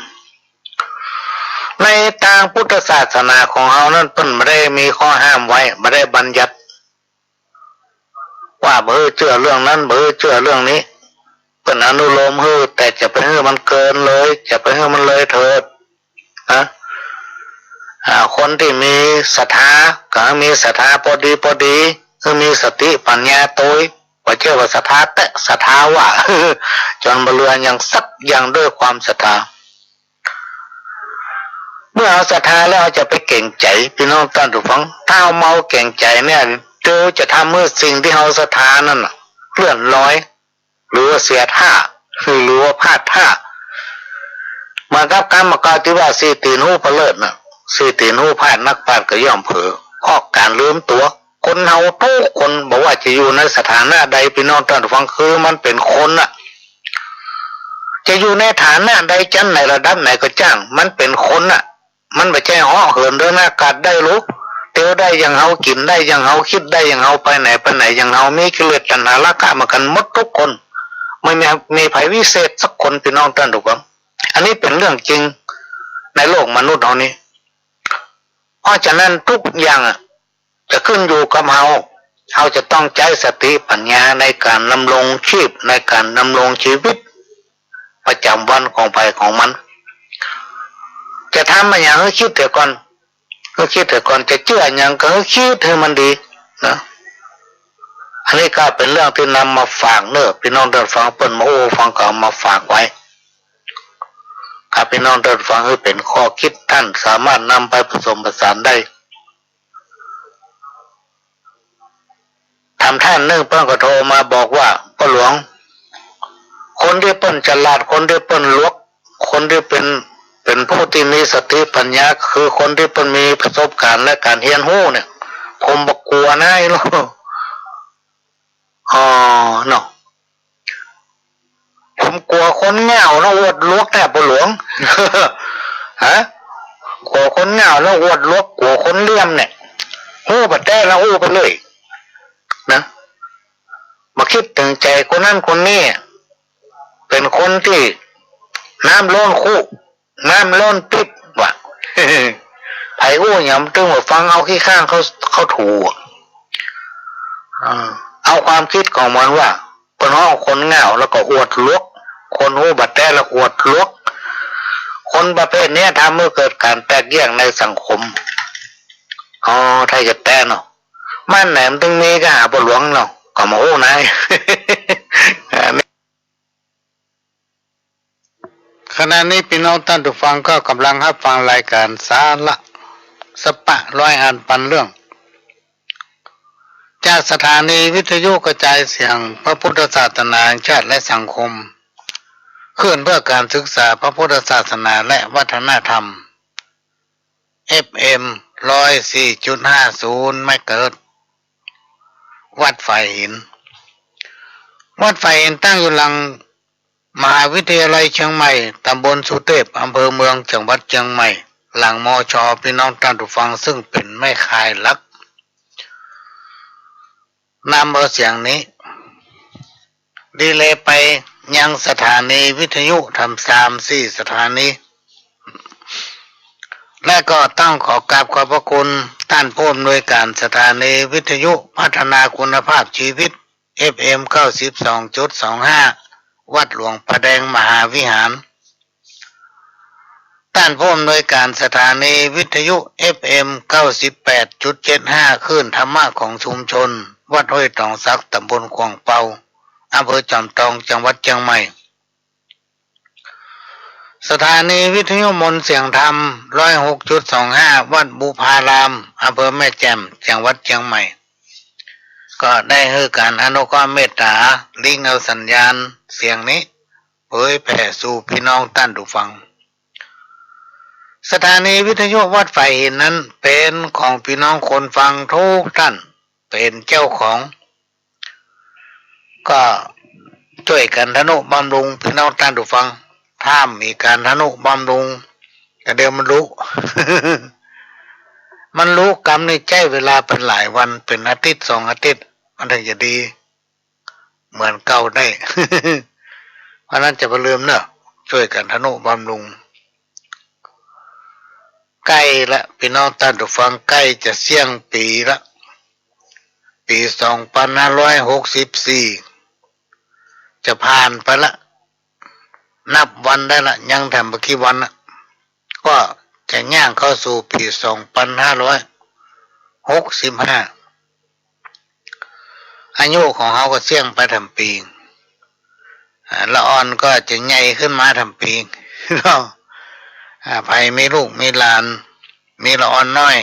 ในทางพุทธศาสนาของเรานั้นเพิ่นไม่ได้มีข้อห้ามไว้ไม่ได้บัญญัติว่าเชื่อเรื่องนั้นเชื่อเรื่องนี้เป็นอนุโลมแต่จะไปให้มันเกินเลยจะไปให้มันเลยเถิดนะคนที่มีศรัทธาก็มีศรัทธาพอดีคือมีสติปัญญาโตยว่าเชื่อว่าศรัทธาแต่ศรัทธาว่าจนบรรลุอย่างสักอย่างด้วยความศรัทธาเมื่อเอาศรัทธาแล้วจะไปเก่งใจพี่น้องท่านผู้ฟังถ้าเอาเมาเก่งใจเนี่ยเจอจะทำเมื่อสิ่งที่เราศรัทธานั่นเลื่อนลอยหรือว่าเสียท่าหรือว่าพลาดท่ามากับกรรมกรที่ว่าสีตีนหูพเลิศน่ะสีตีนหูพลาดนักปราชญ์ก็ย่อมเผลอเพราะการลืมตัวคนเฮาทุกคนบอกว่าจะอยู่ในสถานะใดพี่น้องท่านผู้ฟังคือมันเป็นคนน่ะจะอยู่ในฐานะใดจันในระดับไหนก็จ้างมันเป็นคนน่ะมันไม่ใช่ห่อเหินเดินอากาศได้รู้เตียวได้อย่างเฮากินได้อย่างเฮาคิดได้อย่างเฮาไปไหนอย่างเฮามีกิเลสตัณหาราคะมากันหมดทุกคนไม่มีภัยวิเศษสักคนพี่น้องท่านทุกคนอันนี้เป็นเรื่องจริงในโลกมนุษย์เรานี้เพราะฉะนั้นทุกอย่างจะขึ้นอยู่กับเราจะต้องใช้สติปัญญาในการดำรงชีพในการดำรงชีวิตประจำวันของไปของมันจะทำอะไรอย่างก็คิดเถอะก่อนจะเชื่ออย่างก็คิดให้มันดีนะอันนี้ก็เป็นเรื่องที่นำมาฝากเนอะพี่น้องเดินฟังเปิ้นมาโอ้ฟังก็มาฝากไว้ครับพี่น้องเดินฟังให้เป็นข้อคิดท่านสามารถนำไปผสมผสานได้ทำท่านนึ่งเปิ้นก็โทรมาบอกว่าพ่อหลวงคนที่เปิ้นฉลาดคนที่เปิ้นลวกคนที่เป็นผู้ที่มีสติปัญญาคือคนที่เปิ้นมีประสบการณ์และการเรียนรู้เนี่ยผมบ่กลัวนะไอ้ลูกเนาะผมกลัวคนเหงาแล้วอวดลวกแน่พ่อหลวงฮะกลัวคนเหงาแล้วอวดลวกกลัวคนเลี่ยมเนี่ยฮู้บัดได้แล้วฮู้ไปเลยนะมาคิดถึงใจคนนั้นคนนี้เป็นคนที่น้ำล้นคู่น้ำล้นปิดว่ะไผ่อู้หยำตึงว่าฟังเอาขี้ข้างเขาถูเอาความคิดของมันว่าคนห้องคนเหงาแล้วก็อวดลวกคนหูบัดแต่แล้วอวดลวกคนประเภทนี้ทำเมื่อเกิดการแตกแยกในสังคมถ้าจะแต่เนาะมันไหนมันตึงมีก็หาบ่หลวงเนาะก็มาโอ้นายขณะนี้พี่น้องท่านผู้ฟังก็กำลังรับฟังรายการสาระสปะร้อยอันปันเรื่องจากสถานีวิทยุกระจายเสียงพระพุทธศาสนาแห่งชาติและสังคมขึ้นเพื่อการศึกษาพระพุทธศาสนาและวัฒนธรรม FM 104.50 เมกะเฮิรตซ์วัดไฟหินตั้งอยู่หลังมหาวิทยาลัยเชียงใหม่ตำบลสุเทพอำเภอเมืองจังหวัดเชียงใหม่หลังมช.พี่น้องท่านผู้ฟังซึ่งเป็นแม่ข่ายหลักนำเอาเสียงนี้ดีเลยไปยังสถานีวิทยุทำ3-4 สถานีและก็ต้องขอกราบขอบพระคุณท่านผู้อำนวยการสถานีวิทยุพัฒนาคุณภาพชีวิต FM 92.25 วัดหลวงประแดงมหาวิหารท่านผู้อำนวยการสถานีวิทยุ FM 98.75 คลื่นธรรมะของชุมชน วัดห้วยตองซักตำบลขวางเปาอำเภอจอมทองจังหวัดเชียงใหม่สถานีวิทยุมนต์เสียงธรรม 106.25 วัดบุพารามอำเภอแม่แจ่มจังหวัดเชียงใหม่ก็ได้ให้การอนุเคราะห์เมตตาลิงเอาสัญญาณเสียงนี้เผยแผ่สู่พี่น้องท่านผู้ฟังสถานีวิทยุวัดไฟหินนั้นเป็นของพี่น้องคนฟังทุกท่านเป็นเจ้าของก็ช่วยกันทนุบำรุงพี่น้องท่านผู้ฟังถ้ามีการทนุบำรุงก็เดี๋ยวมันรู้ มันรู้กรรมในใจเวลาเป็นหลายวันเป็นอาทิตย์2 อาทิตย์มันถึงจะดีเหมือนเก่าได้ เพราะนั้นจะไปลืมเนอะช่วยกันทนุบำรุงใกล้ละพี่น้องท่านผู้ฟังใกล้จะเสี่ยงปีละปี2564จะผ่านไปละนับวันได้ละยังทำไปกี่วันละก็จะย่างเข้าสู่ปี2565อายุของเขาก็เสี่ยงไปทำปีละอ่อนก็จะใหญ่ขึ้นมาทำปีเนาะไผมีลูกมีหลานมีละอ่อนน้อย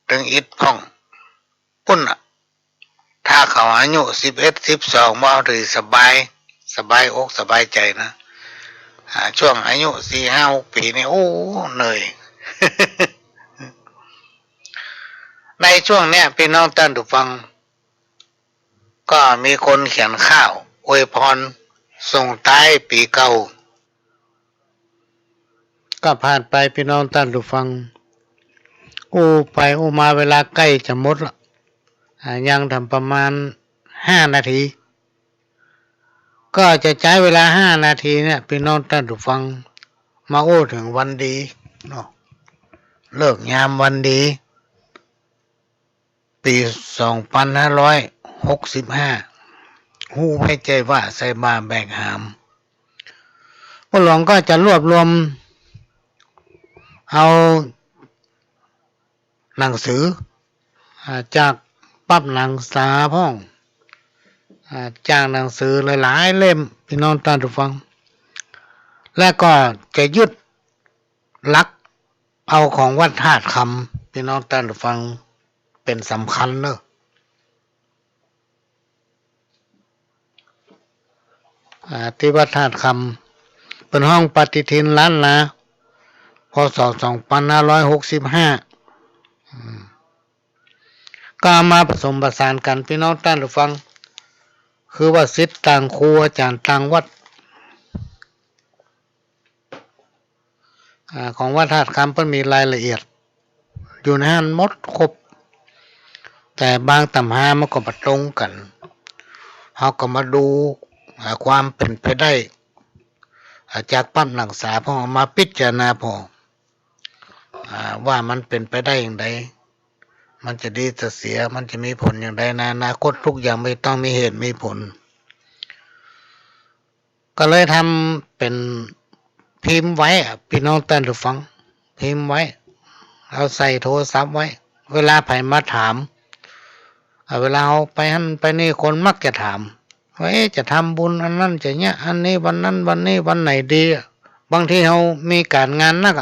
ถึงอิดพ่องปุ่นถ้าเขาอายุ11-12ว่าถือสบายอกสบายใจนะช่วงอายุ4-5-6 ปีนี่โอ้เหนื่อย ในช่วงเนี้ยพี่น้องท่านผู้ฟังก็มีคนเขียนข้าวอวยพรส่งท้ายปีเก่าก็ผ่านไปพี่น้องท่านผู้ฟังไปมาเวลาใกล้จะหมดละยังทำประมาณ5 นาทีก็จะใช้เวลา5 นาทีเนี่ยพี่น้องท่านผู้ฟังมาถึงวันดีเนาะเลิกยามวันดีปี2565หูไม่ใจว่าใส่บาแบกหามพระหลวงก็จะรวบรวมเอาหนังสือจากปั๊บหนังสาพ่องจากหนังสือหลายๆเล่มพี่น้องท่านผู้ฟังและก็จะยึดหลักเอาของวัดธาตุคำพี่น้องท่านผู้ฟังเป็นสำคัญเนอะที่วัดธาตุคำเป็นห้องปฏิทินล้านนาพ.ศ. 2565ก็มาผสมผสานกันพี่น้องท่านผู้ฟังคือว่าศิษย์ต่างครูอาจารย์ต่างวัดของวัดธาตุคำเพิ่นมีรายละเอียดอยู่ในนั้นหมดครบแต่บางตำรามันก็บ่ตรงกันเราก็มาดูความเป็นไปได้จากปั๊บหนังสาพอมาพิจารณาพอว่ามันเป็นไปได้อย่างไรมันจะดีจะเสียมันจะมีผลอย่างไรในอนาคตทุกอย่างไม่ต้องมีเหตุมีผลก็เลยทำเป็นพิมพ์ไว้พี่น้องท่านผู้ฟังพิมพ์ไว้เอาใส่โทรศัพท์ไว้เวลาไผมาถามเวลาเอาไปหั่นไปนี่คนมักจะถามว่าจะทำบุญอันนั้นจะเนี่ยอันนี้วันนั้นวันนี้วันไหนดีบางทีเรามีการงานนัก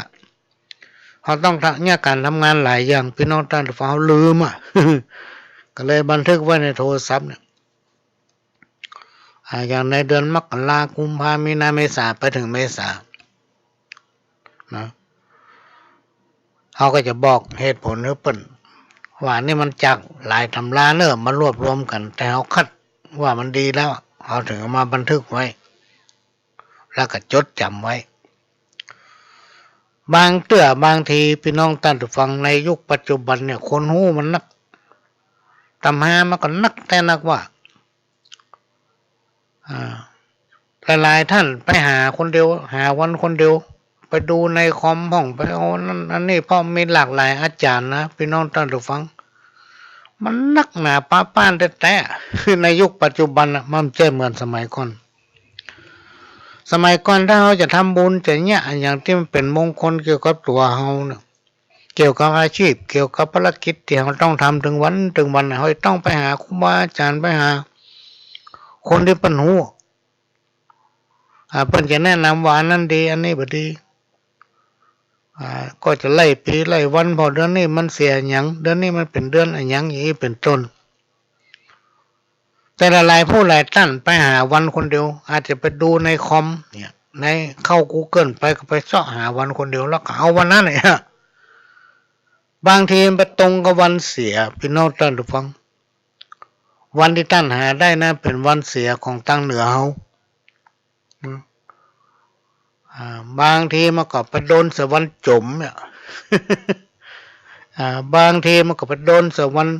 เขาต้องเนี่ยการทำงานหลายอย่างพี่น้องท่านผู้ฟังเขาลืมก็เลยบันทึกไว้ในโทรศัพท์เนี่ยอย่างในเดือนมกราคมกุมภาพันธ์มีนาเมษาไปถึงเมษานะเขาก็จะบอกเหตุผลหรือเปิ่นว่านี่มันจากหลายตำราเนอะมารวบรวมกันแต่เขาคัดว่ามันดีแล้วเขาถึงเอามาบันทึกไว้แล้วก็จดจำไว้บางทีพี่น้องท่านผู้ฟังในยุคปัจจุบันเนี่ยคนหูมันนักตำรามันก็นักแต่นักว่าหลายท่านไปหาคนเดียวหาวันคนเดียวไปดูในคอมห้องไปเอานั่นอันนี้เพราะมีหลากหลายอาจารย์นะพี่น้องท่านผู้ฟังมันนักหนาป้าป้านแต่คือในยุคปัจจุบันมันไม่เหมือนสมัยก่อนถ้าเราจะทำบุญจะเนี่ยอย่างที่มันเป็นมงคลเกี่ยวกับตัวเราเนี่ย เกี่ยวกับอาชีพเกี่ยวกับภารกิจที่เราต้องทำถึงวันเราต้องไปหาครูบาอาจารย์ไปหาคนที่เป็นหูเพิ่นจะแนะนำว่าอันนั้นดีอันนี้บ่ดีก็จะไล่ปีไล่วันพอเดือนนี้มันเสียหยังเดือนนี้มันเป็นเดือนอะไรหยังอย่างนี้เป็นต้นแต่ละหลายผู้หลายท่านไปหาวันคนเดียวอาจจะไปดูในคอมเนี่ยในเข้า Google ไปก็ไปเสาะหาวันคนเดียวแล้วก็เอาวันนั้นเนี่ยบางทีมันไปตรงกับวันเสียพี่น้องท่านผู้ฟังวันที่ท่านหาได้นะเป็นวันเสียของตั้งเหนือเฮาบางทีมันก็ไปโดนสวรรค์จมเนี่ยบางทีมันก็ไปโดนสวรรค์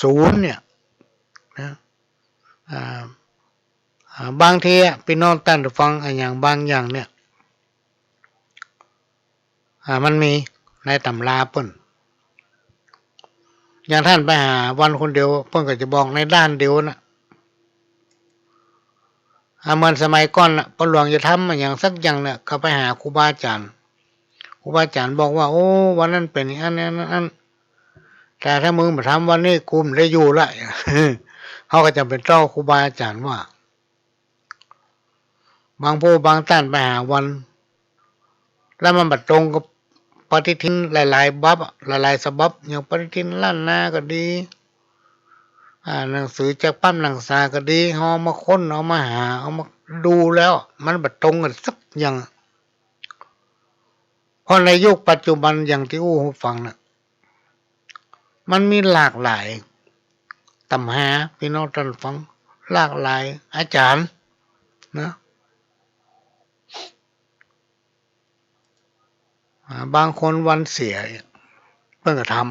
ศูนย์เนี่ยนะบางทีพี่น้องท่านผู้ฟังอย่างบางอย่างเนี่ยมันมีในตำราเปิ้นอย่างท่านไปหาวันคนเดียวเพิ่นก็จะบอกในด้านเดียวนะเหมือนสมัยก่อนพระหลวงจะทำอย่างสักอย่างเนี่ยเขาไปหาครูบาอาจารย์บอกว่าโอ้วันนั้นเป็นอันนั้นแต่ถ้ามึงมาทำวันนี้กูไม่ได้อยู่ละเขาก็จะเป็นเจ้าครูบาอาจารย์ว่าบางผู้บางท่านไปหาวันแล้วมันบัดตรงกับปฏิทินหลายๆบับหลายๆฉบับอย่างปฏิทินล้านนาก็ดีหนังสือจากปั้มหนังสาก็ดีเอามาค้นเอามาหาเอามาดูแล้วมันบัดตรงกันสักอย่างเพราะในยุคปัจจุบันอย่างที่อู้หูฟังน่ะมันมีหลากหลายตำหาพี่น้องท่านฟังหลากหลายอาจารย์นะบางคนวันเสียเพิ่งจะทำ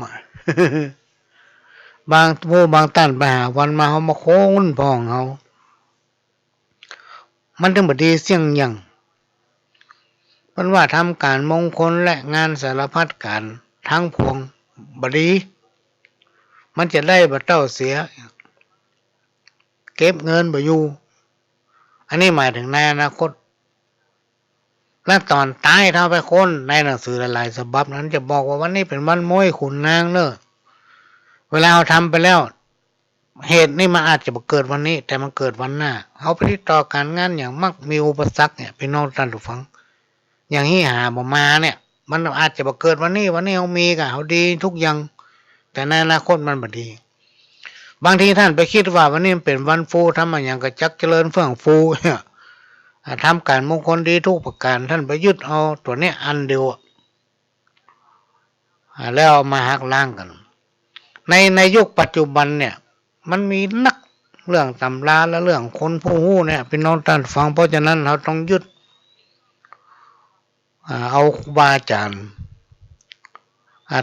บางผู้บางท่านไปหาวันมาเขามาโค้งพองเขามันถึงบดีเสี่ยงอย่างเพราะว่าทำการมงคลและงานสารพัดการทั้งพวงบดีมันจะได้บัดเต้าเสียเก็บเงินบ่อยู่อันนี้หมายถึงในอนาคตและตอนตายถ้าไปค้นในหนังสือหลายๆฉบับนั้นจะบอกว่าวันนี้เป็นวันม้วยขุนนางเนอะเวลาเราทำไปแล้วเหตุนี่มันอาจจะเกิดวันนี้แต่มันเกิดวันหน้าเขาไปติดต่อการงานอย่างมักมีอุปสรรคเนี่ยพี่น้องท่านผู้ฟังอย่างนี้หาบ่มาเนี่ยมันอาจจะเกิดวันนี้เขามีกับเขาดีทุกอย่างแต่ในอนาคตมันบ่ดีบางทีท่านไปคิดว่าวันนี้เป็นวันฟูทำอย่างกระจักเจริญเฟื่องฟูเนี่ยทำการมงคลดีทุกประการท่านไปยึดเอาตัวนี้อันเดียวแล้วมาหักล้างกันในยุคปัจจุบันเนี่ยมันมีนักเรื่องตำราและเรื่องคนผู้หู้เนี่ยพี่น้องท่านฟังเพราะฉะนั้นเราต้องยึดเอาครูบาอาจารย์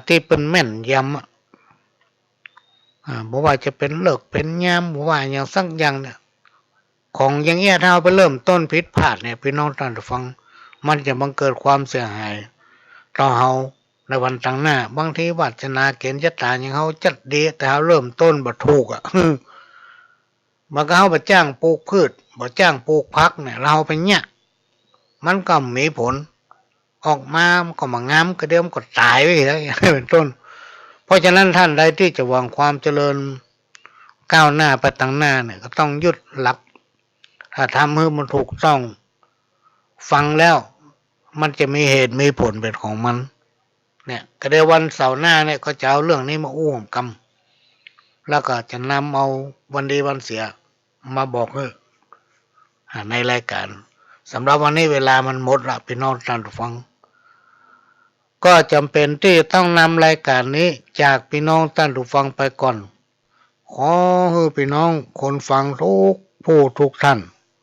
ที่เป็นแม่นยำบอกว่าจะเป็นเลิกเป็นยามบอกว่าอย่างสักอย่างเนี่ยของอย่างเงี้ยถ้าเราไปเริ่มต้นผิดพลาดเนี่ยพี่น้องท่านฟังมันจะบังเกิดความเสียหายต่อเราในวันต่างหน้าบางทีวัฒนาเกณฑ์ชะตาอย่างเขาจัดดีแต่เขาเริ่มต้นบ่ถูกมันก็เขาไปจ้างปลูกพืชบ่จ้างปลูกพักเนี่ยเราไปเนี่ยมันก็มีผลออกมามันก็มางามก็เดิมก็ตายไปแล้วเป็นต้นเพราะฉะนั้นท่านใดที่จะหวังความเจริญก้าวหน้าไปต่างหน้าเนี่ยก็ต้องยึดหลักถ้าทำให้มันถูกต้องฟังแล้วมันจะมีเหตุมีผลเป็นของมันเนี่ยก็ได้วันเสาร์หน้าเนี่ยก็จะเอาเรื่องนี้มาอู้มกันแล้วก็จะนำเอาวันดีวันเสียมาบอกในรายการสำหรับวันนี้เวลามันหมดละพี่น้องท่านผู้ฟังก็จำเป็นที่ต้องนำรายการนี้จากพี่น้องท่านผู้ฟังไปก่อนขอให้พี่น้องคนฟังทุกผู้ทุกท่าน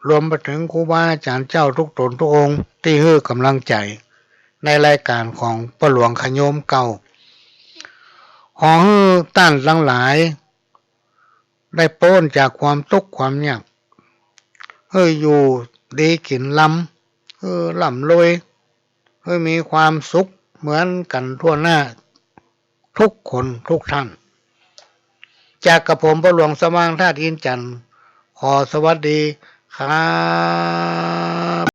รวมไปถึงครูบาอาจารย์เจ้าทุกตนทุกองค์ที่ให้กำลังใจในรายการของพ่อหลวงขโยมเก่าขอให้ท่านทั้งหลายได้พ้นจากความทุกข์ความยากอยู่ดีกินลำร่ำรวยมีความสุขเหมือนกันทั่วหน้าทุกคนทุกท่านจากกระผมพระหลวงสว่างธาตุอินทร์จันทร์ขอสวัสดีครับ